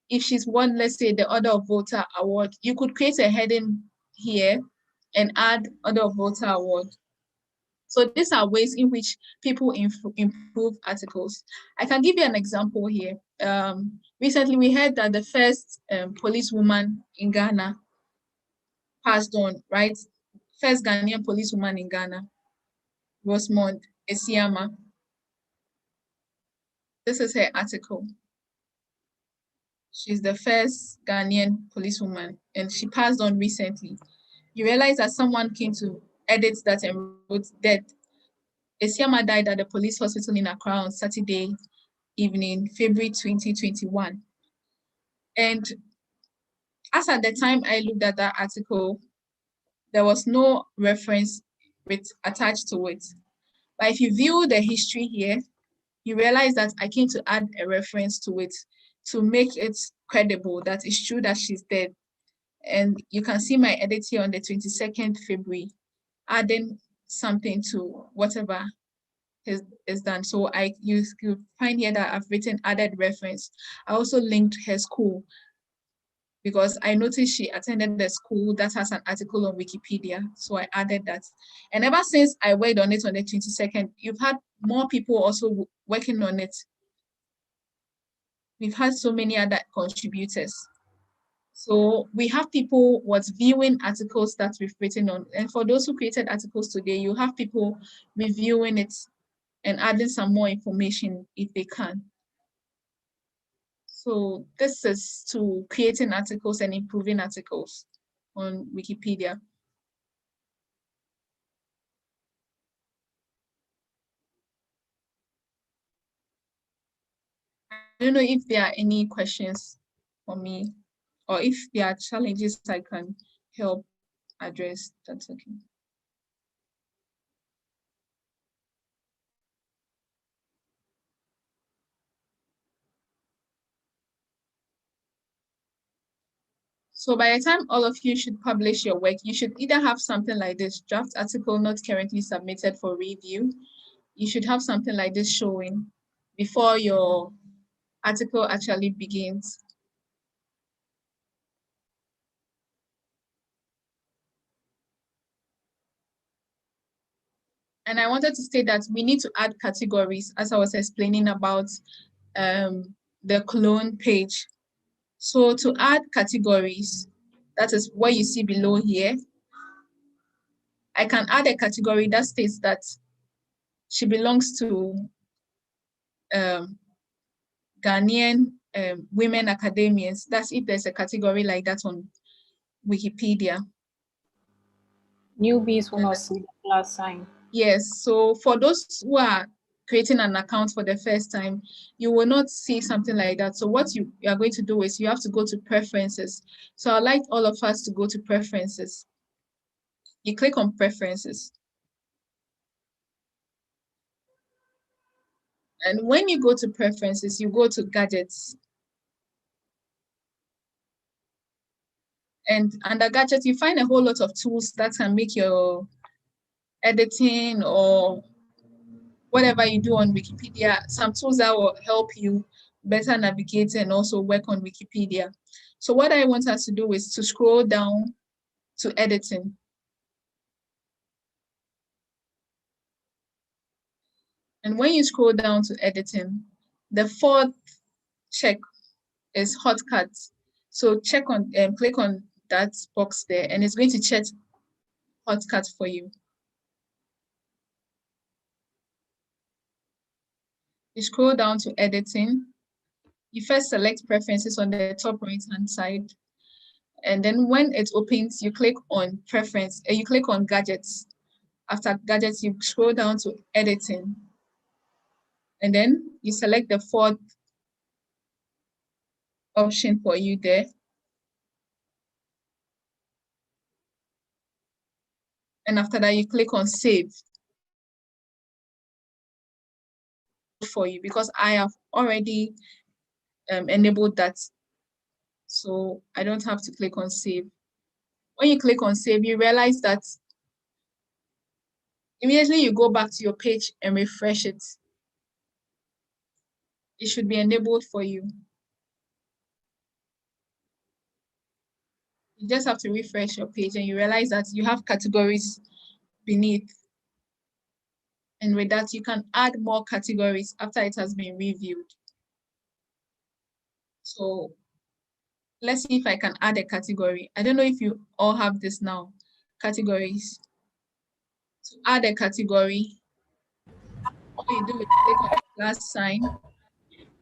if she's won, let's say, the Order of Voter Award, you could create a heading here and add Order of Voter Award. So these are ways in which people improve articles. I can give you an example here. Recently, we heard that the first policewoman in Ghana passed on, right? First Ghanaian policewoman in Ghana, Rosemond Esiama. This is her article. She's the first Ghanaian policewoman, and she passed on recently. You realize that someone came to edit that and wrote dead. Esiama died at the police hospital in Accra on Saturday evening, February 2021. And as at the time I looked at that article, there was no reference attached to it. But if you view the history here, you realize that I came to add a reference to it to make it credible that it's true that she's dead. And you can see my edit here on the 22nd February, adding something to whatever is done. So you find here that I've written added reference. I also linked her school because I noticed she attended the school that has an article on Wikipedia. So I added that. And ever since I worked on it on the 22nd, you've had more people also working on it. We've had so many other contributors. So we have people what's viewing articles that we've written on. And for those who created articles today, you have people reviewing it and adding some more information if they can. So this is to creating articles and improving articles on Wikipedia. I don't know if there are any questions for me, or if there are challenges I can help address. That's okay. So by the time all of you should publish your work, you should either have something like this, draft article not currently submitted for review. You should have something like this showing before your article actually begins. And I wanted to state that we need to add categories, as I was explaining about the clone page. So to add categories, that is what you see below here. I can add a category that states that she belongs to Ghanaian women academians. That's if there's a category like that on Wikipedia. Newbies will not see the plus sign. Yes, so for those who are creating an account for the first time, you will not see something like that. So what you are going to do is you have to go to preferences. So I'd like all of us to go to preferences. You click on preferences. And when you go to preferences, you go to gadgets. And under gadgets, you find a whole lot of tools that can make your editing or whatever you do on Wikipedia, some tools that will help you better navigate and also work on Wikipedia. So what I want us to do is to scroll down to editing. And when you scroll down to editing, the fourth check is hotcuts. So check on and click on that box there, and it's going to check hotcuts for you. You scroll down to editing. You first select preferences on the top right-hand side. And then when it opens, you click on preference, and you click on gadgets. After gadgets, you scroll down to editing. And then you select the fourth option for you there. And after that, you click on save for you because I have already enabled that. So I don't have to click on save. When you click on save, you realize that immediately you go back to your page and refresh it. It should be enabled for you. You just have to refresh your page and you realize that you have categories beneath. And with that, you can add more categories after it has been reviewed. So let's see if I can add a category. I don't know if you all have this now, categories. To add a category, all you do is click on the plus sign.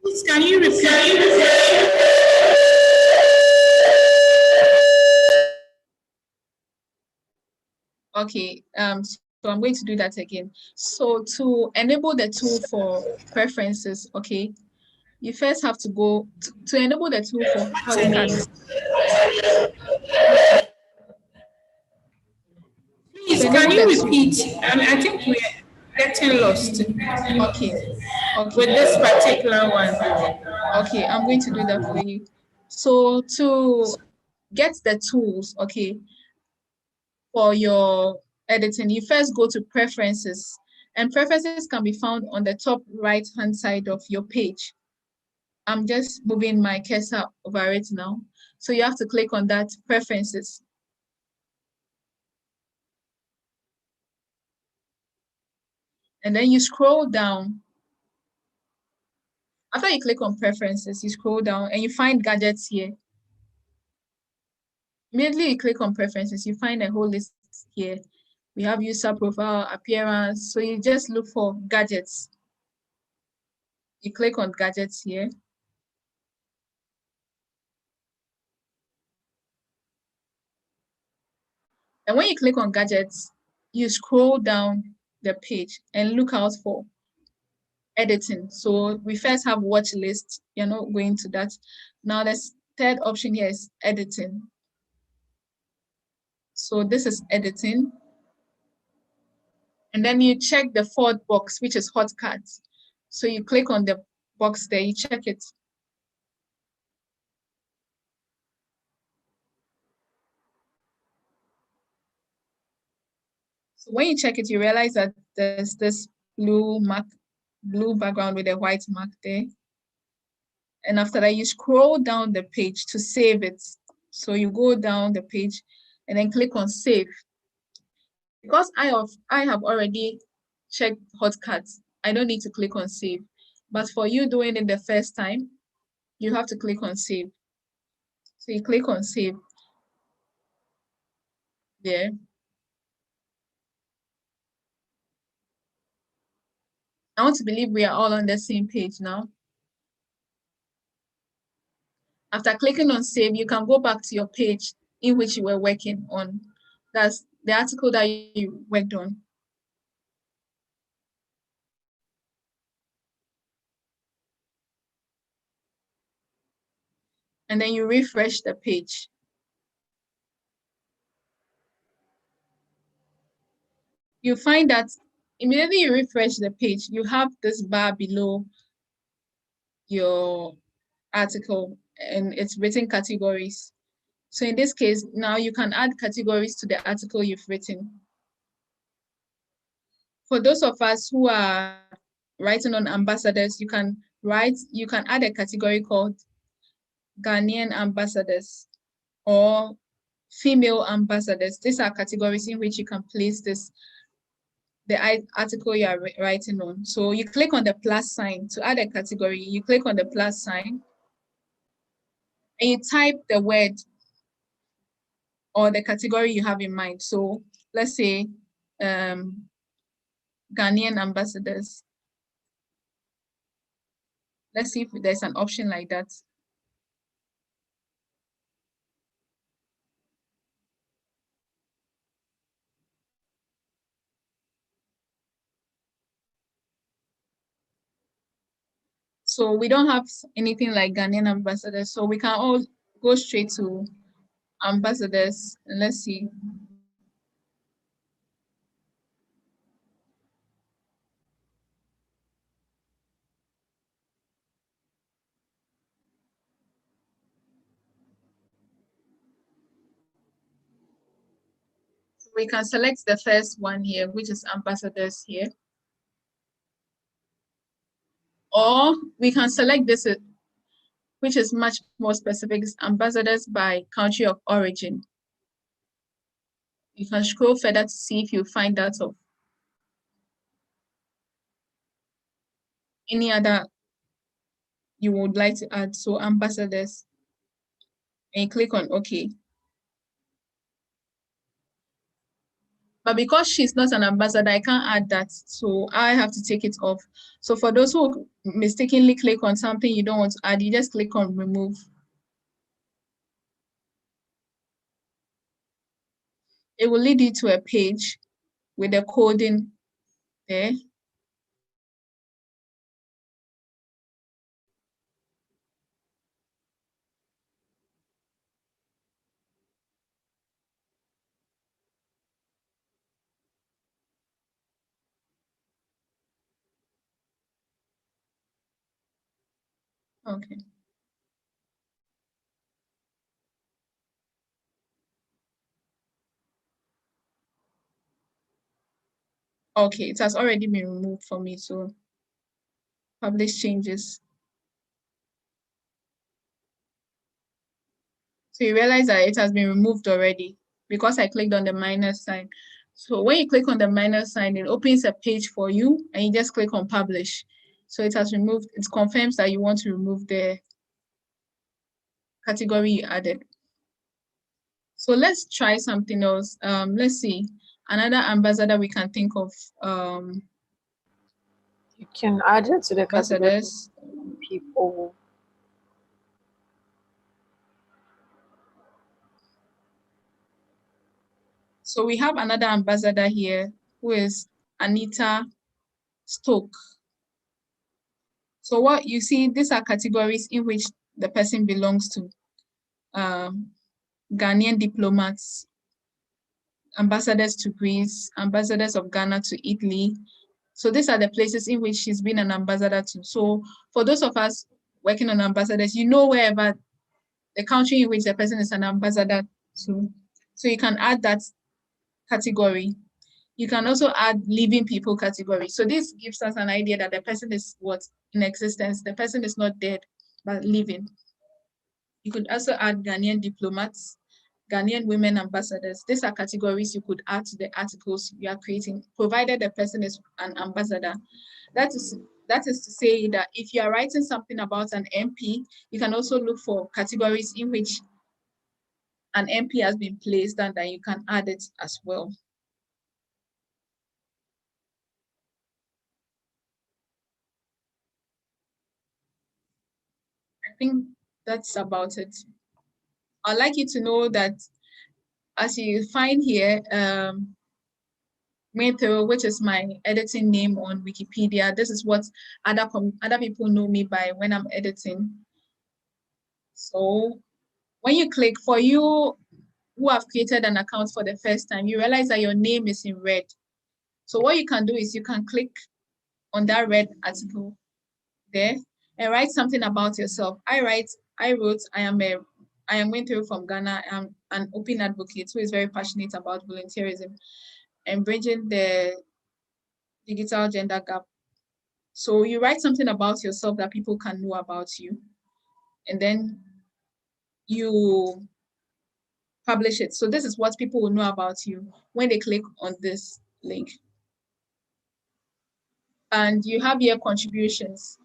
Please, can you repeat? Okay, so I'm going to do that again. So to enable the tool for preferences, okay, you first have to go to enable the tool for hotcuts. Please, can you repeat? I think we're getting lost. Okay. Okay. with this particular one. Okay, I'm going to do that for you. So to get the tools, okay, for your editing, you first go to preferences, and preferences can be found on the top right hand side of your page. I'm just moving my cursor over it now. So you have to click on that preferences. And then you scroll down. After you click on preferences, you scroll down and you find gadgets here. Immediately you click on preferences, you find a whole list here. We have user profile, appearance. So you just look for gadgets. You click on gadgets here. And when you click on gadgets, you scroll down the page and look out for editing. So we first have watch list. You're not going to that. Now the third option here is editing. So this is editing. And then you check the fourth box, which is hotcuts. So you click on the box there, you check it. So when you check it, you realize that there's this blue background with a white mark there. And after that, you scroll down the page to save it. So you go down the page and then click on save. Because I have already checked hotcuts, I don't need to click on save. But for you doing it the first time, you have to click on save. So you click on save there. I want to believe we are all on the same page now. After clicking on save, you can go back to your page in which you were working on. That's the article that you worked on. And then you refresh the page. You find that immediately you refresh the page, you have this bar below your article and it's written categories. So in this case, now you can add categories to the article you've written. For those of us who are writing on ambassadors, you can add a category called Ghanaian ambassadors or female ambassadors. These are categories in which you can place the article you are writing on. So you click on the plus sign to add a category. You click on the plus sign and you type the word or the category you have in mind. So let's say Ghanaian ambassadors. Let's see if there's an option like that. So we don't have anything like Ghanaian ambassadors. So we can all go straight to ambassadors and let's see. So we can select the first one here, which is ambassadors here. Or we can select this, which is much more specific, ambassadors by country of origin. You can scroll further to see if you find that of any other you would like to add. So ambassadors, and you click on OK. But because she's not an ambassador, I can't add that. So I have to take it off. So for those who mistakenly click on something you don't want to add, you just click on remove. It will lead you to a page with the coding there. Okay. Okay, it has already been removed for me, so publish changes. So you realize that it has been removed already because I clicked on the minus sign. So when you click on the minus sign, it opens a page for you and you just click on publish. So it has removed, it confirms that you want to remove the category you added. So let's try something else. Let's see, another ambassador we can think of. You can add it to the category Ambassadors. people. So we have another ambassador here who is Anita Stoke. So what you see, these are categories in which the person belongs to. Ghanaian diplomats, ambassadors to Greece, ambassadors of Ghana to Italy. So these are the places in which she's been an ambassador to. So for those of us working on ambassadors, you know wherever the country in which the person is an ambassador to. So you can add that category. You can also add living people category. So this gives us an idea that the person is what in existence. The person is not dead, but living. You could also add Ghanaian diplomats, Ghanaian women ambassadors. These are categories you could add to the articles you are creating, provided the person is an ambassador. That is to say that if you are writing something about an MP, you can also look for categories in which an MP has been placed and then you can add it as well. I think that's about it. I'd like you to know that as you find here, Metho, which is my editing name on Wikipedia, this is what other people know me by when I'm editing. So when you click, for you who have created an account for the first time, you realize that your name is in red. So what you can do is you can click on that red article there and write something about yourself. I wrote, I am Winthrop from Ghana. I'm an open advocate who is very passionate about volunteerism and bridging the digital gender gap. So you write something about yourself that people can know about you, and then you publish it. So this is what people will know about you when they click on this link. And you have your contributions.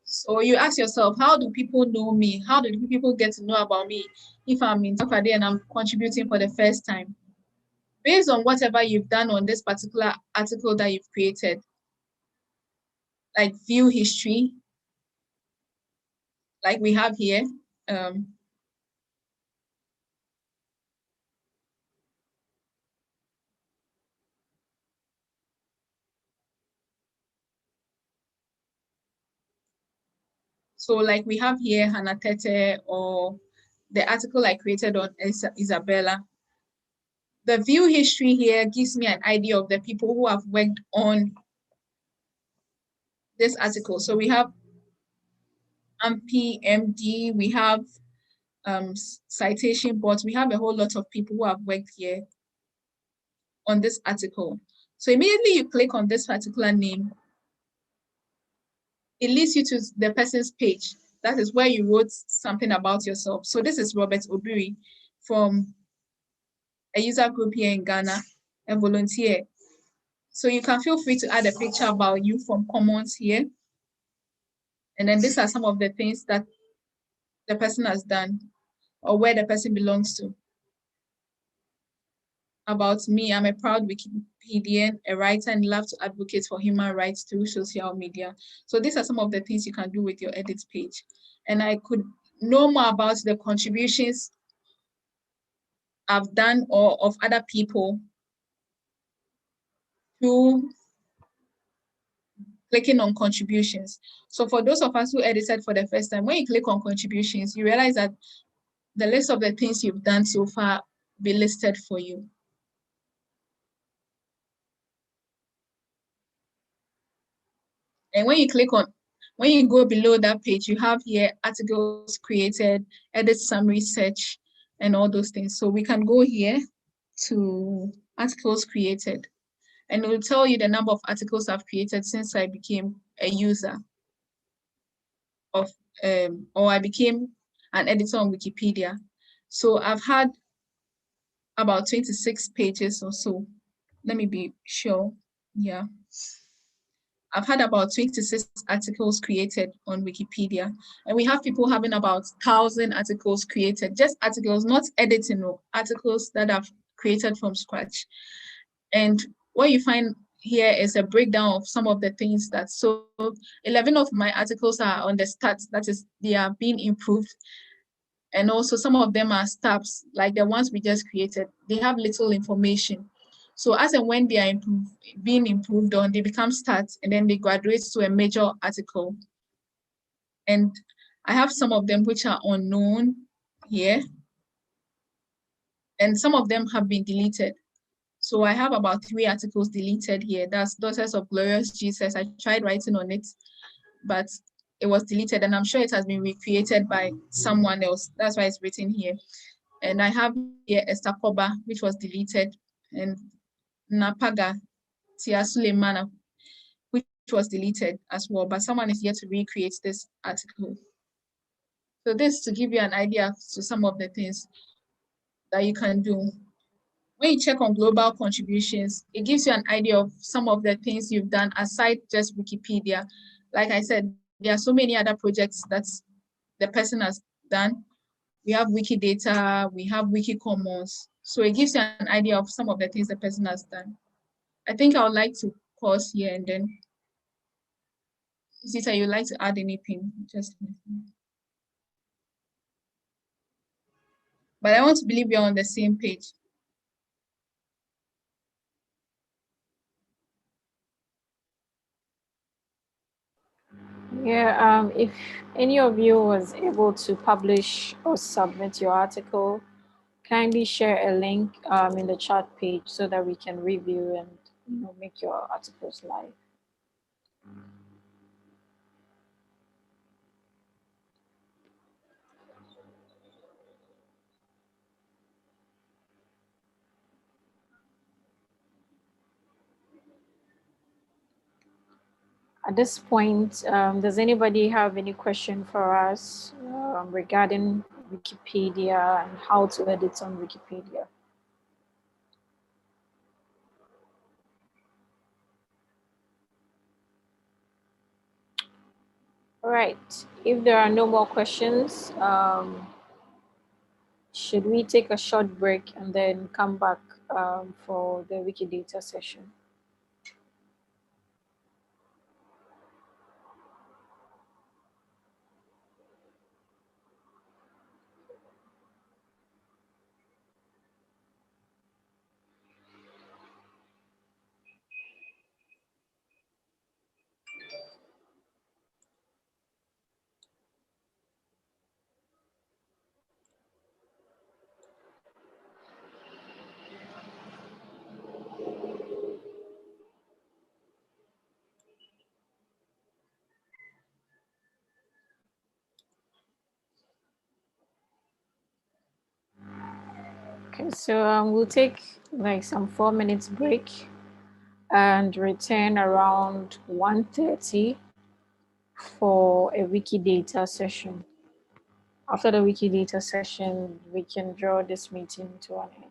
So you ask yourself, how do people know me? How do people get to know about me if I'm in Tafade and I'm contributing for the first time? Based on whatever you've done on this particular article that you've created, like view history, like we have here. So like we have here Hannah Tete or the article I created on Isabella. The view history here gives me an idea of the people who have worked on this article. So we have MD, we have citation boards, we have a whole lot of people who have worked here on this article. So immediately you click on this particular name, it leads you to the person's page. That is where you wrote something about yourself. So this is Robert Obiri from a user group here in Ghana, a volunteer. So you can feel free to add a picture about you from comments here. And then these are some of the things that the person has done or where the person belongs to. About me, I'm a proud Wikipedian, a writer, and love to advocate for human rights through social media. So these are some of the things you can do with your edit page. And I could know more about the contributions I've done or of other people through clicking on contributions. So for those of us who edited for the first time, when you click on contributions, you realize that the list of the things you've done so far be listed for you. And when you click on When you go below that page, you have here articles created, edit summary, search, and all those things. So we can go here to articles created, and it will tell you the number of articles I've created since I became a user of, or I became an editor on Wikipedia. So I've had about 26 pages or so. Let me be sure. Yeah. I've had about 26 articles created on Wikipedia, and we have people having about 1,000 articles created, just articles, not editing, no, articles that I've created from scratch. And what you find here is a breakdown of some of the things that, so 11 of my articles are on the stats, that is, they are being improved. And also some of them are stabs, like the ones we just created. They have little information. So as and when they are being improved on, they become stats, and then they graduate to a major article. And I have some of them which are unknown here, and some of them have been deleted. So I have about 3 articles deleted here. That's Daughters of Glorious Jesus. I tried writing on it, but it was deleted, and I'm sure it has been recreated by someone else. That's why it's written here. And I have here Esther Koba, which was deleted, and Napaga Tia Suleimana, which was deleted as well, but someone is here to recreate this article. So this to give you an idea to some of the things that you can do. When you check on global contributions, it gives you an idea of some of the things you've done aside just Wikipedia. Like I said, there are so many other projects that the person has done. We have Wikidata, we have Wikicommons. So it gives you an idea of some of the things the person has done. I think I would like to pause here, and then, Zita, you'd like to add anything? Just, but I want to believe you're on the same page. Yeah, if any of you was able to publish or submit your article, kindly share a link in the chat page so that we can review and make your articles live. At this point, does anybody have any question for us regarding Wikipedia and how to edit on Wikipedia? All right, if there are no more questions, should we take a short break and then come back for the Wikidata session? Okay, so we'll take like some 4 minutes break and return around 1:30 for a Wikidata session. After the Wikidata session, we can draw this meeting to an end.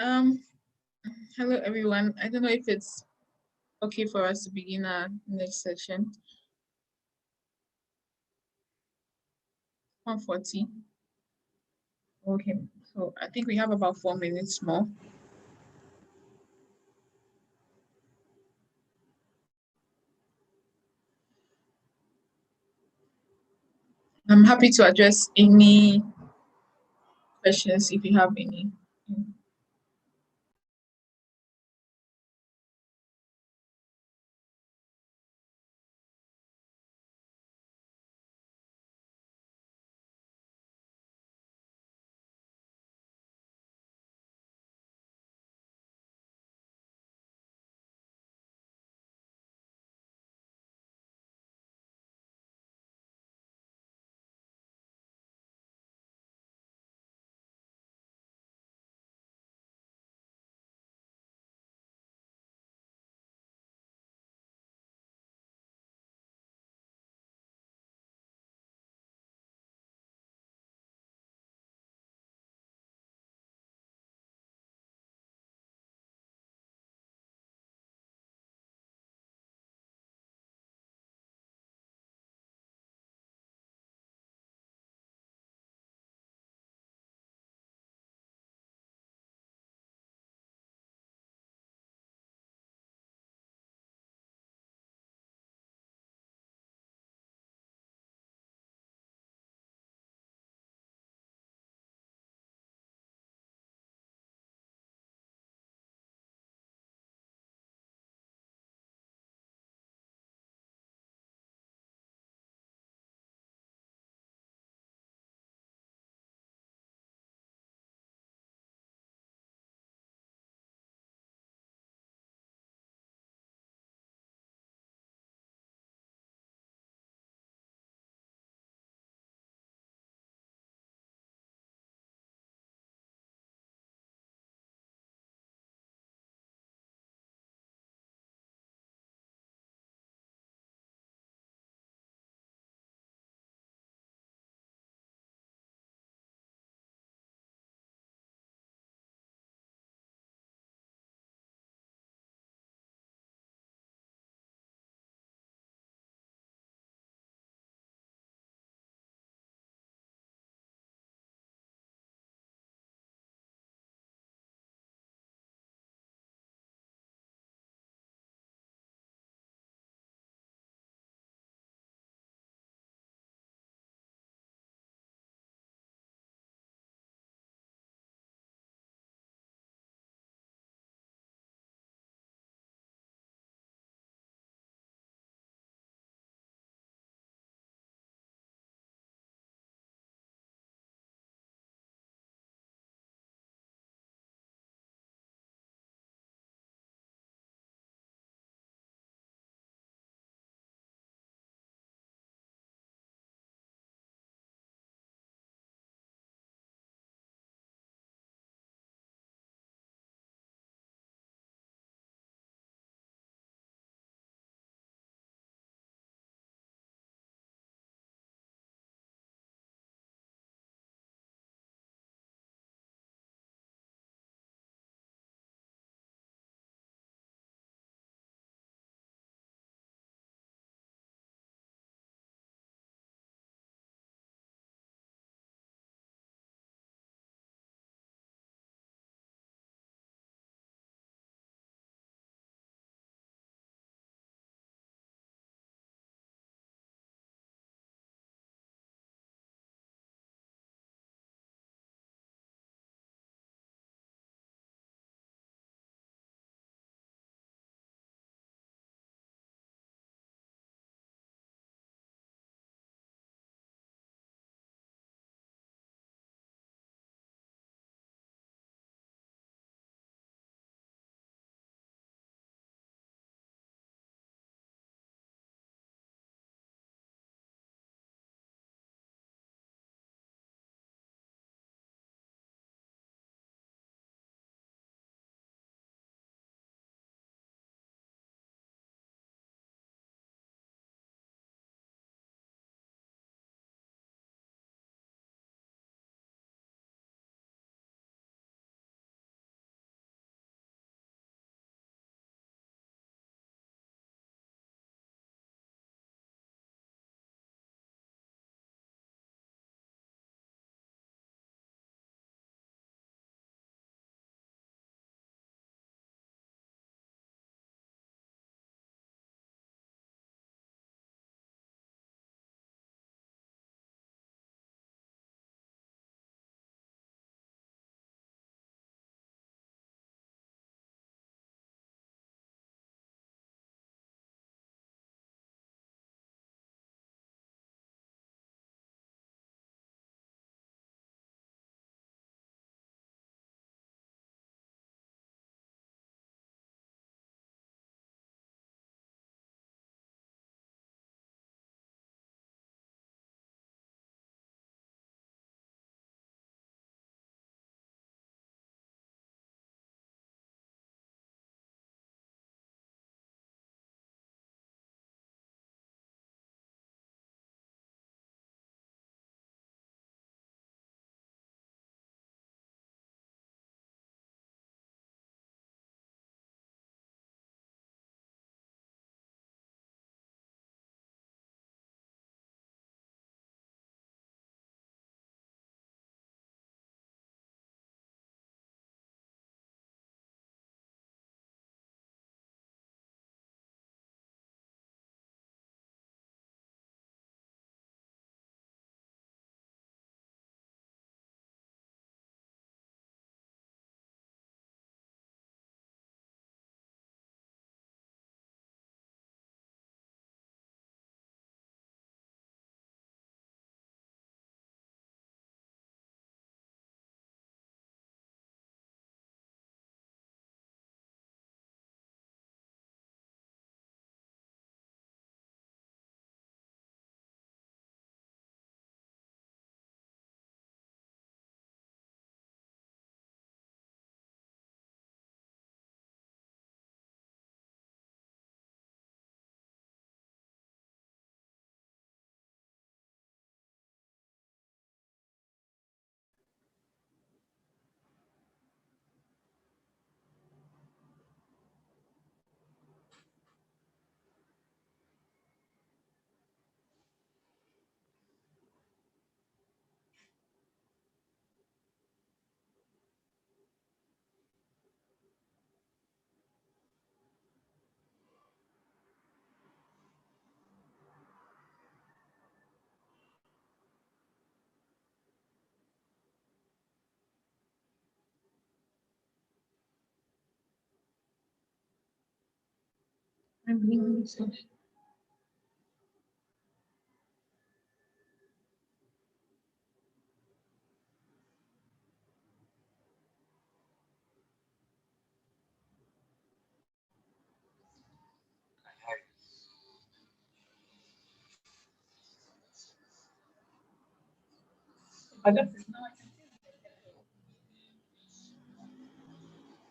Um, Hello everyone. I don't know if it's okay for us to begin our next section. 1:40. Okay, so I think we have about 4 minutes more. I'm happy to address any questions if you have any.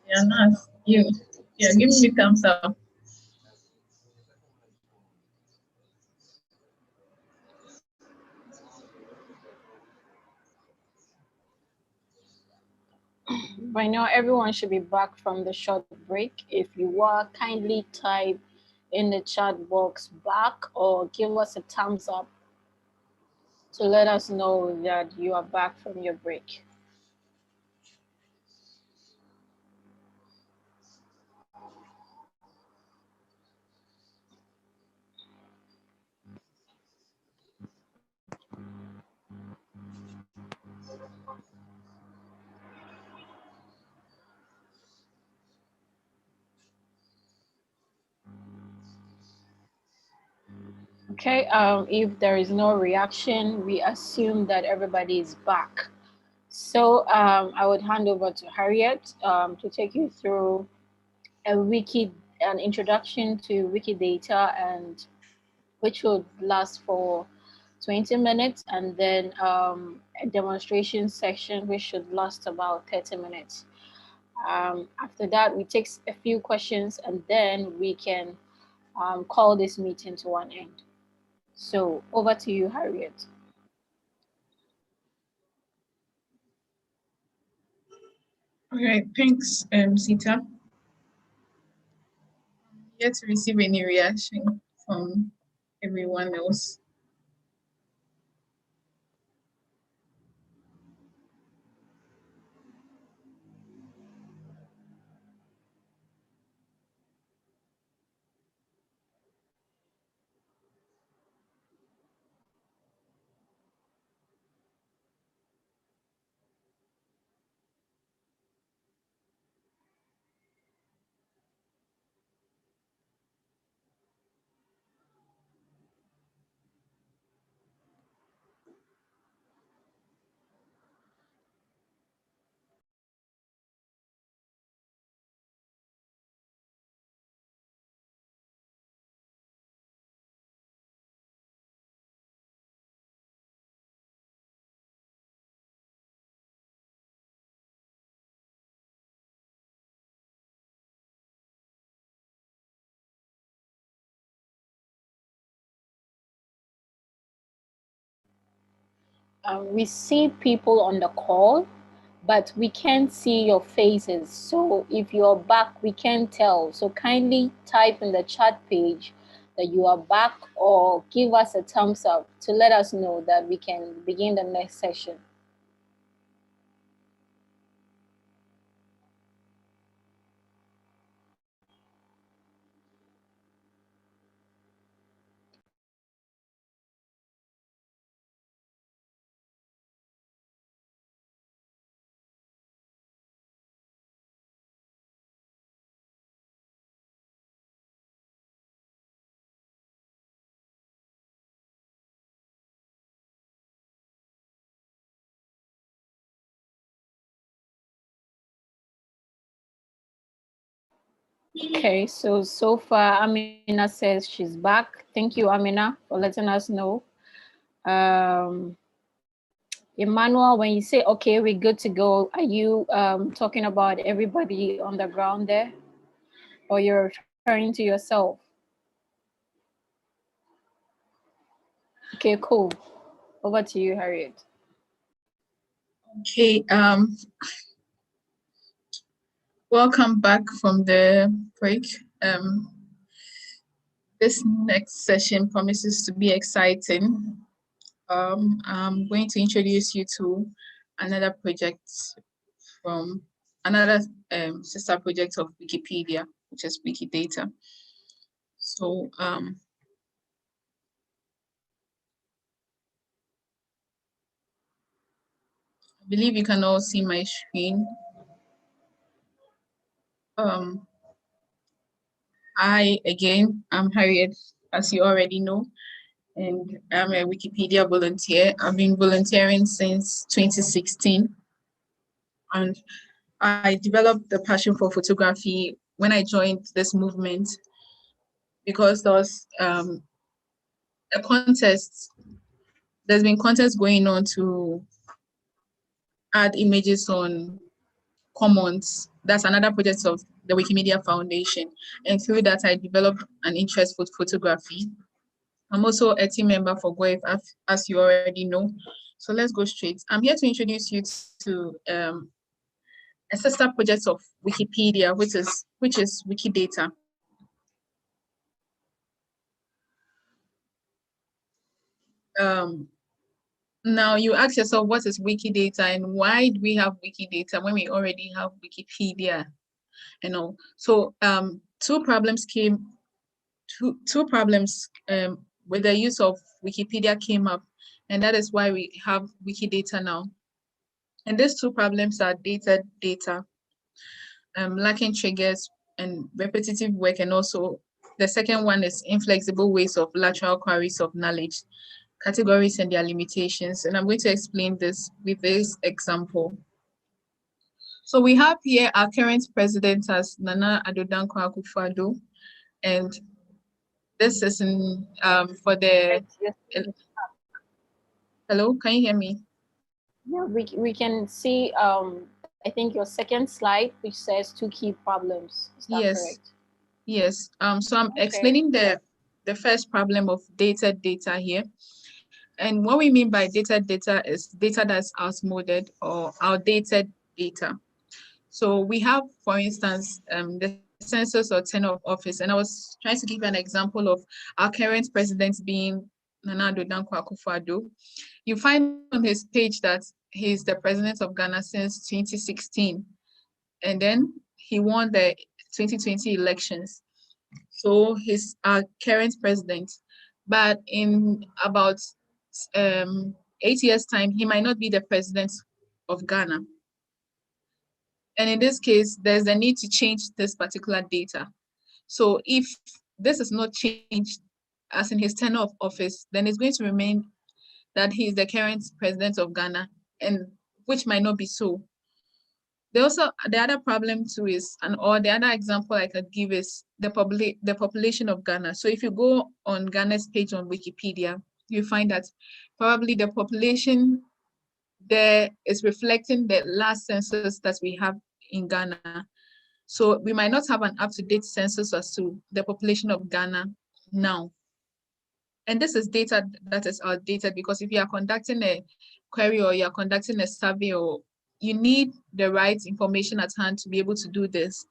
Yeah, nice. You. Yeah, give me thumbs up. By now, everyone should be back from the short break. If you are, kindly type in the chat box back or give us a thumbs up to let us know that you are back from your break. Okay, if there is no reaction, we assume that everybody is back. So I would hand over to Harriet to take you through an introduction to Wikidata, and which would last for 20 minutes, and then a demonstration section which should last about 30 minutes. After that, we take a few questions, and then we can call this meeting to an end. So over to you, Harriet. All right, thanks, Sita. Yet to receive any reaction from everyone else. We see people on the call, but we can't see your faces. So if you're back, we can't tell. So kindly type in the chat page that you are back, or give us a thumbs up to let us know that we can begin the next session. Okay, so far Amina says she's back. Thank you, Amina, for letting us know. Emmanuel, when you say okay, we're good to go, are you talking about everybody on the ground there, or you're referring to yourself? Okay, cool. Over to you, Harriet. Okay, welcome back from the break. This next session promises to be exciting. I'm going to introduce you to another project from another sister project of Wikipedia, which is Wikidata. So I believe you can all see my screen. Hi again, I'm Harriet, as you already know, and I'm a Wikipedia volunteer. I've been volunteering since 2016, and I developed the passion for photography when I joined this movement because there was a contest. There's been contests going on to add images on Commons. That's another project of the Wikimedia Foundation, and through that I developed an interest for photography. I'm also a team member for GOIF, as you already know. So let's go straight. I'm here to introduce you to a sister project of Wikipedia, which is Wikidata. Now you ask yourself, what is Wikidata and why do we have Wikidata when we already have Wikipedia? So two problems with the use of Wikipedia came up, and that is why we have Wikidata now. And these two problems are data, lacking triggers and repetitive work, and also the second one is inflexible ways of lateral queries of knowledge, categories and their limitations. And I'm going to explain this with this example. So we have here our current president as Nana Addo Dankwa Akufo-Addo, and this is in for the. Hello, can you hear me? Yeah, we can see I think your second slide, which says two key problems. Is that correct? Yes. So I'm explaining the first problem of data here. And what we mean by data is data that's outmoded or outdated data. So we have, for instance, the census or tenure of office. And I was trying to give an example of our current president being Nana Addo Dankwa Akufo-Addo. You find on his page that he's the president of Ghana since 2016. And then he won the 2020 elections. So he's our current president. But in about 8 years' time, he might not be the president of Ghana. And in this case, there's a need to change this particular data. So if this is not changed, as in his tenure of office, then it's going to remain that he is the current president of Ghana, and which might not be so. The other problem too is, or the other example I could give is the population of Ghana. So if you go on Ghana's page on Wikipedia, you find that probably the population there is reflecting the last census that we have in Ghana. So we might not have an up-to-date census as to the population of Ghana now. And this is data that is outdated, because if you are conducting a query or you are conducting a survey, or you need the right information at hand to be able to do this.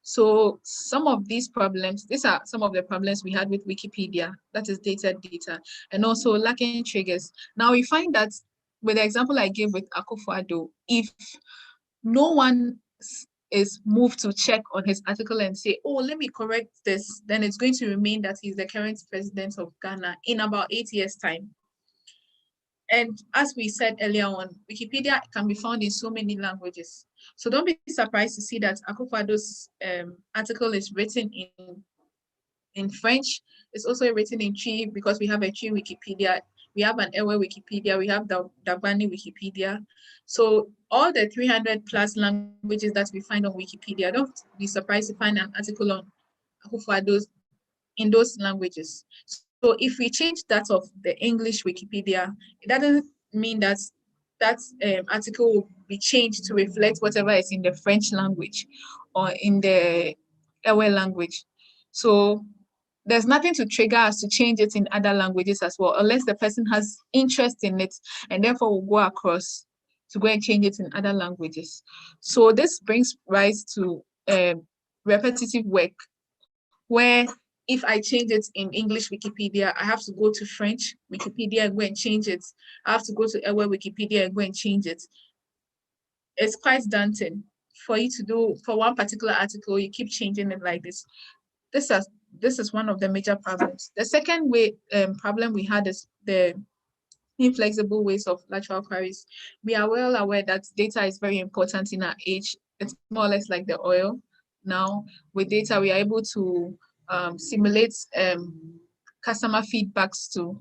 So some of these problems, these are some of the problems we had with Wikipedia, that is data, and also lacking triggers. Now we find that with the example I gave with Akufo-Addo, if no one is moved to check on his article and say, oh, let me correct this, then it's going to remain that he's the current president of Ghana in about 8 years' time. And as we said earlier on, Wikipedia can be found in so many languages. So don't be surprised to see that Akufo-Addo's article is written in French. It's also written in Twi, because we have a Twi Wikipedia, we have an Ewe Wikipedia, we have the Dagbani Wikipedia. So all the 300 plus languages that we find on Wikipedia, don't be surprised to find an article on Akufo-Addo's in those languages. So if we change that of the English Wikipedia, it doesn't mean that that article will be changed to reflect whatever is in the French language or in the Ewe language. So there's nothing to trigger us to change it in other languages as well, unless the person has interest in it and therefore will go across to go and change it in other languages. So this brings rise to repetitive work, where if I change it in English Wikipedia, I have to go to French Wikipedia and go and change it. I have to go to Ewe Wikipedia and go and change it. It's quite daunting for you to do for one particular article. You keep changing it like this. This is one of the major problems. The second problem we had is the inflexible ways of lateral queries. We are well aware that data is very important in our age. It's more or less like the oil. Now, with data, we are able to simulates customer feedbacks to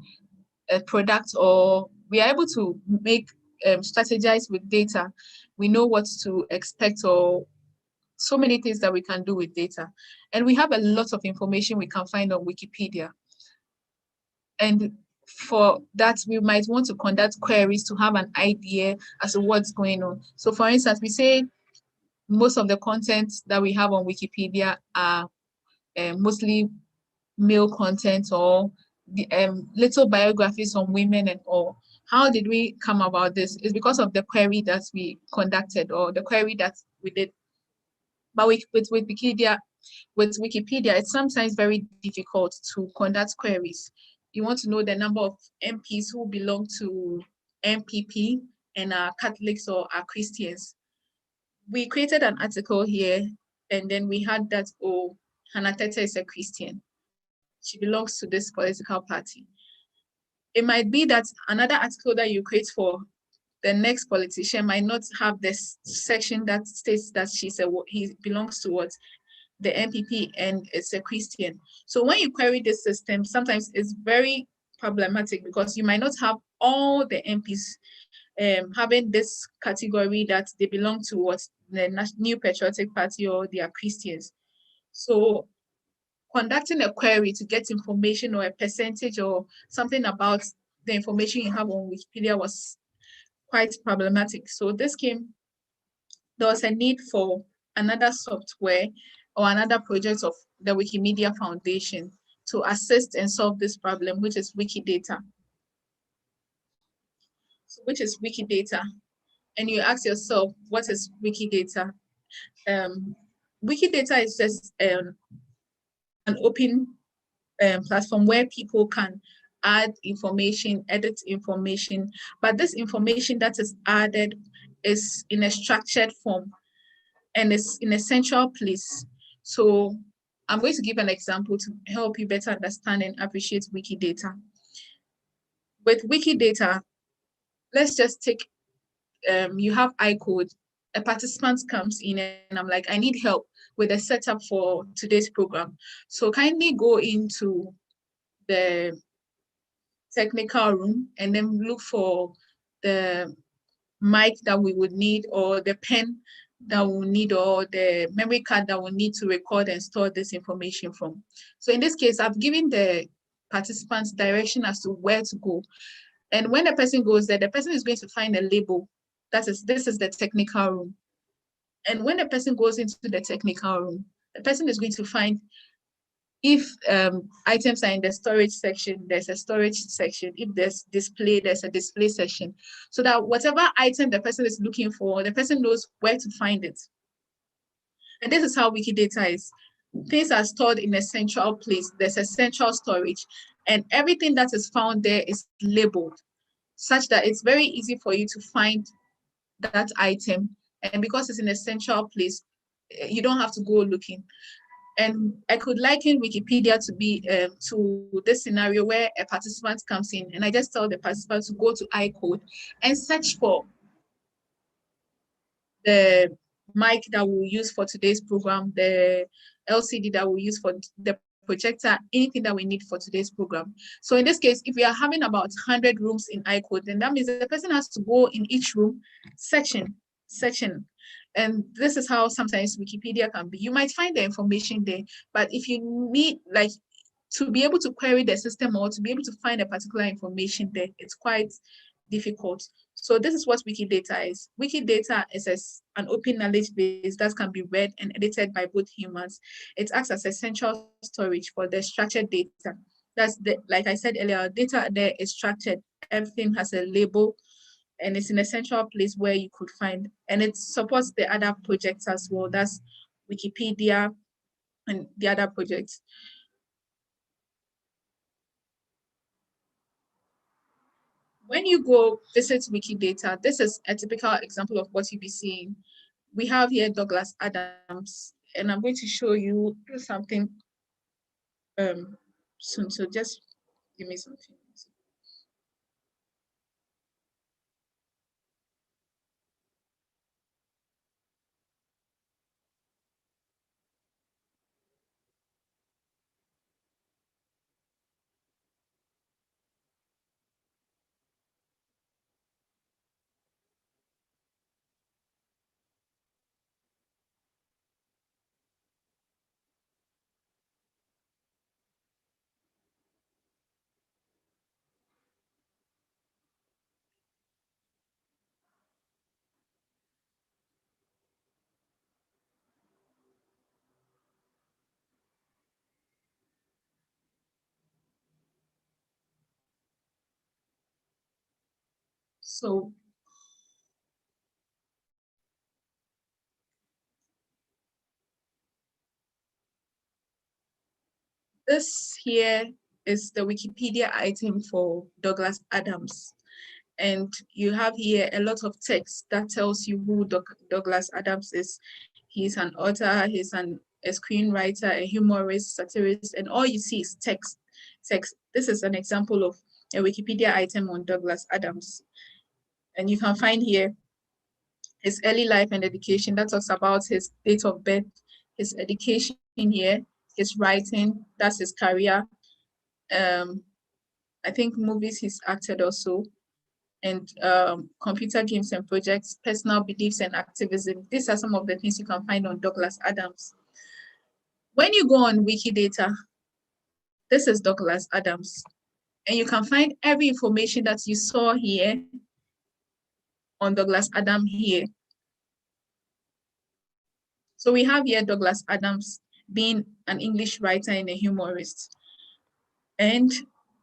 a product, or we are able to make strategize with data. We know what to expect, or so many things that we can do with data. And we have a lot of information we can find on Wikipedia. And for that, we might want to conduct queries to have an idea as to what's going on. So for instance, we say most of the content that we have on Wikipedia are mostly male content, or the, little biographies on women and all. How did we come about this? It's because of the query that we conducted, or the query that we did. But with Wikipedia, it's sometimes very difficult to conduct queries. You want to know the number of MPs who belong to MPP and are Catholics or are Christians. We created an article here, and then we had that, oh, Hannah Tete is a Christian. She belongs to this political party. It might be that another article that you create for the next politician might not have this section that states that he belongs to what, the MPP, and it's a Christian. So when you query this system, sometimes it's very problematic because you might not have all the MPs having this category that they belong to what, the New Patriotic Party, or they are Christians. So conducting a query to get information or a percentage or something about the information you have on Wikipedia was quite problematic. So there was a need for another software or another project of the Wikimedia Foundation to assist and solve this problem, which is Wikidata. So which is Wikidata? And you ask yourself, what is Wikidata? Wikidata is just an open platform where people can add information, edit information, but this information that is added is in a structured form and it's in a central place. So I'm going to give an example to help you better understand and appreciate Wikidata. With Wikidata, let's just take, you have ICODE, a participant comes in and I'm like, I need help with the setup for today's program. So kindly go into the technical room and then look for the mic that we would need, or the pen that we'll need, or the memory card that we'll need to record and store this information from. So in this case, I've given the participants direction as to where to go. And when the person goes there, the person is going to find a label. This is the technical room. And when the person goes into the technical room, the person is going to find, if items are in the storage section, there's a storage section. If there's display, there's a display section. So that whatever item the person is looking for, the person knows where to find it. And this is how Wikidata is. Things are stored in a central place. There's a central storage, and everything that is found there is labeled such that it's very easy for you to find that item. And because it's in a central place, you don't have to go looking. And I could liken Wikipedia to be to this scenario where a participant comes in, and I just tell the participant to go to ICODE and search for the mic that we'll use for today's program, the LCD that we'll use for the projector, anything that we need for today's program. So in this case, if we are having about 100 rooms in ICODE, then that means the person has to go in each room, section. And this is how sometimes Wikipedia can be. You might find the information there, but if you need, like, to be able to query the system or to be able to find a particular information there, it's quite difficult. So this is what Wikidata is. Wikidata is an open knowledge base that can be read and edited by both humans. It acts as a central storage for the structured data. Like I said earlier, data there is structured. Everything has a label, and it's in a central place where you could find, and it supports the other projects as well. That's Wikipedia and the other projects. When you go visit Wikidata, this is a typical example of what you'll be seeing. We have here Douglas Adams, and I'm going to show you something soon. So just give me some few minutes. So this here is the Wikipedia item for Douglas Adams. And you have here a lot of text that tells you who Douglas Adams is. He's an author, a screenwriter, a humorist, satirist, and all you see is text. This is an example of a Wikipedia item on Douglas Adams. And you can find here his early life and education. That talks about his date of birth, his education here, his writing, that's his career. I think movies he's acted also, and computer games and projects, personal beliefs and activism. These are some of the things you can find on Douglas Adams. When you go on Wikidata, this is Douglas Adams, and you can find every information that you saw here on Douglas Adams here. So we have here Douglas Adams being an English writer and a humorist. And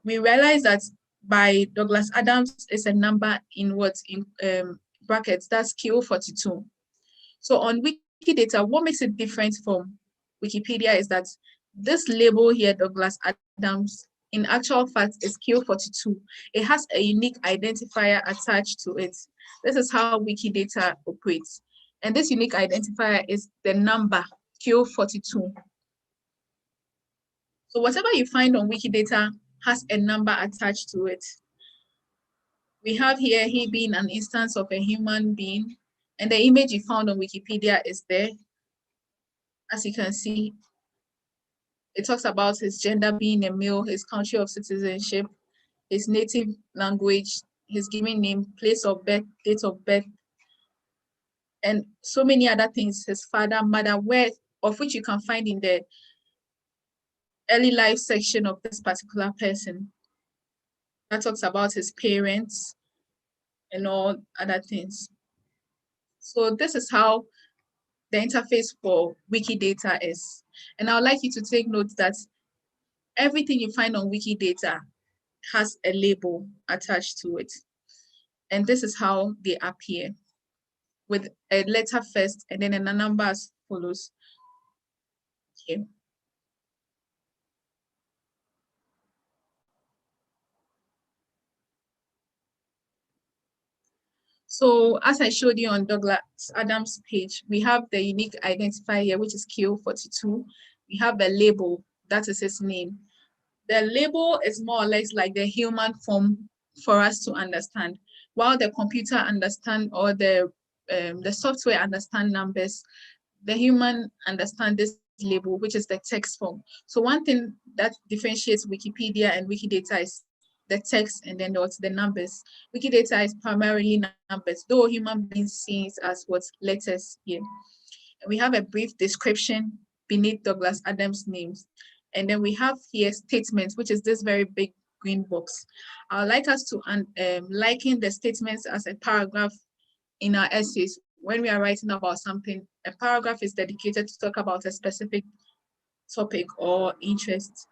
we realize that by Douglas Adams is a number in brackets, that's Q42. So on Wikidata, what makes it different from Wikipedia is that this label here, Douglas Adams, in actual fact is Q42. It has a unique identifier attached to it. This is how Wikidata operates. And this unique identifier is the number Q42. So whatever you find on Wikidata has a number attached to it. We have here he being an instance of a human being, and the image you found on Wikipedia is there. As you can see, it talks about his gender being a male, his country of citizenship, his native language, his given name, place of birth, date of birth, and so many other things, his father, mother, of which you can find in the early life section of this particular person. That talks about his parents and all other things. So this is how the interface for Wikidata is. And I would like you to take note that everything you find on Wikidata has a label attached to it. And this is how they appear, with a letter first and then a number as follows. Okay. So as I showed you on Douglas Adams' page, we have the unique identifier here, which is Q42. We have the label, that is his name. The label is more or less like the human form for us to understand. While the computer understand, or the software understand numbers, the human understand this label, which is the text form. So one thing that differentiates Wikipedia and Wikidata is the text and then the numbers. Wikidata is primarily numbers, though human beings see it as what letters here. And we have a brief description beneath Douglas Adams' names. And then we have here statements, which is this very big green box. I would like us to liken the statements as a paragraph in our essays. When we are writing about something, a paragraph is dedicated to talk about a specific topic or interest.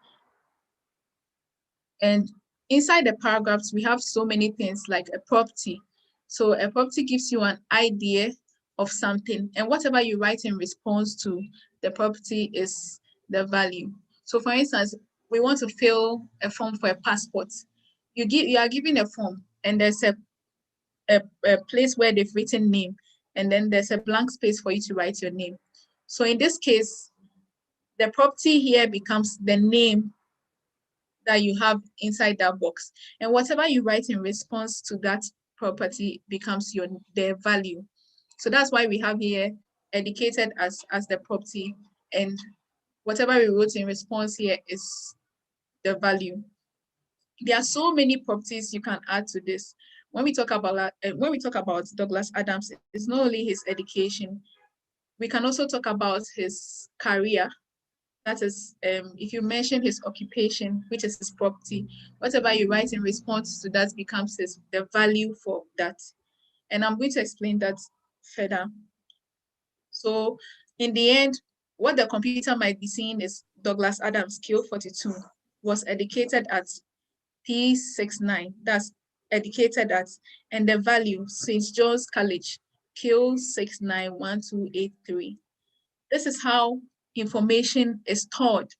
And inside the paragraphs, we have so many things like a property. So a property gives you an idea of something, and whatever you write in response to the property is the value. So for instance, we want to fill a form for a passport. You are given a form, and there's a place where they've written name, and then there's a blank space for you to write your name. So in this case, the property here becomes the name that you have inside that box, and whatever you write in response to that property becomes their value. So that's why we have here educated as the property, and whatever we wrote in response here is the value. There are so many properties you can add to this. When we talk about Douglas Adams, it's not only his education. We can also talk about his career. That is, if you mention his occupation, which is his property, whatever you write in response to that becomes the value for that. And I'm going to explain that further. So in the end, what the computer might be seeing is Douglas Adams, Q42, was educated at P69, that's educated at, and the value, St. John's College, Q691283. This is how information is stored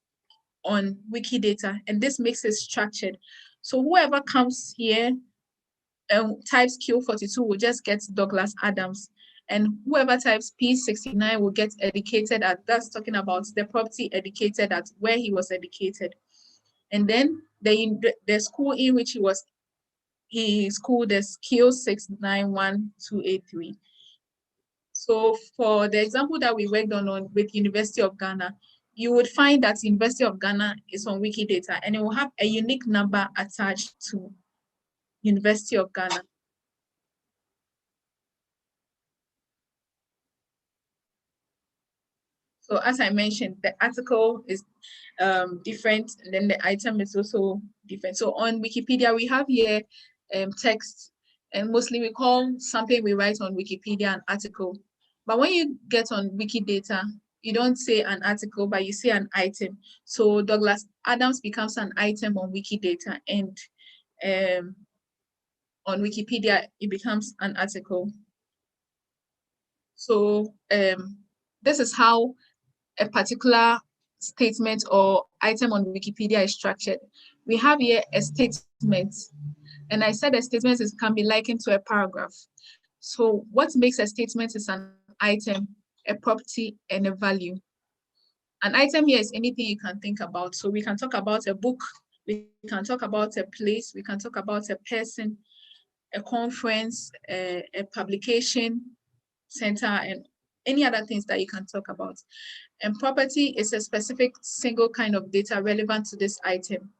on Wikidata, and this makes it structured. So whoever comes here and types Q42 will just get Douglas Adams, and whoever types P69 will get educated at. That's talking about the property educated at, where he was educated. And then the school in which he schooled is Q691283. So for the example that we worked on with University of Ghana, you would find that University of Ghana is on Wikidata, and it will have a unique number attached to University of Ghana. So as I mentioned, the article is different, and then the item is also different. So on Wikipedia, we have here text, and mostly we call something we write on Wikipedia an article. But when you get on Wikidata, you don't say an article, but you say an item. So Douglas Adams becomes an item on Wikidata, and on Wikipedia, it becomes an article. So this is how a particular statement or item on Wikipedia is structured. We have here a statement, and I said a statement can be likened to a paragraph. So what makes a statement is an item, a property, and a value. An item here is anything you can think about. So we can talk about a book, we can talk about a place, we can talk about a person, a conference, a publication center, and any other things that you can talk about. And property is a specific single kind of data relevant to this item.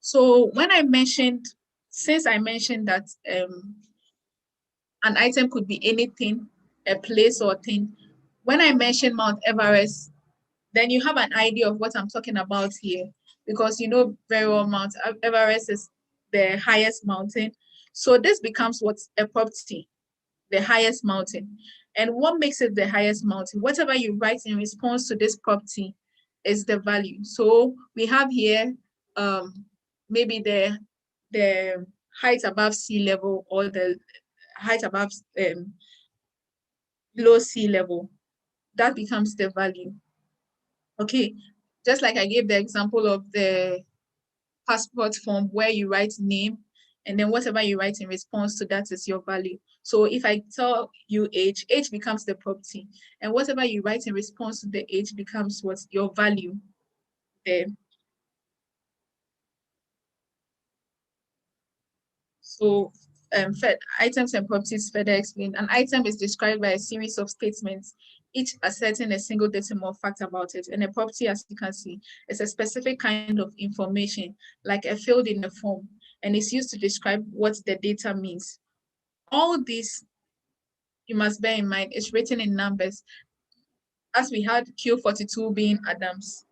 So when I mentioned, since I mentioned that an item could be anything, a place or thing, when I mentioned Mount Everest, then you have an idea of what I'm talking about here, because you know very well Mount Everest is the highest mountain. So this becomes what's a property, the highest mountain. And what makes it the highest mountain? Whatever you write in response to this property is the value. So we have here maybe the height above sea level, or the height above below sea level. That becomes the value. Okay, just like I gave the example of the passport form where you write name, and then whatever you write in response to that is your value. So if I tell you age becomes the property, and whatever you write in response to the age becomes what's your value there. So items and properties further explained. An item is described by a series of statements, each asserting a single decimal fact about it. And a property, as you can see, is a specific kind of information, like a field in a form, and it's used to describe what the data means. All this, you must bear in mind, is written in numbers, as we had Q42 being Adams.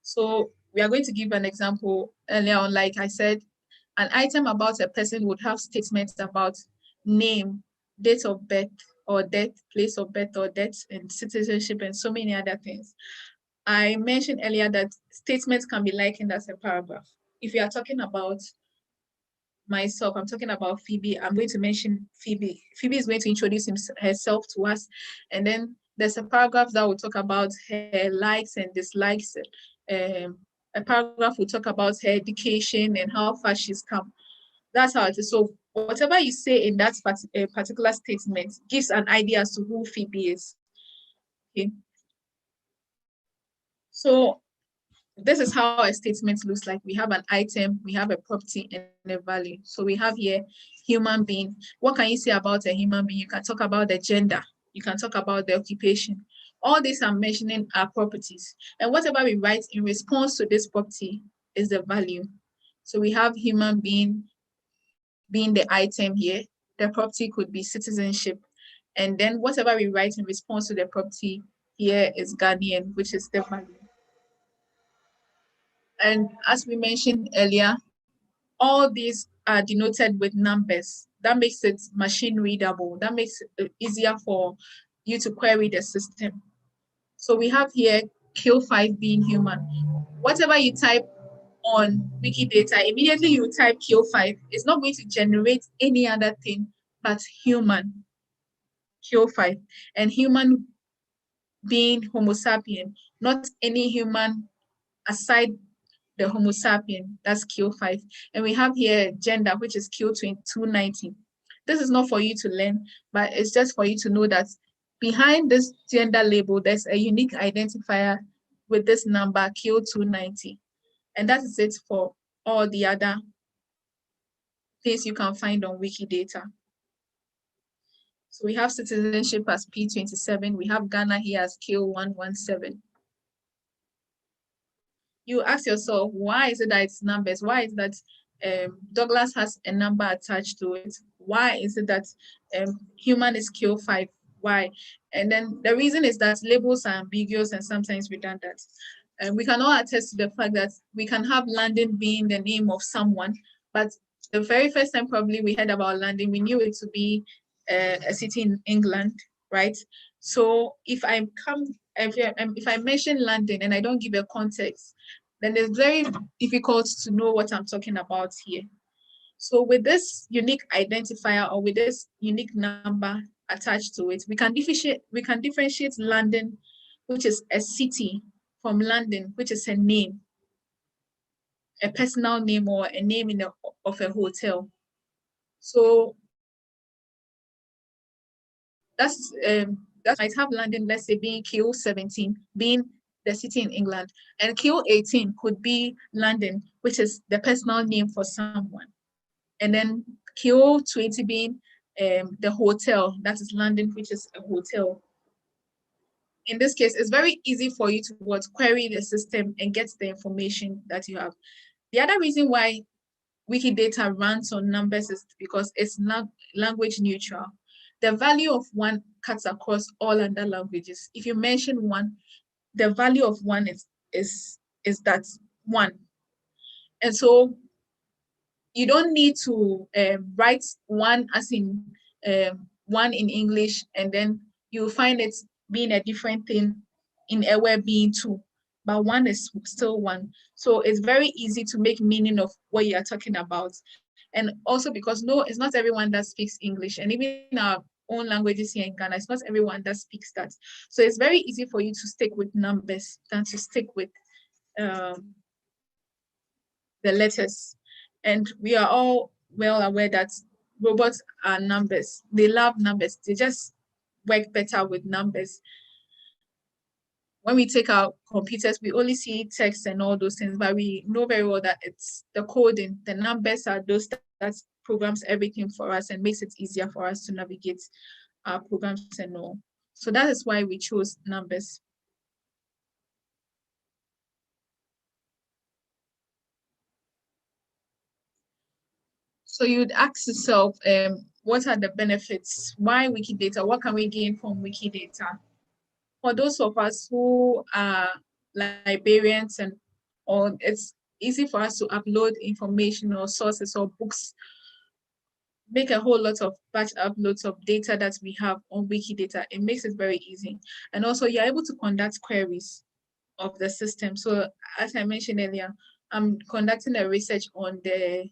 So we are going to give an example earlier on. Like I said, an item about a person would have statements about name, date of birth or death, place of birth or death, and citizenship, and so many other things. I mentioned earlier that statements can be likened as a paragraph. If you are talking about myself, I'm talking about Phoebe, I'm going to mention Phoebe. Phoebe is going to introduce herself to us, and then there's a paragraph that will talk about her likes and dislikes. A paragraph will talk about her education and how far she's come. That's how it is. So whatever you say in that particular statement gives an idea as to who Phoebe is. Okay. So this is how a statement looks like. We have an item, we have a property, and a value. So we have here human being. What can you say about a human being? You can talk about the gender. You can talk about the occupation. All these I'm mentioning are properties. And whatever we write in response to this property is the value. So we have human being being the item here. The property could be citizenship. And then whatever we write in response to the property here is Ghanaian, which is the value. And as we mentioned earlier, all these are denoted with numbers. That makes it machine readable. That makes it easier for you to query the system. So we have here Q5 being human. Whatever you type on Wikidata, immediately you type Q5, it's not going to generate any other thing but human, Q5, and human being Homo sapien, not any human aside the Homo sapien, that's Q5. And we have here gender, which is Q290. This is not for you to learn, but it's just for you to know that behind this gender label, there's a unique identifier with this number Q290. And that is it for all the other things you can find on Wikidata. So we have citizenship as P27. We have Ghana here as Q117. You ask yourself, why is it that it's numbers? Why is that Douglas has a number attached to it? Why is it that human is Q5? Why? And then the reason is that labels are ambiguous and sometimes redundant. And we can all attest to the fact that we can have London being the name of someone, but the very first time probably we heard about London, we knew it to be a city in England, right? So if I mention London and I don't give a context, then it's very difficult to know what I'm talking about here. So with this unique identifier or with this unique number attached to it, we can differentiate London, which is a city, from London, which is a name, a personal name or a name of a hotel. So that might have London, let's say, being Q17, being the city in England, and Q18 could be London, which is the personal name for someone, and then Q20 being the hotel, that is London, which is a hotel. In this case, it's very easy for you to query the system and get the information that you have. The other reason why Wikidata runs on numbers is because it's not language neutral. The value of one cuts across all other languages. If you mention one, the value of one is that one. And so you don't need to write one as in one in English, and then you find it being a different thing in a way being two, but one is still one. So it's very easy to make meaning of what you're talking about. And also because it's not everyone that speaks English, and even our own languages here in Ghana, it's not everyone that speaks that. So it's very easy for you to stick with numbers than to stick with the letters. And we are all well aware that robots are numbers. They love numbers. They just work better with numbers. When we take our computers, we only see text and all those things, but we know very well that it's the coding, the numbers are those that programs everything for us and makes it easier for us to navigate our programs and all. So that is why we chose numbers. So you'd ask yourself, what are the benefits? Why Wikidata? What can we gain from Wikidata? For those of us who are librarians or it's easy for us to upload information or sources or books, make a whole lot of batch uploads of data that we have on Wikidata. It makes it very easy. And also you're able to conduct queries of the system. So as I mentioned earlier, I'm conducting a research on the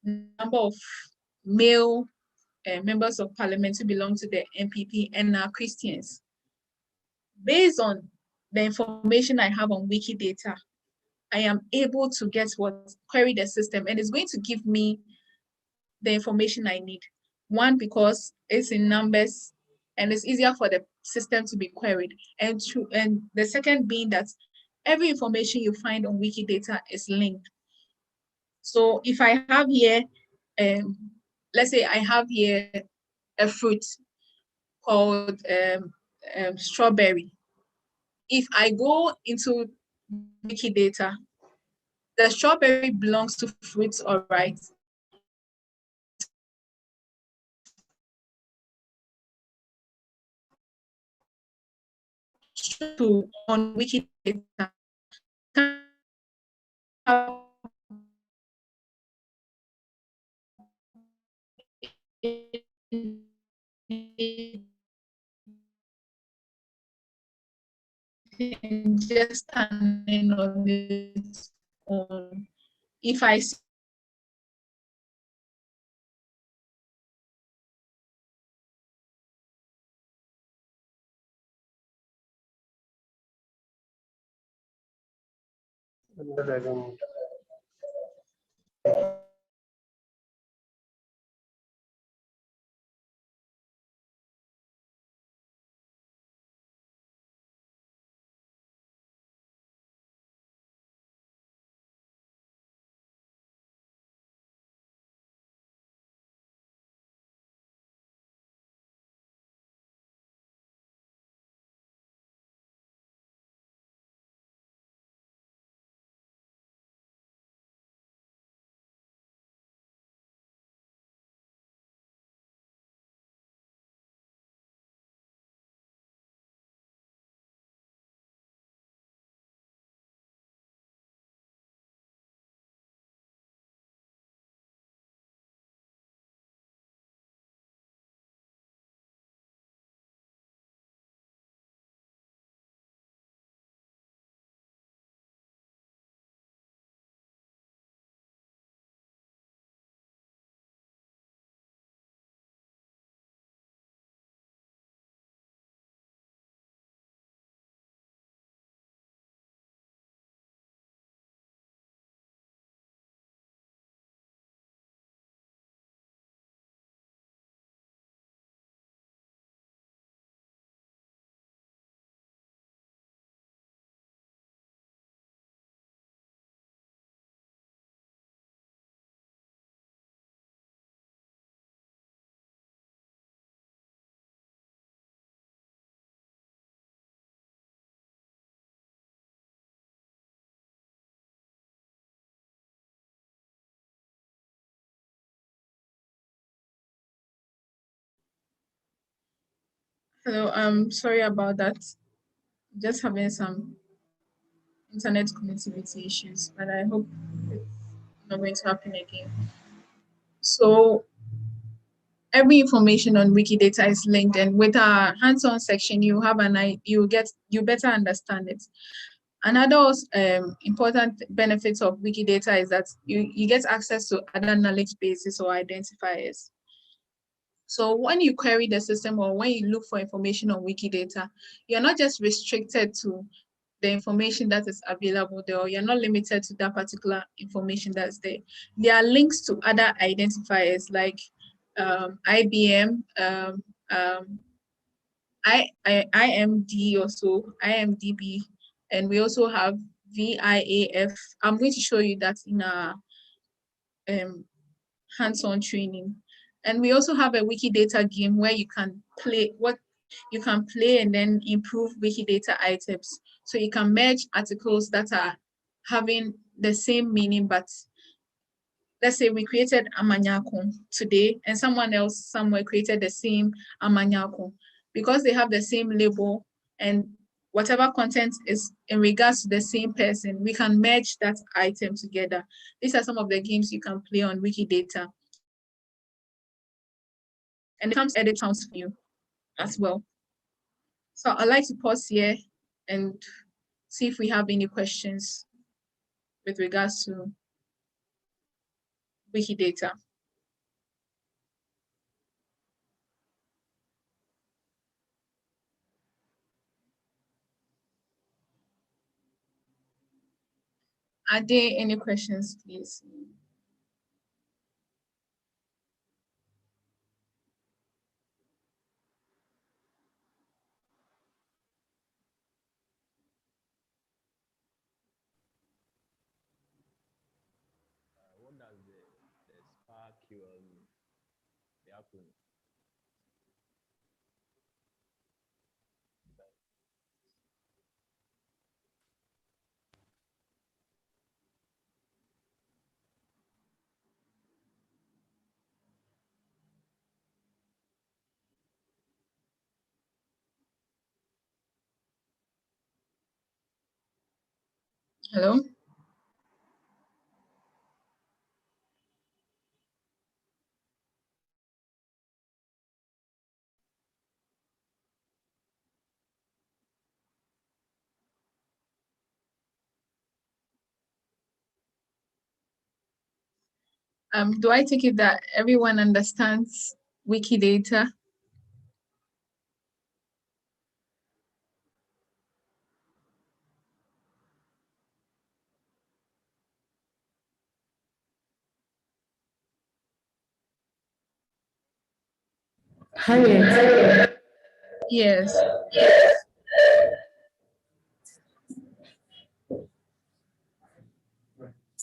number of male members of parliament who belong to the MPP and are Christians. Based on the information I have on Wikidata, I am able to query the system, and it's going to give me the information I need. One, because it's in numbers and it's easier for the system to be queried. And the second being that every information you find on Wikidata is linked. So if I have here, let's say I have here a fruit called strawberry. If I go into Wikidata, the strawberry belongs to fruits, all right. To on Wikidata, just standing on its own. if I see hello, sorry about that. Just having some internet connectivity issues, but I hope it's not going to happen again. So every information on Wikidata is linked, and with our hands-on section, you have you better understand it. Another important benefit of Wikidata is that you get access to other knowledge bases or identifiers. So when you query the system or when you look for information on Wikidata, you're not just restricted to the information that is available there, or you're not limited to that particular information that's there. There are links to other identifiers like IBM, IMD also, IMDB, and we also have VIAF. I'm going to show you that in our hands-on training. And we also have a Wikidata game where you can play and then improve Wikidata items. So you can merge articles that are having the same meaning, but let's say we created Amanyako today and someone else somewhere created the same Amanyako. Because they have the same label and whatever content is in regards to the same person, we can merge that item together. These are some of the games you can play on Wikidata. And it comes edit sounds for you as well. So I'd like to pause here and see if we have any questions with regards to Wikidata. Are there any questions, please? What does the SPARQ mean? The acronym. Hello? Do I take it that everyone understands Wikidata? Harriet, Yes.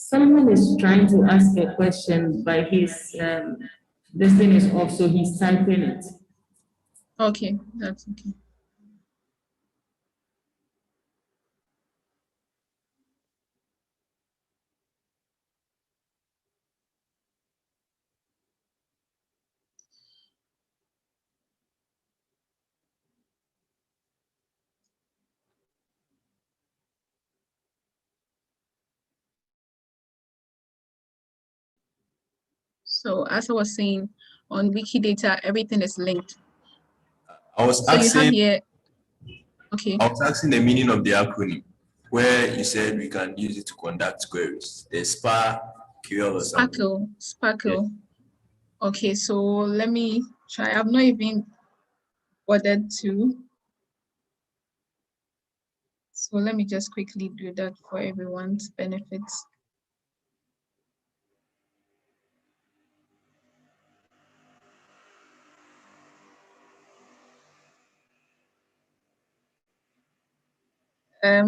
someone is trying to ask a question, but this thing is off, so he's typing it. Okay, that's okay. So as I was saying, on Wikidata, everything is linked. I was So you have asking, here, okay. I was asking the meaning of the acronym, where you said we can use it to conduct queries. The SPA-QL or something. Sparkle. Okay, so let me try. I've not even bothered to. So let me just quickly do that for everyone's benefits.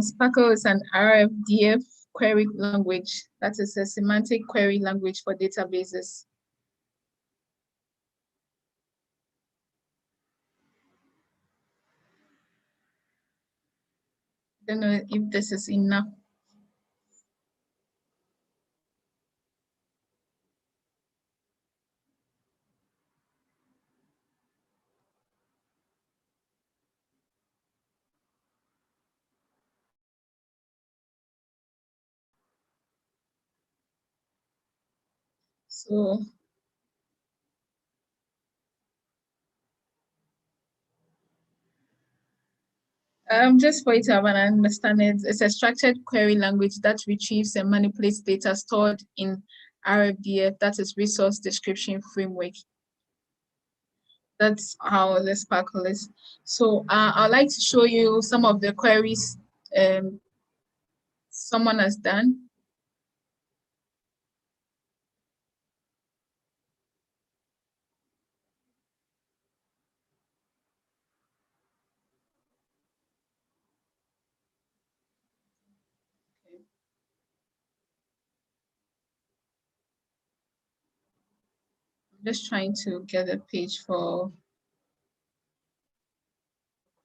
Sparkle is an RFDF query language. That is a semantic query language for databases. I don't know if this is enough. So just for you to have an understanding, it's a structured query language that retrieves and manipulates data stored in RFDF, that is Resource Description Framework. That's how the Sparkle is. So I'd like to show you some of the queries someone has done. I'm just trying to get a page for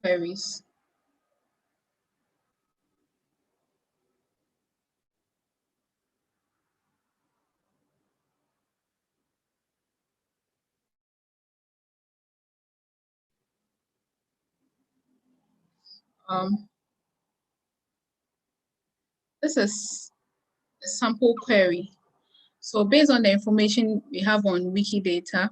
queries. This is a sample query. So based on the information we have on Wikidata,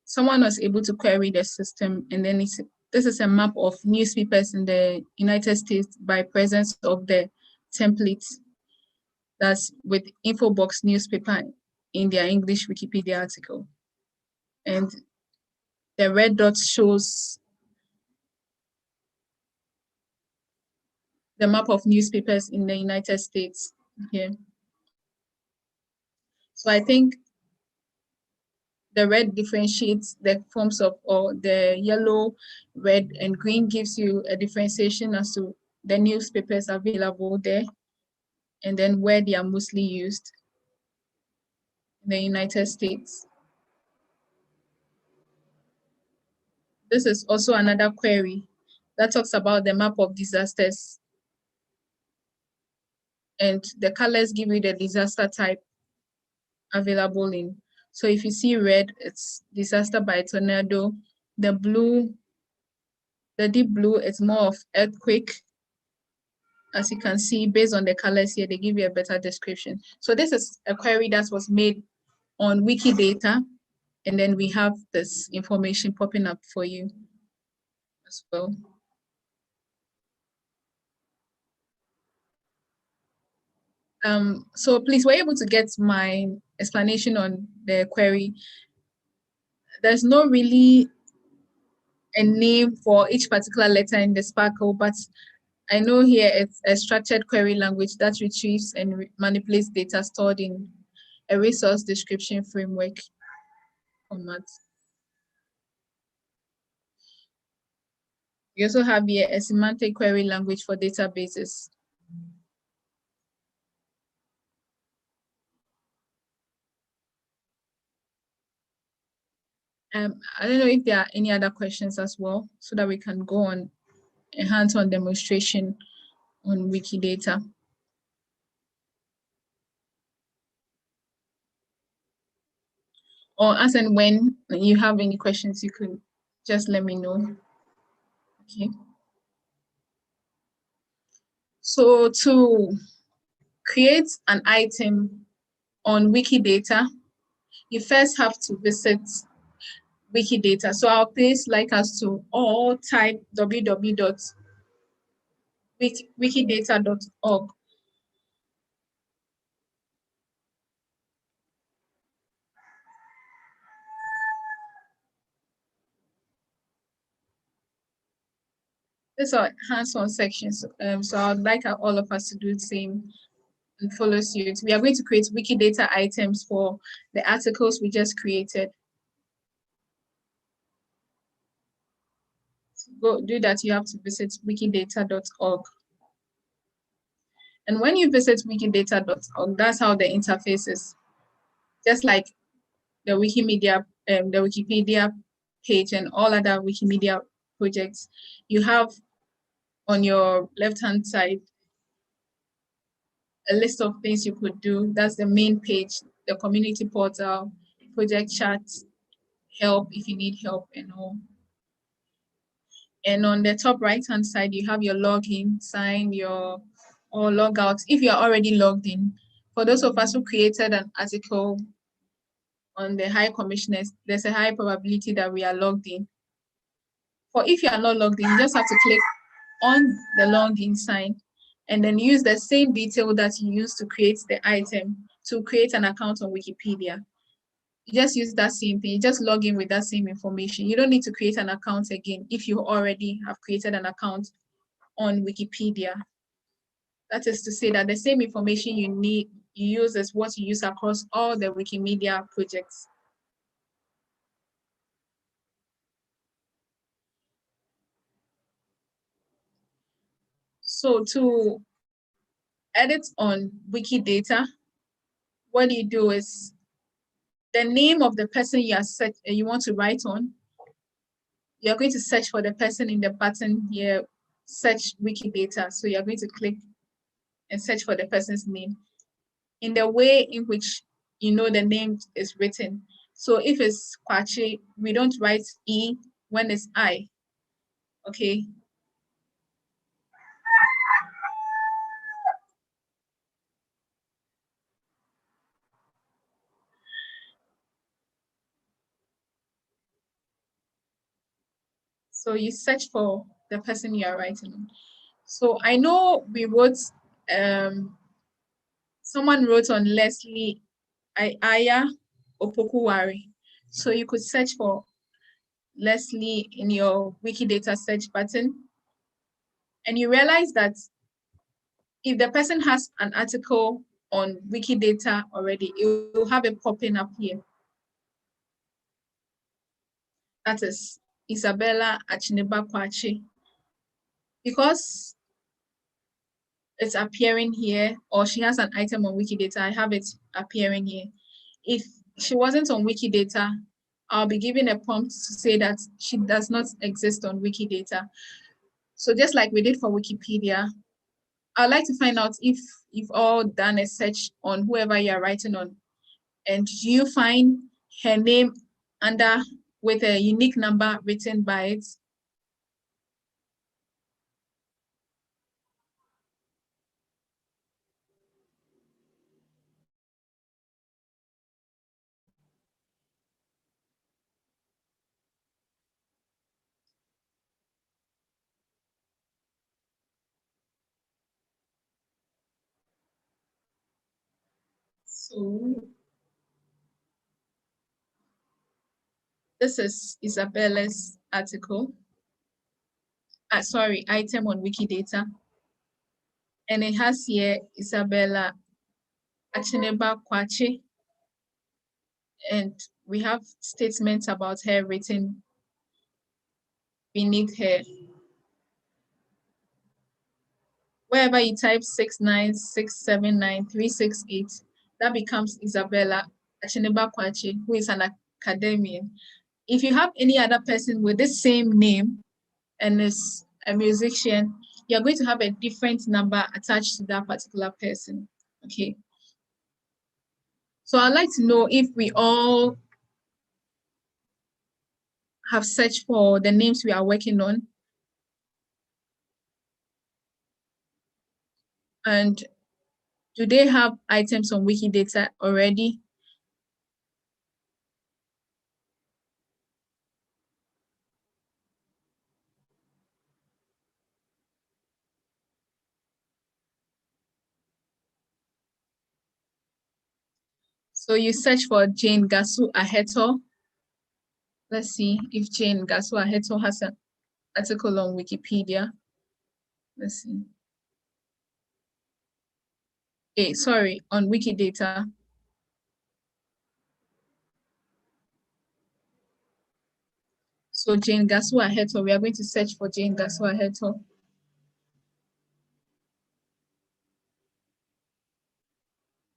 someone was able to query the system, and then this is a map of newspapers in the United States by presence of the template that's with Infobox newspaper in their English Wikipedia article. And the red dot shows the map of newspapers in the United States here. So I think the red differentiates the forms of, or the yellow, red, and green gives you a differentiation as to the newspapers available there, and then where they are mostly used in the United States. This is also another query that talks about the map of disasters, and the colors give you the disaster type available in. So if you see red, it's disaster by tornado. The blue, the deep blue, it's more of earthquake. As you can see, based on the colors here, they give you a better description. So this is a query that was made on Wikidata, and then we have this information popping up for you as well. So please, were you able to get my explanation on the query? There's no really a name for each particular letter in the Sparkle, but I know here it's a structured query language that retrieves and manipulates data stored in a resource description framework format. We also have here a semantic query language for databases. I don't know if there are any other questions as well, so that we can go on a hands-on demonstration on Wikidata. Or as and when you have any questions, you could just let me know. Okay. So to create an item on Wikidata, you first have to visit Wikidata. So I'll please like us to all type www.wikidata.org. These are hands-on sections. So I'd like all of us to do the same and follow suit. We are going to create Wikidata items for the articles we just created. To go do that, you have to visit wikidata.org. And when you visit wikidata.org, that's how the interface is. Just like the Wikipedia page and all other Wikimedia projects, you have on your left-hand side a list of things you could do. That's the main page, the community portal, project chat, help if you need help and all. And on the top right-hand side, you have your login, sign your, or log out if you're already logged in. For those of us who created an article on the High Commissioners, there's a high probability that we are logged in. For if you are not logged in, you just have to click on the login sign and then use the same detail that you used to create the item to create an account on Wikipedia. You just use that same thing, you just log in with that same information. You don't need to create an account again if you already have created an account on Wikipedia. That is to say that the same information you use is what you use across all the Wikimedia projects. So to edit on Wikidata, what you do is the name of the person you want to write on, you're going to search for the person in the button here, search Wikidata. So you're going to click and search for the person's name in the way in which you know the name is written. So if it's Kwachi, we don't write E when it's I, okay? So you search for the person you are writing on. So I know we wrote, someone wrote on Leslie Aya Opokuwari. So you could search for Leslie in your Wikidata search button. And you realize that if the person has an article on Wikidata already, it will have it popping up here. That is Isabella Achineba Kwachi. Because it's appearing here, or she has an item on Wikidata, I have it appearing here. If she wasn't on Wikidata, I'll be given a prompt to say that she does not exist on Wikidata. So just like we did for Wikipedia, I'd like to find out if you've all done a search on whoever you're writing on, and you find her name with a unique number written by it. So this is Isabella's article. Sorry, item on Wikidata. And it has here Isabella Achineba Kwache. And we have statements about her written beneath her. Wherever you type 696793668, that becomes Isabella Achineba Kwache, who is an academician. If you have any other person with the same name and is a musician, you're going to have a different number attached to that particular person. Okay. So I'd like to know if we all have searched for the names we are working on. And do they have items on Wikidata already? So you search for Jane Gasu Aheto. Let's see if Jane Gasu Aheto has an article on Wikipedia. Let's see. Okay, sorry, on Wikidata. So Jane Gasu Aheto, we are going to search for Jane Gasu Aheto.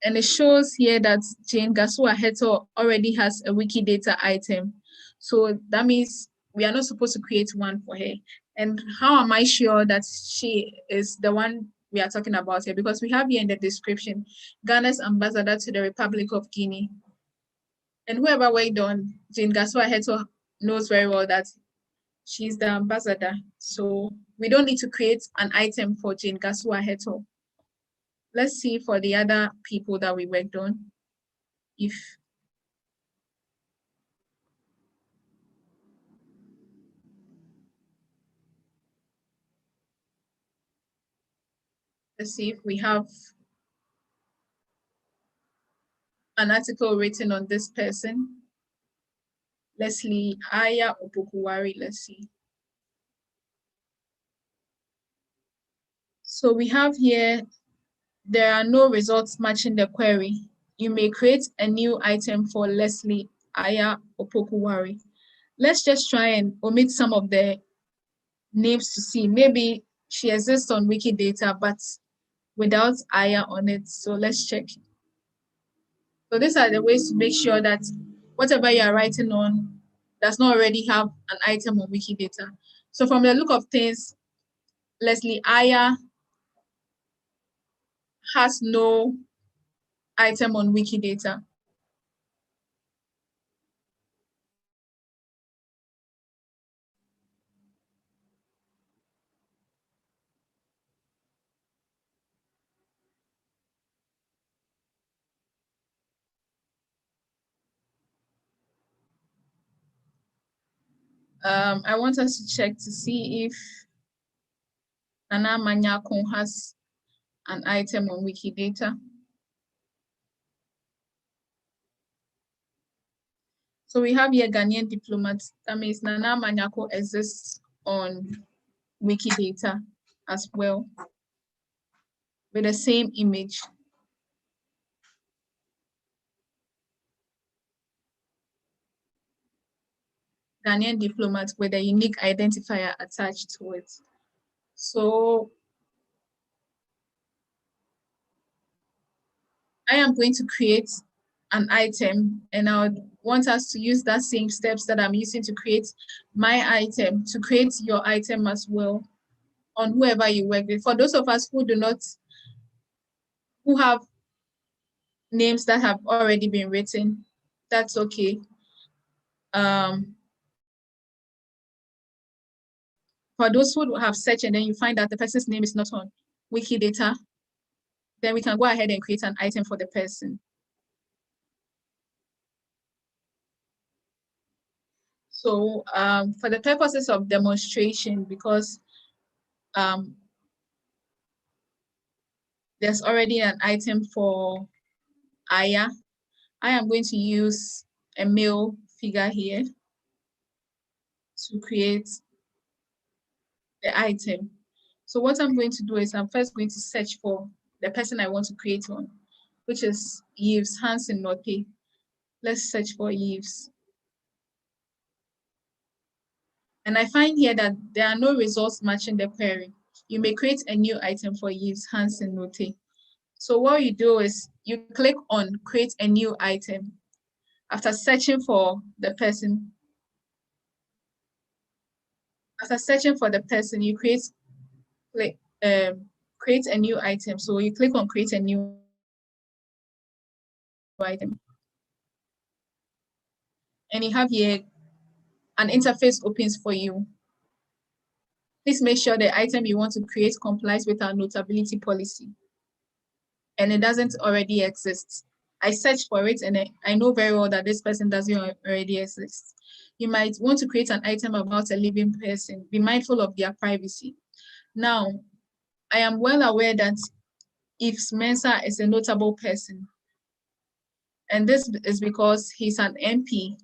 And it shows here that Jane Gasu Aheto already has a Wikidata item. So that means we are not supposed to create one for her. And how am I sure that she is the one we are talking about here? Because we have here in the description, Ghana's ambassador to the Republic of Guinea. And whoever worked on Jane Gasu Aheto knows very well that she's the ambassador. So we don't need to create an item for Jane Gasu Aheto. Let's see for the other people that we worked on. Let's see if we have an article written on this person. Leslie Aya Opokuwari, let's see. So we have here, there are no results matching the query. You may create a new item for Leslie Aya Opokuwari. Let's just try and omit some of the names to see. Maybe she exists on Wikidata, but without Aya on it. So let's check. So these are the ways to make sure that whatever you are writing on does not already have an item on Wikidata. So from the look of things, Leslie Aya has no item on Wikidata. I want us to check to see if Nana Manyakon has an item on Wikidata. So we have here Ghanaian diplomat. That means Nana Manyako exists on Wikidata as well with the same image. Ghanaian diplomat with a unique identifier attached to it. So I am going to create an item and I would want us to use that same steps that I'm using to create my item, to create your item as well on whoever you work with. For those of us who who have names that have already been written, that's okay. For those who have searched and then you find that the person's name is not on Wikidata, then we can go ahead and create an item for the person. So for the purposes of demonstration, because there's already an item for Aya. I am going to use a male figure here to create the item. So what I'm going to do is I'm first going to search for the person I want to create on, which is Yves Hansen Norte. Let's search for Yves. And I find here that there are no results matching the query. You may create a new item for Yves Hansen Norte. So what you do is you click on create a new item. After searching for the person, you create a new item. So you click on create a new item. And you have here an interface opens for you. Please make sure the item you want to create complies with our notability policy and it doesn't already exist. I searched for it and I know very well that this person doesn't already exist. You might want to create an item about a living person. Be mindful of their privacy. Now, I am well aware that Yves Mensah is a notable person. And this is because he's an MP.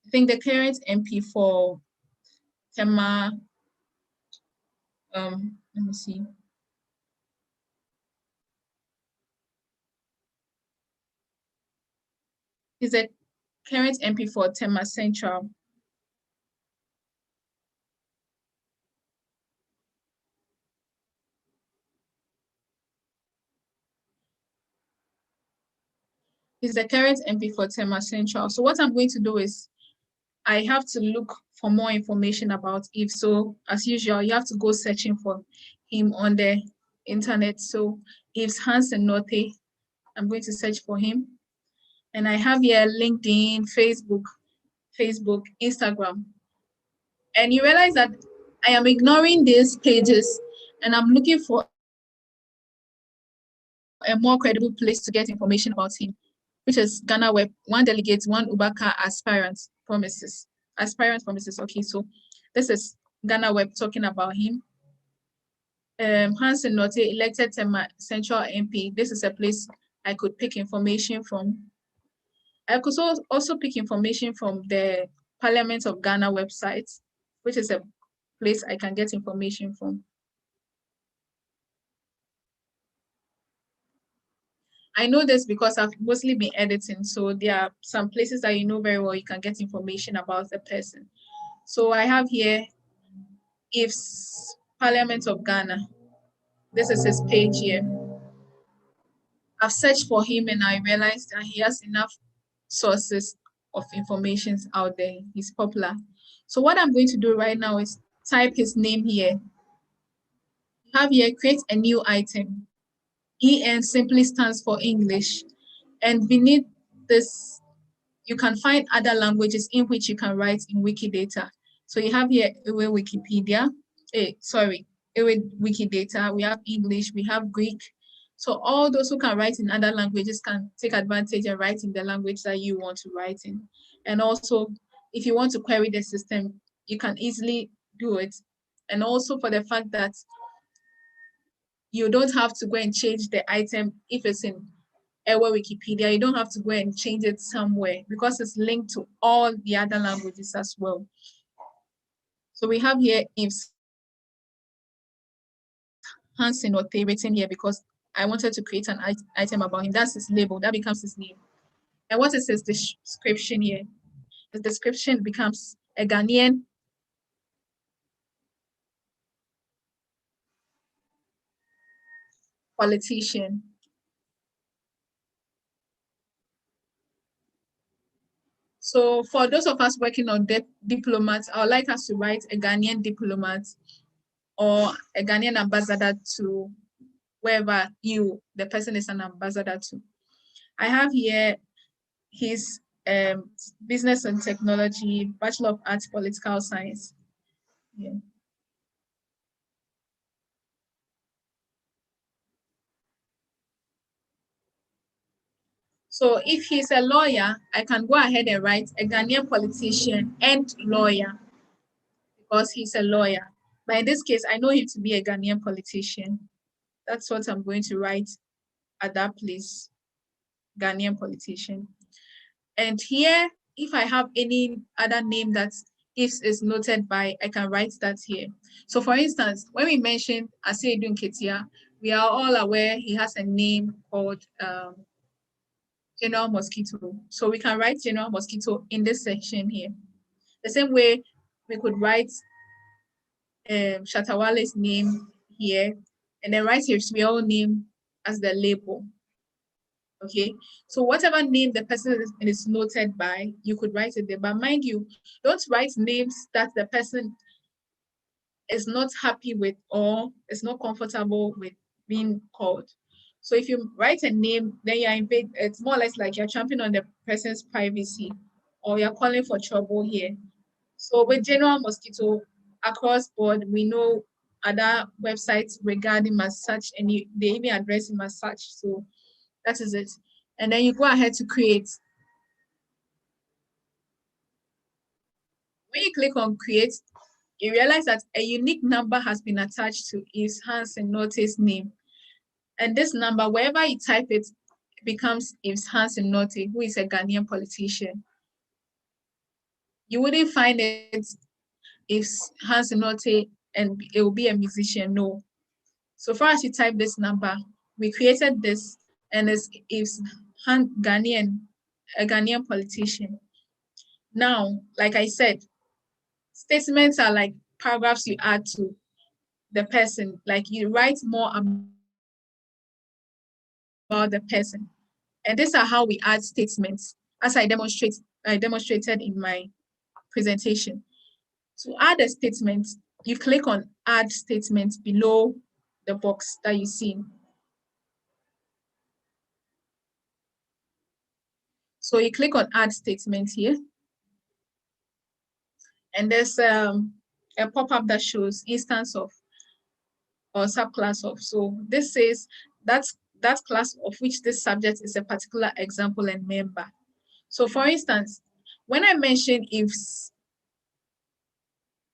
I think the current MP for Tema, let me see. He's a current MP for Tema Central. He's the current MP for Tema Central. So what I'm going to do is I have to look for more information about Yves. So as usual, you have to go searching for him on the internet. So Yves Hansen Norte, I'm going to search for him. And I have here LinkedIn, Facebook, Instagram. And you realize that I am ignoring these pages and I'm looking for a more credible place to get information about him, which is Ghana Web, one delegate, one Uber car aspirant promises. Okay, so this is Ghana Web talking about him. Hansen Norte, elected Central MP. This is a place I could pick information from. I could also pick information from the Parliament of Ghana website, which is a place I can get information from. I know this because I've mostly been editing, so there are some places that you know very well you can get information about the person. So I have here Yves Parliament of Ghana. This is his page here. I've searched for him and I realized that he has enough sources of information out there. He's popular. So what I'm going to do right now is type his name here. Have here create a new item. EN simply stands for English. And beneath this, you can find other languages in which you can write in Wikidata. So you have here Wikipedia, Wikidata, we have English, we have Greek. So all those who can write in other languages can take advantage and write in the language that you want to write in. And also, if you want to query the system, you can easily do it. And also for the fact that you don't have to go and change the item if it's in Ewa Wikipedia, you don't have to go and change it somewhere because it's linked to all the other languages as well. So we have here Yves Hansen Norte written here because I wanted to create an item about him. That's his label, that becomes his name. And what is his description here? His description becomes a Ghanaian politician. So for those of us working on diplomats, I would like us to write a Ghanaian diplomat or a Ghanaian ambassador to wherever the person is an ambassador to. I have here his business and technology, Bachelor of Arts, Political Science. Yeah. So if he's a lawyer, I can go ahead and write a Ghanaian politician and lawyer because he's a lawyer. But in this case, I know him to be a Ghanaian politician. That's what I'm going to write at that place. Ghanaian politician. And here, if I have any other name that IFS is noted by, I can write that here. So for instance, when we mention Asiedu Nketia, we are all aware he has a name called General Mosquito. So we can write General Mosquito in this section here. The same way we could write Shatawale's name here, and then write his real name as the label. Okay, so whatever name the person is noted by, you could write it there. But mind you, don't write names that the person is not happy with or is not comfortable with being called. So if you write a name, then you're invading, it's more or less like you're trampling on the person's privacy or you're calling for trouble here. So with General Mosquito, across board, we know other websites regard him as such, and they even address him as such. So that is it. And then you go ahead to create. When you click on create, you realize that a unique number has been attached to his Hansen Note's name. And this number, wherever you type it, becomes Yves Hansen Note, who is a Ghanaian politician. You wouldn't find it if Hansen Note and it will be a musician, no. So far as you type this number, we created this, and it's Ghanaian, a Ghanaian politician. Now, like I said, statements are like paragraphs you add to the person, like you write more about the person. And these are how we add statements, as I demonstrated in my presentation. To add a statement, you click on add statement below the box that you see. So you click on add statement here. And there's a pop-up that shows instance of or subclass of. So this says that class of which this subject is a particular example and member. So for instance, when I mention IFS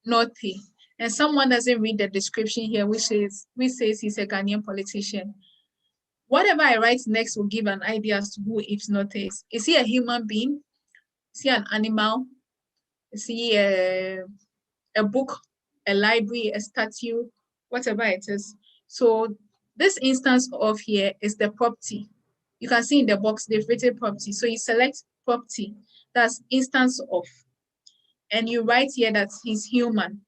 Northe, and someone doesn't read the description here, which says he's a Ghanaian politician, whatever I write next will give an idea as to who IFS Northe is. Is he a human being? Is he an animal? Is he a book, a library, a statue, whatever it is? So this instance of here is the property. You can see in the box, they've written property. So you select property, that's instance of, and you write here that he's human.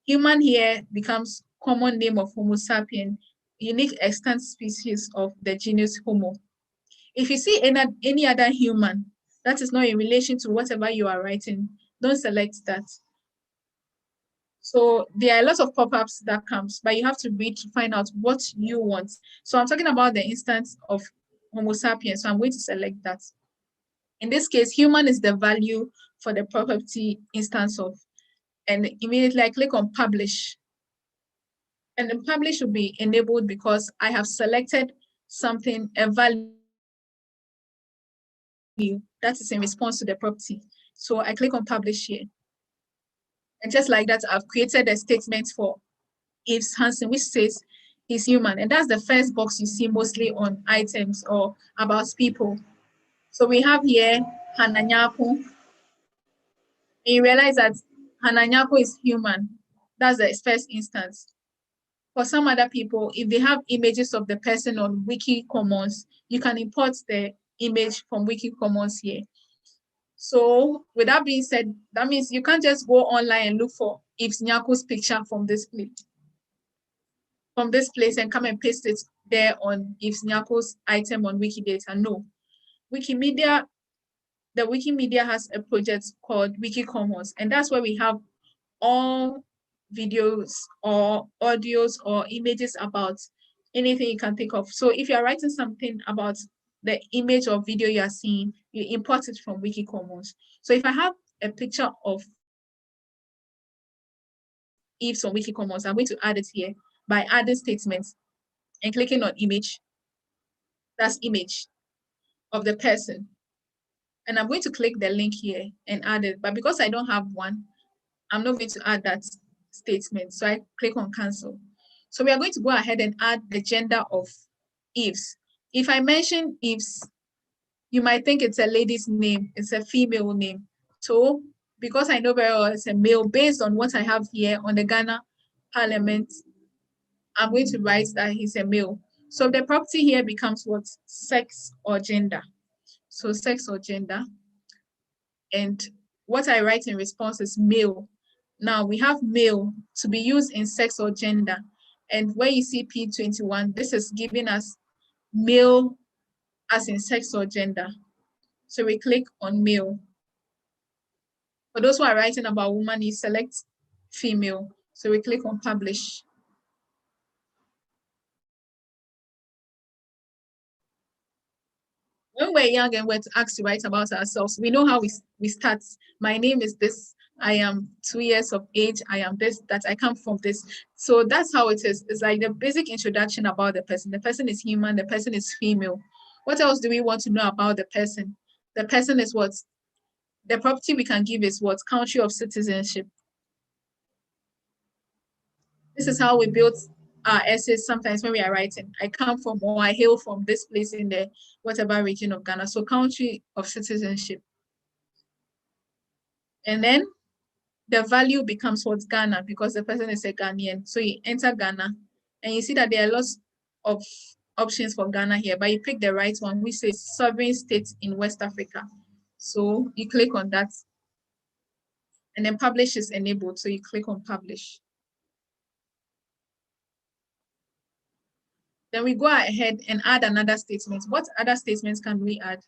Human here becomes common name of Homo sapien, unique extant species of the genus Homo. If you see any other human that is not in relation to whatever you are writing, don't select that. So there are a lot of pop-ups that comes, but you have to read to find out what you want. So I'm talking about the instance of Homo sapiens, so I'm going to select that. In this case, human is the value for the property instance of, and immediately I click on publish. And the publish will be enabled because I have selected something, a value that is in response to the property. So I click on publish here. And just like that, I've created a statement for Yves Hansen, which says he's human. And that's the first box you see mostly on items or about people. So we have here Hananyaku. You realize that Hananyaku is human. That's the first instance. For some other people, if they have images of the person on Wiki Commons, you can import the image from Wiki Commons here. So with that being said, that means you can't just go online and look for Yves Nyaku's picture from this place and come and paste it there on Yves Nyaku's item on Wikidata. No. Wikimedia, the Wikimedia has a project called Wiki Commons, and that's where we have all videos or audios or images about anything you can think of. So if you're writing something about the image or video you are seeing, you import it from Wiki Commons. So if I have a picture of Yves on Wiki Commons, I'm going to add it here by adding statements and clicking on image. That's image of the person. And I'm going to click the link here and add it. But because I don't have one, I'm not going to add that statement. So I click on cancel. So we are going to go ahead and add the gender of Yves. If I mention Yves you might think it's a lady's name, it's a female name. So because I know very well it's a male, based on what I have here on the Ghana Parliament, I'm going to write that he's a male. So the property here becomes what? Sex or gender. So sex or gender. And what I write in response is male. Now we have male to be used in sex or gender. And where you see P21, this is giving us male as in sex or gender. So we click on male. For those who are writing about woman, you select female. So we click on publish. When we're young and we're asked to write about ourselves, we know how we start. My name is this. I am 2 years of age. I am this, that I come from this. So that's how it is. It's like the basic introduction about the person. The person is human. The person is female. What else do we want to know about the person? The person is what? The property we can give is what? Country of citizenship. This is how we build our essays sometimes when we are writing. I come from, or I hail from this place in the whatever region of Ghana. So country of citizenship. And then the value becomes what's Ghana because the person is a Ghanaian. So you enter Ghana and you see that there are lots of options for Ghana here, but you pick the right one, which says sovereign state in West Africa. So you click on that and then publish is enabled. So you click on publish. Then we go ahead and add another statement. What other statements can we add?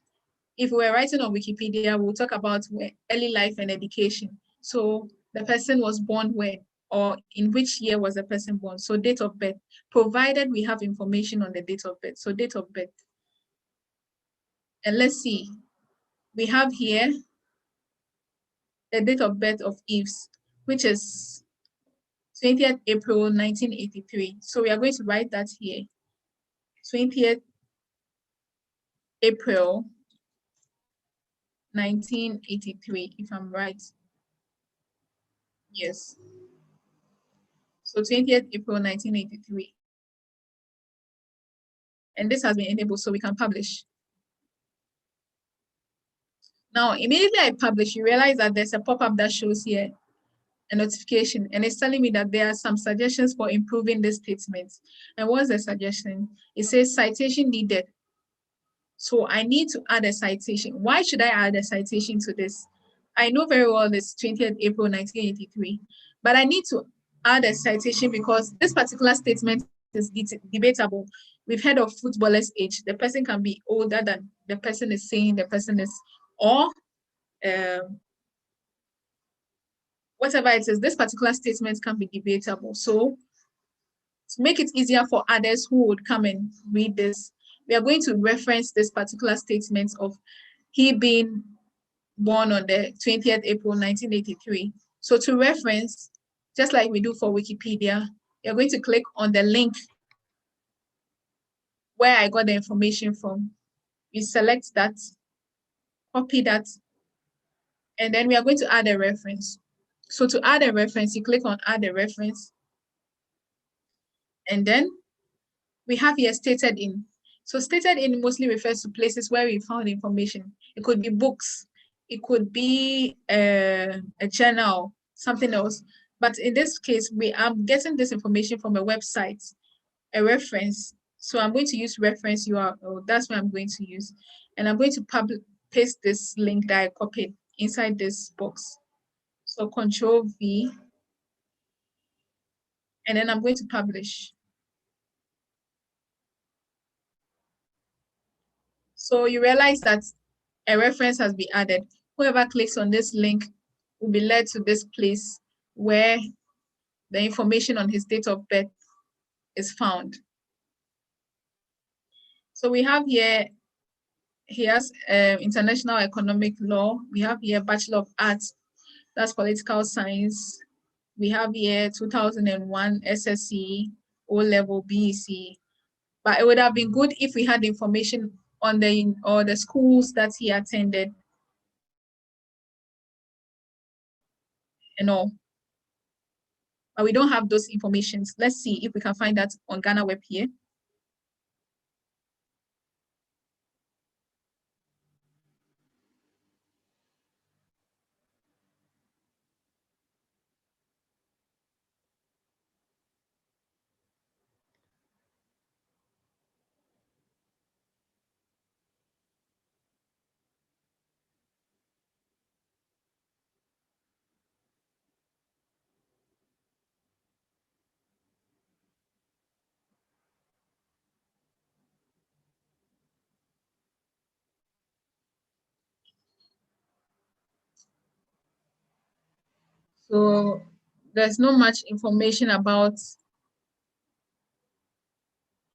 If we were writing on Wikipedia, we'll talk about early life and education. So the person was born when, or in which year was the person born? So date of birth, provided we have information on the date of birth. So date of birth. And let's see, we have here the date of birth of Eves, which is 20th April 1983. So we are going to write that here. 20th April 1983, if I'm right. Yes. So 20th April 1983. And this has been enabled so we can publish. Now, immediately I publish, you realize that there's a pop-up that shows here a notification, and it's telling me that there are some suggestions for improving this statement. And what's the suggestion? It says citation needed. So I need to add a citation. Why should I add a citation to this? I know very well it's 20th April 1983, but I need to add a citation because this particular statement is debatable. We've heard of footballer's age. The person can be older than the person is saying the person is, or whatever it is, this particular statement can be debatable. So to make it easier for others who would come and read this, we are going to reference this particular statement of he being born on the 20th April 1983. So to reference, just like we do for Wikipedia, you're going to click on the link where I got the information from. You select that, copy that, and then we are going to add a reference. So to add a reference, you click on add a reference, and then we have here stated in. So stated in mostly refers to places where we found information. It could be books, it could be a journal, something else. But in this case, I'm getting this information from a website, a reference. So I'm going to use reference URL. That's what I'm going to use. And I'm going to paste this link that I copied inside this box. So Control V, and then I'm going to publish. So you realize that a reference has been added. Whoever clicks on this link will be led to this place where the information on his date of birth is found. So we have here, he has international economic law. We have here Bachelor of Arts, that's political science. We have here 2001 SSC, O-level BEC. But it would have been good if we had information on the schools that he attended and all. But we don't have those informations. Let's see if we can find that on Ghana Web here. So there's not much information about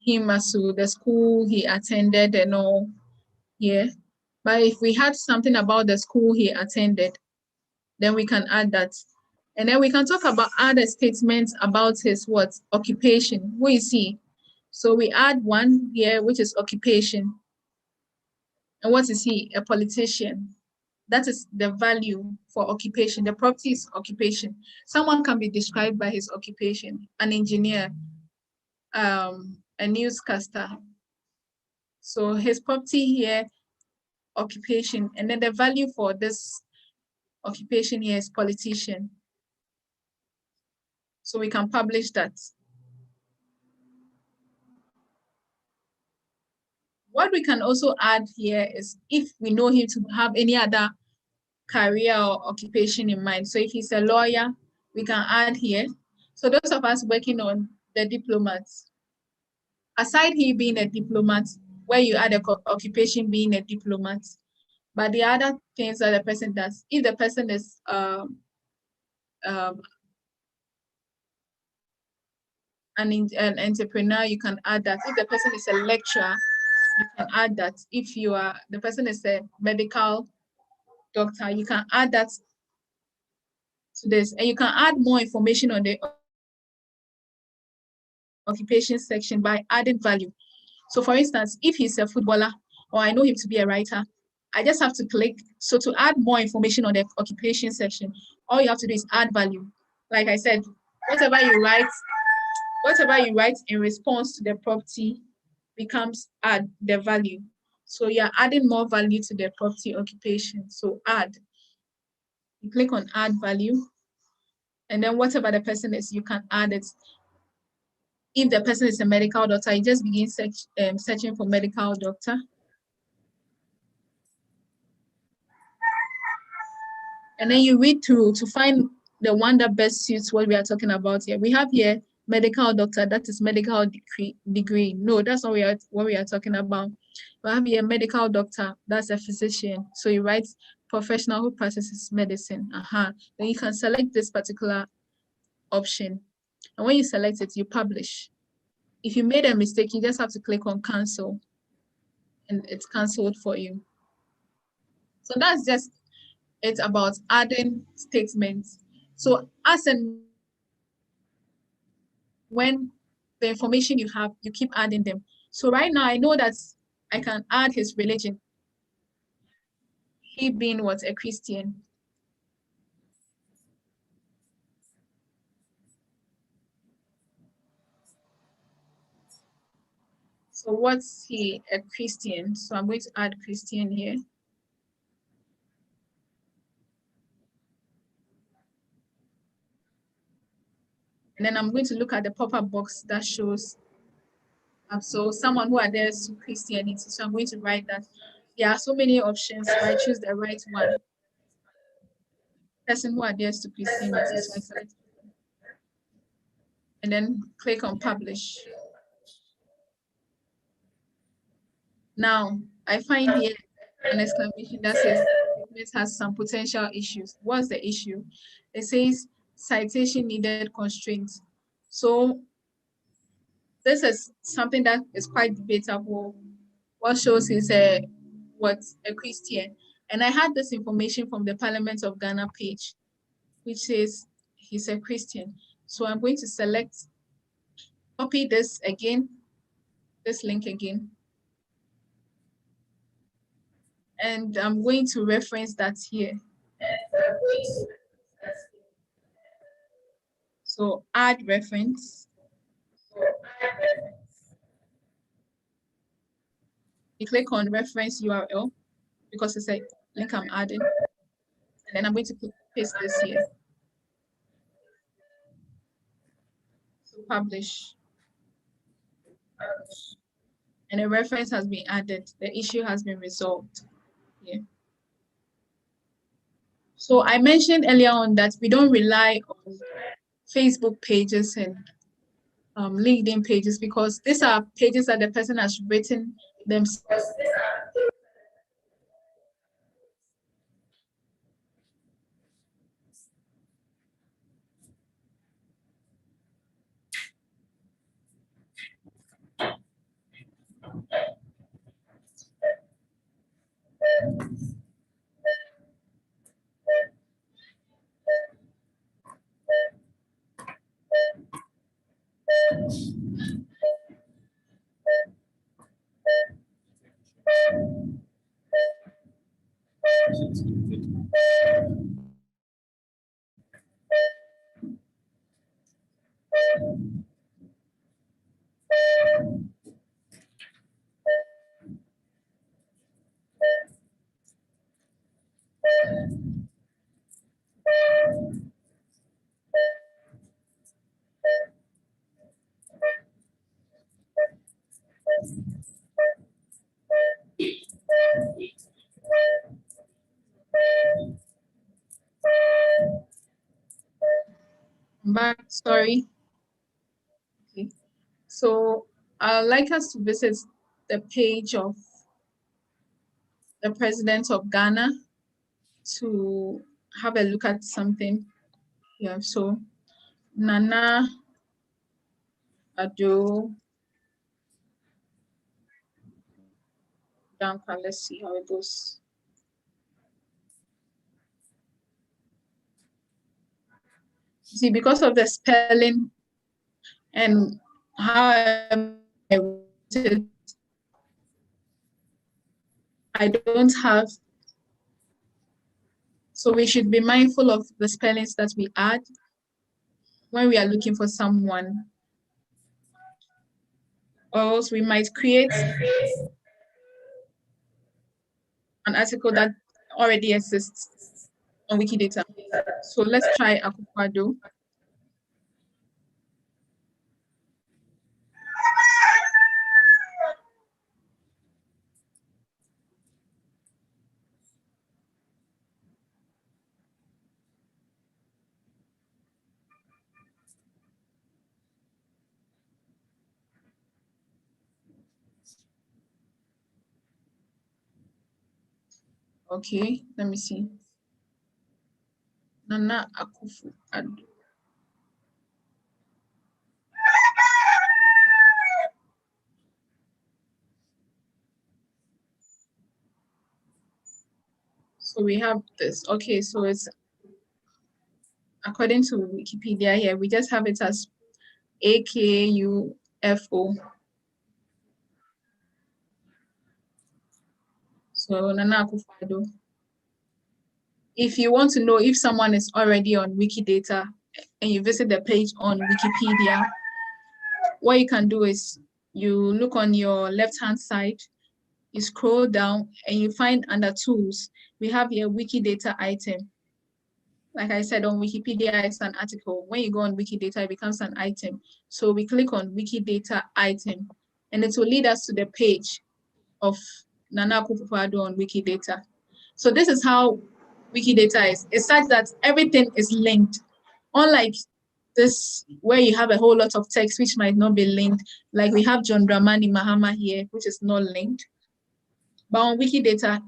him as to the school he attended and all here. But if we had something about the school he attended, then we can add that. And then we can talk about other statements about his what? Occupation. Who is he? So we add one here, which is occupation. And what is he? A politician. That is the value for occupation. The property is occupation. Someone can be described by his occupation, an engineer, a newscaster. So his property here, occupation, and then the value for this occupation here is politician. So we can publish that. What we can also add here is if we know him to have any other career or occupation in mind. So if he's a lawyer, we can add here. So those of us working on the diplomats, aside he being a diplomat, where you add a occupation being a diplomat, but the other things that the person does, if the person is an entrepreneur, you can add that. If the person is a lecturer, you can add that. If the person is a medical doctor, you can add that to this, and you can add more information on the occupation section by adding value. So for instance, if he's a footballer or I know him to be a writer, I just have to click. So to add more information on the occupation section, all you have to do is add value. Like I said, whatever you write in response to the property becomes add the value. So you're adding more value to the property occupation. So add. You click on add value, and then whatever the person is, you can add it. If the person is a medical doctor, you just begin searching for medical doctor. And then you read through to find the one that best suits what we are talking about here. We have here medical doctor, that is medical degree. No, that's not what we are talking about. We have here medical doctor, that's a physician. So you write professional who practices medicine. Then you can select this particular option. And when you select it, you publish. If you made a mistake, you just have to click on cancel and it's canceled for you. So that's just it about adding statements. So as and when the information you have, you keep adding them. So right now I know that I can add his religion. He being what? A Christian. So what's he? A Christian. So I'm going to add Christian here. And then I'm going to look at the pop-up box that shows so someone who adheres to Christianity. So I'm going to write that. There are so many options, but I choose the right one. Person who adheres to Christianity. So I select and then click on publish. Now I find here an exclamation that says it has some potential issues. What's the issue? It says citation needed constraints. So this is something that is quite debatable. What shows is a Christian. And I had this information from the Parliament of Ghana page, which says he's a Christian. So I'm going to select, copy this again, this link again. And I'm going to reference that here. So add reference. You click on reference URL because it's a link I'm adding. And then I'm going to paste this here. So publish. And a reference has been added. The issue has been resolved. Yeah. So I mentioned earlier on that we don't rely on Facebook pages and LinkedIn pages because these are pages that the person has written themselves. back, sorry. Okay. So I'd like us to visit the page of the president of Ghana to have a look at something. Yeah, so Nana Addo Dankwa, let's see how it goes. See, because of the spelling and how I don't have, so we should be mindful of the spellings that we add when we are looking for someone, or else we might create an article that already exists on Wikidata. So let's try Akufo-Addo. Okay, let me see. Nana Akufo-Addo. So we have this. Okay, so it's according to Wikipedia here, we just have it as AKUFO. So Nana Akufo-Addo. If you want to know if someone is already on Wikidata and you visit the page on Wikipedia, what you can do is you look on your left-hand side, you scroll down and you find under tools, we have here Wikidata item. Like I said, on Wikipedia, it's an article. When you go on Wikidata, it becomes an item. So we click on Wikidata item and it will lead us to the page of Nana Akufo-Addo on Wikidata. So this is how Wikidata is. It's such that everything is linked. Unlike this, where you have a whole lot of text which might not be linked, like we have John Dramani Mahama here, which is not linked. But on Wikidata,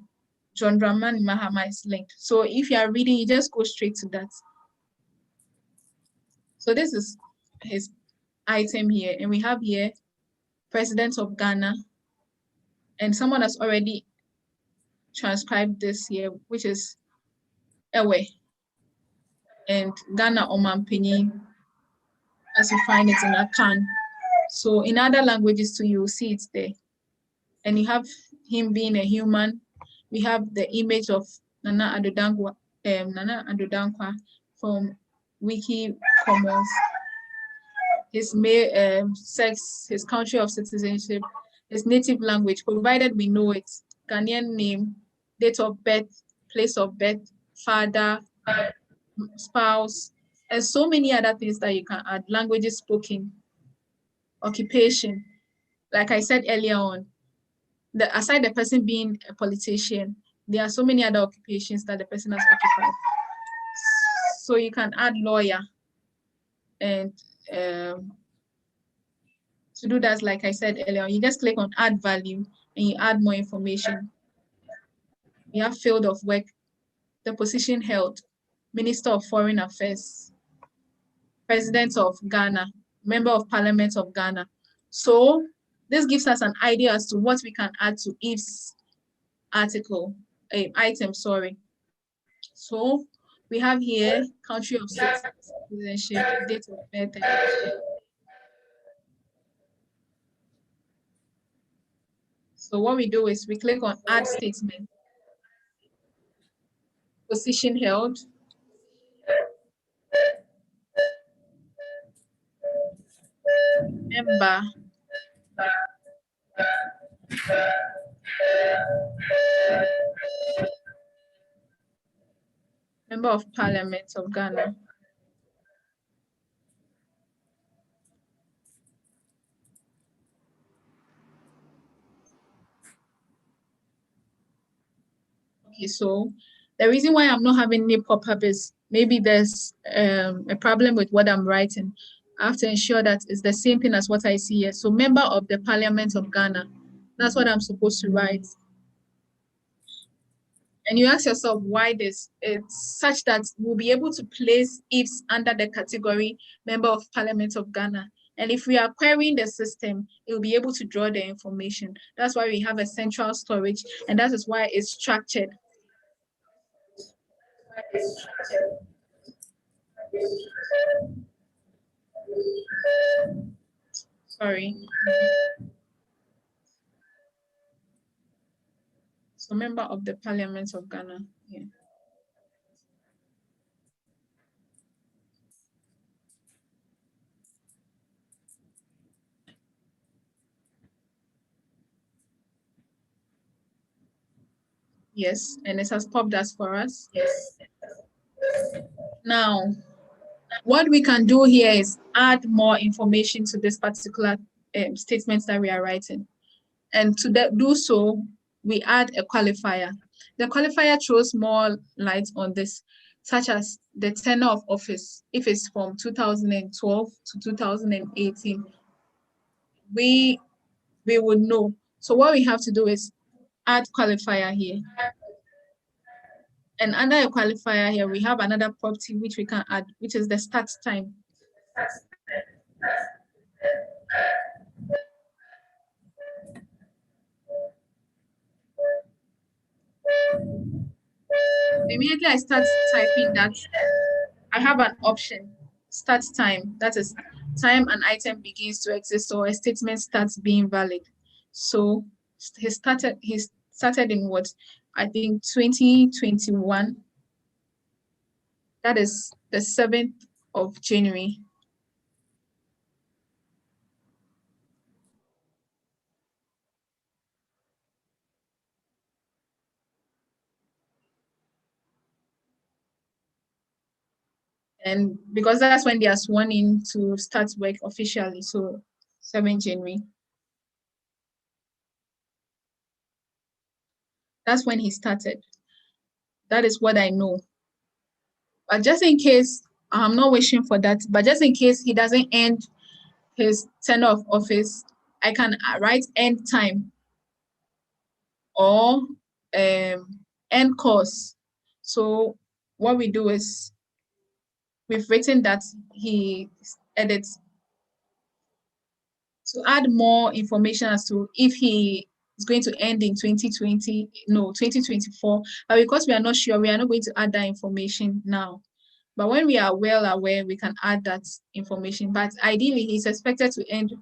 John Dramani Mahama is linked. So if you are reading, you just go straight to that. So this is his item here. And we have here President of Ghana. And someone has already transcribed this here, which is Ewe. And Ghana Omampini, as you find it in Akan. So in other languages too, you will see it there. And you have him being a human. We have the image of Nana Addo Dankwa from Wiki Commons. His sex, his country of citizenship, his native language, provided we know it, Ghanaian name, date of birth, place of birth, father, spouse, and so many other things that you can add, languages spoken, occupation. Like I said earlier on, aside the person being a politician, there are so many other occupations that the person has occupied. So you can add lawyer, and to do that, like I said earlier, you just click on add value and you add more information. You have field of work, the position held, Minister of Foreign Affairs, President of Ghana, Member of Parliament of Ghana. So this gives us an idea as to what we can add to each article, item, sorry. So we have here country of citizenship, date of birth. So what we do is we click on add statement, position held, member, Member of Parliament of Ghana. Okay, so the reason why I'm not having any pop-up is maybe there's a problem with what I'm writing. I have to ensure that it's the same thing as what I see here. So member of the Parliament of Ghana, that's what I'm supposed to write. And you ask yourself why this. It's such that we'll be able to place ifs under the category member of Parliament of Ghana. And if we are querying the system, it will be able to draw the information. That's why we have a central storage, and that is why it's structured. Sorry. So member of the Parliament of Ghana. Yeah. Yes, and it has popped us for us. Yes. Now, what we can do here is add more information to this particular statements that we are writing. And to do so, we add a qualifier. The qualifier throws more light on this, such as the tenure of office. If it's from 2012 to 2018, we would know. So what we have to do is add qualifier here. And under a qualifier here, we have another property which we can add, which is the start time. Immediately I start typing that, I have an option, start time. That is time an item begins to exist or a statement starts being valid. So he started in what? I think 2021. That is the 7th of January. And because that's when they are sworn in to start work officially, so 7 January. That's when he started. That is what I know. But just in case, I'm not wishing for that, but just in case he doesn't end his tenure of office, I can write end time or end course. So what we do is we've written that he edits to add more information as to if he is going to end in 2024. But because we are not sure, we are not going to add that information now. But when we are well aware, we can add that information. But ideally, he's expected to end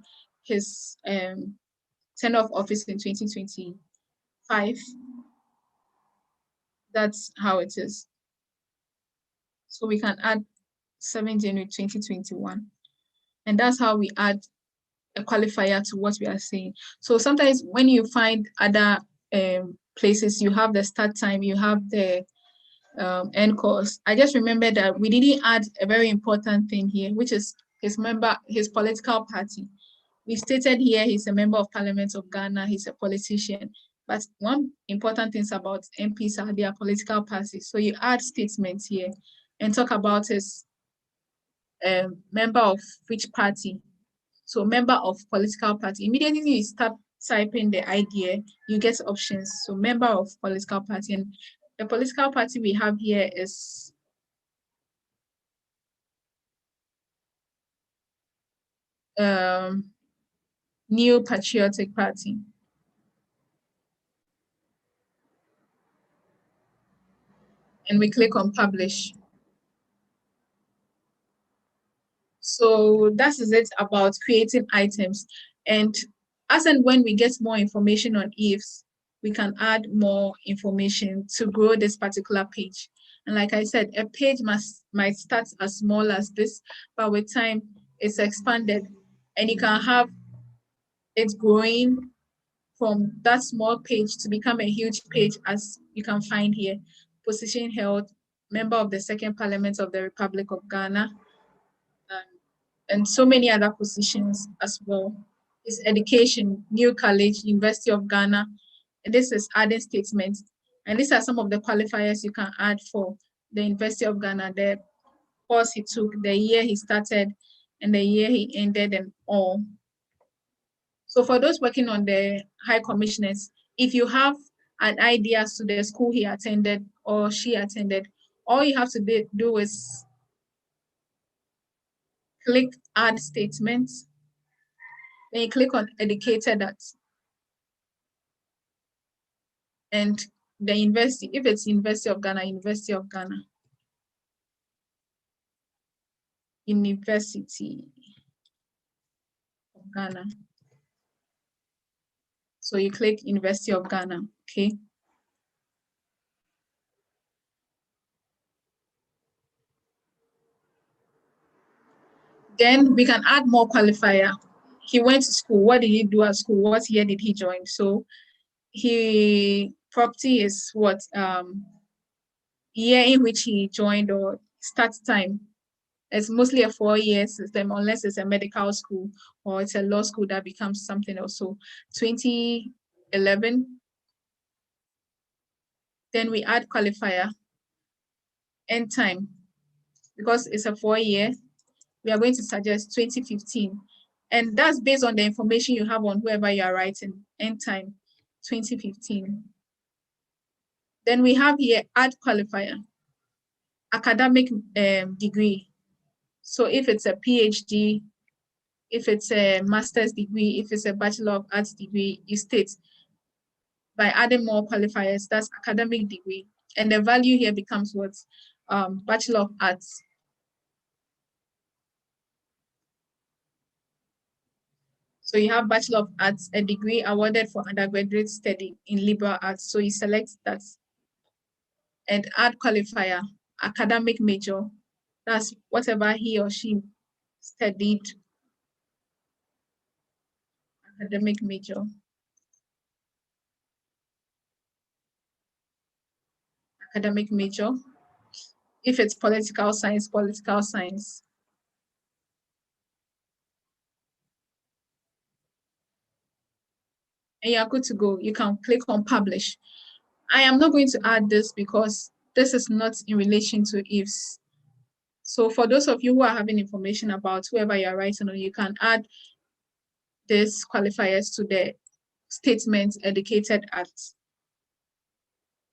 his tenure of office in 2025. That's how it is. So we can add 7 January 2021. And that's how we add a qualifier to what we are saying. So sometimes when you find other places, you have the start time, you have the end course. I just remember that we didn't add a very important thing here, which is his political party. We stated here he's a member of Parliament of Ghana, he's a politician. But one important thing about MPs are their political parties. So you add statements here and talk about his member of which party. So member of political party. Immediately you start typing the idea, you get options. So member of political party. And the political party we have here is New Patriotic Party. And we click on publish. So that is it about creating items. And as and when we get more information on ifs, we can add more information to grow this particular page. And like I said, a page might start as small as this, but with time it's expanded and you can have it growing from that small page to become a huge page, as you can find here. Position held, member of the Second Parliament of the Republic of Ghana, and so many other positions as well. It's education, New College, University of Ghana. And this is adding statements. And these are some of the qualifiers you can add for the University of Ghana, the course he took, the year he started, and the year he ended, and all. So for those working on the High Commissioners, if you have an idea as to the school he attended or she attended, all you have to do is click Add Statements. Then you click on Educated at. And the university, if it's University of Ghana, University of Ghana. University of Ghana. So you click University of Ghana, okay? Then we can add more qualifier. He went to school. What did he do at school? What year did he join? So property is what year in which he joined or start time. It's mostly a 4-year system unless it's a medical school or it's a law school that becomes something else. So 2011. Then we add qualifier, end time. Because it's a 4-year, we are going to suggest 2015. And that's based on the information you have on whoever you are writing, end time, 2015. Then we have here, add qualifier, academic degree. So if it's a PhD, if it's a master's degree, if it's a Bachelor of Arts degree, you state by adding more qualifiers, that's academic degree. And the value here becomes what? Bachelor of Arts. So you have Bachelor of Arts, a degree awarded for undergraduate study in liberal arts. So you select that and add qualifier, academic major. That's whatever he or she studied, academic major. Academic major. If it's political science, political science. And you're good to go. You can click on publish. I am not going to add this because this is not in relation to ifs. So for those of you who are having information about whoever you're writing on, you can add these qualifiers to the statement educated at.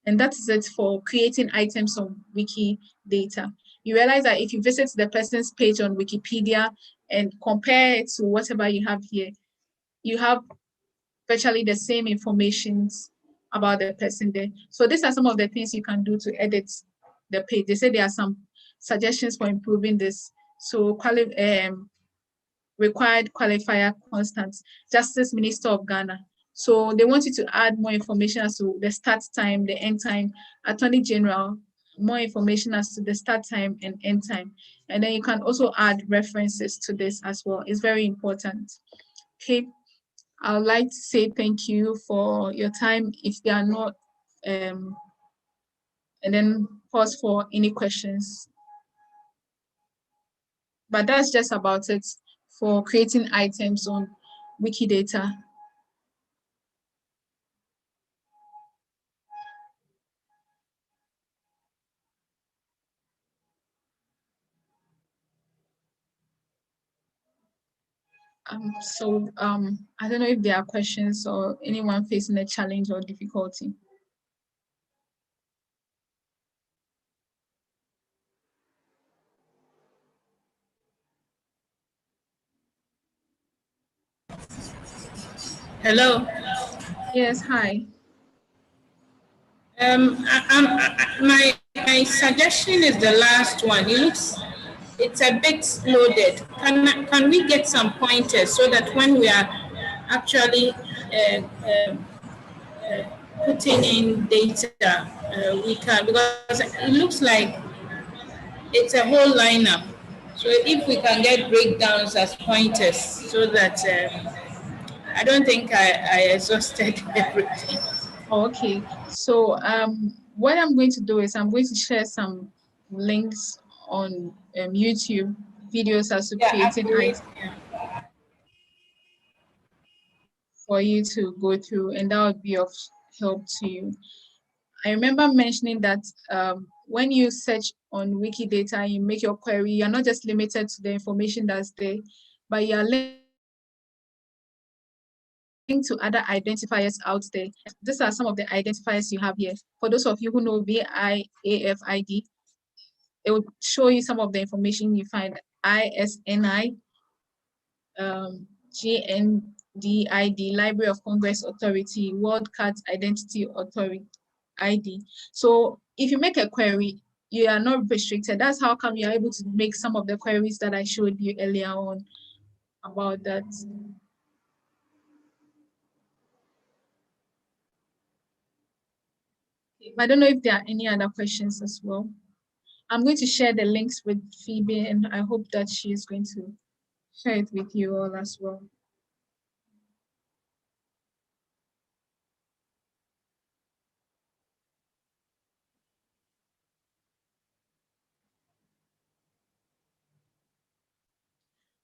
And that is it for creating items on Wikidata. You realize that if you visit the person's page on Wikipedia and compare it to whatever you have here, you have virtually the same information about the person there. So these are some of the things you can do to edit the page. They say there are some suggestions for improving this. So required qualifier constants, Justice Minister of Ghana. So they want you to add more information as to the start time, the end time, Attorney General, more information as to the start time and end time. And then you can also add references to this as well. It's very important. Okay. I would like to say thank you for your time. If there are not, and then pause for any questions. But that's just about it for creating items on Wikidata. I don't know if there are questions or anyone facing a challenge or difficulty. Hello. Yes, hi. My suggestion is the last one. It's a bit loaded. Can we get some pointers so that when we are actually putting in data, we can, because it looks like it's a whole lineup. So if we can get breakdowns as pointers so that I don't think I exhausted everything. Okay, so what I'm going to do is I'm going to share some links on YouTube videos as to creating items for you to go through, and that would be of help to you. I remember mentioning that when you search on Wikidata and you make your query, you're not just limited to the information that's there, but you're linked to other identifiers out there. These are some of the identifiers you have here. For those of you who know VIAFID, it will show you some of the information you find. ISNI, GNDID, Library of Congress Authority, World Cards Identity Authority, ID. So if you make a query, you are not restricted. That's how come you're able to make some of the queries that I showed you earlier on about that. I don't know if there are any other questions as well. I'm going to share the links with Phoebe, and I hope that she is going to share it with you all as well.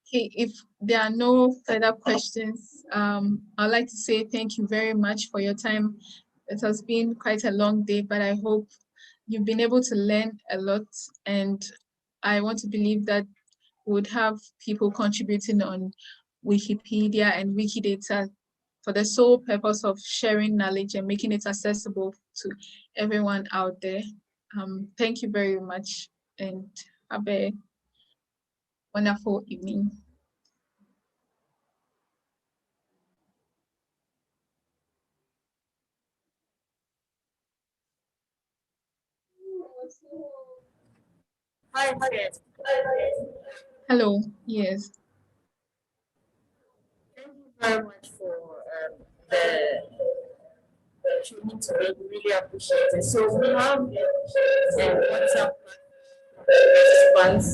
Okay, if there are no further questions, I'd like to say thank you very much for your time. It has been quite a long day, but I hope you've been able to learn a lot, and I want to believe that we would have people contributing on Wikipedia and Wikidata for the sole purpose of sharing knowledge and making it accessible to everyone out there. Thank you very much, and have a wonderful evening. Hi, Hello, yes. thank you very much for the training today. We really appreciate it. So we have WhatsApp response.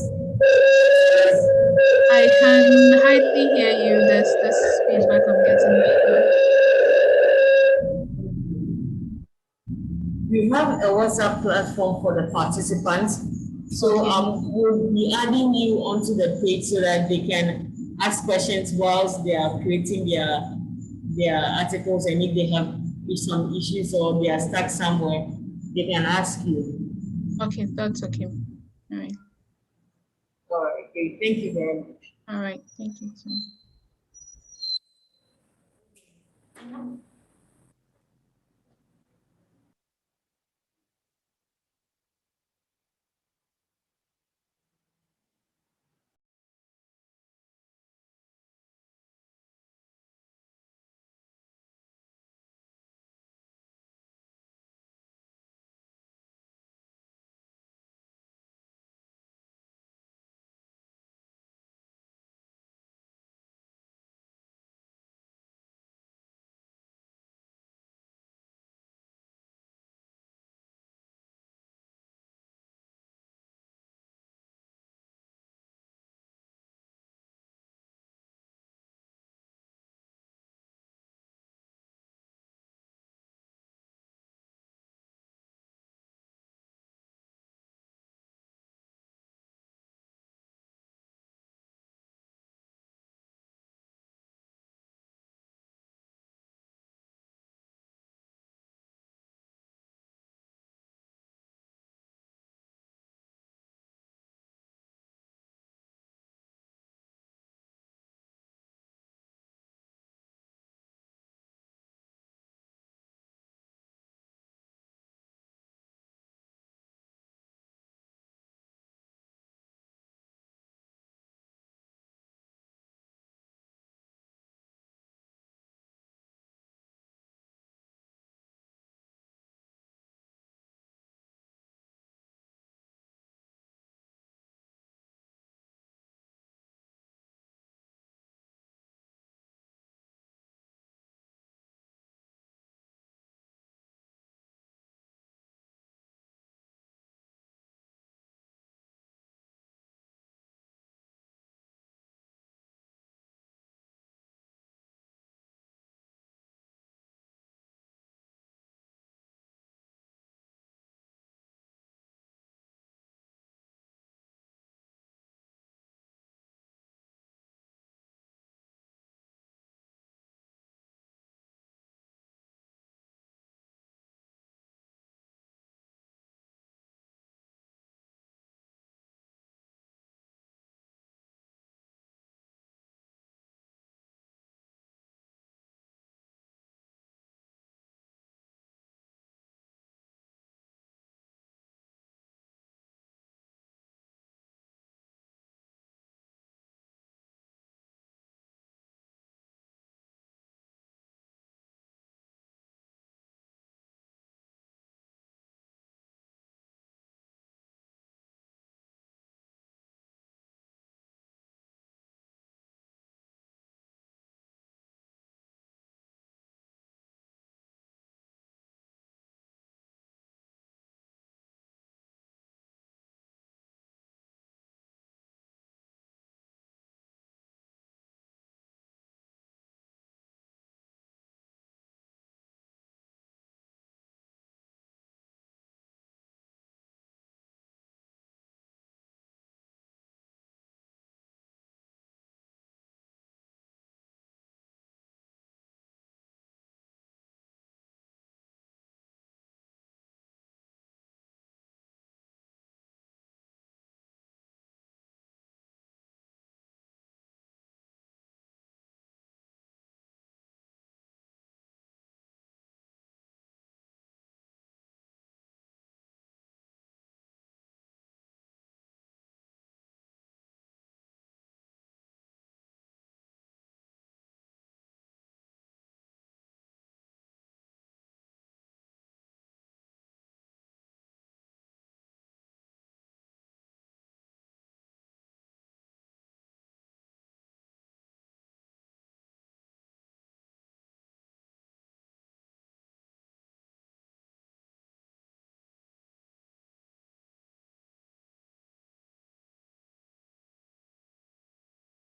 I can hardly hear you. There's this feedback I'm getting. We have a WhatsApp platform for the participants. So we'll be adding you onto the page so that they can ask questions whilst they are creating their articles, and if they have some issues or they are stuck somewhere, they can ask you. Okay, that's okay. All right. All right, great. Thank you very much. All right, thank you too.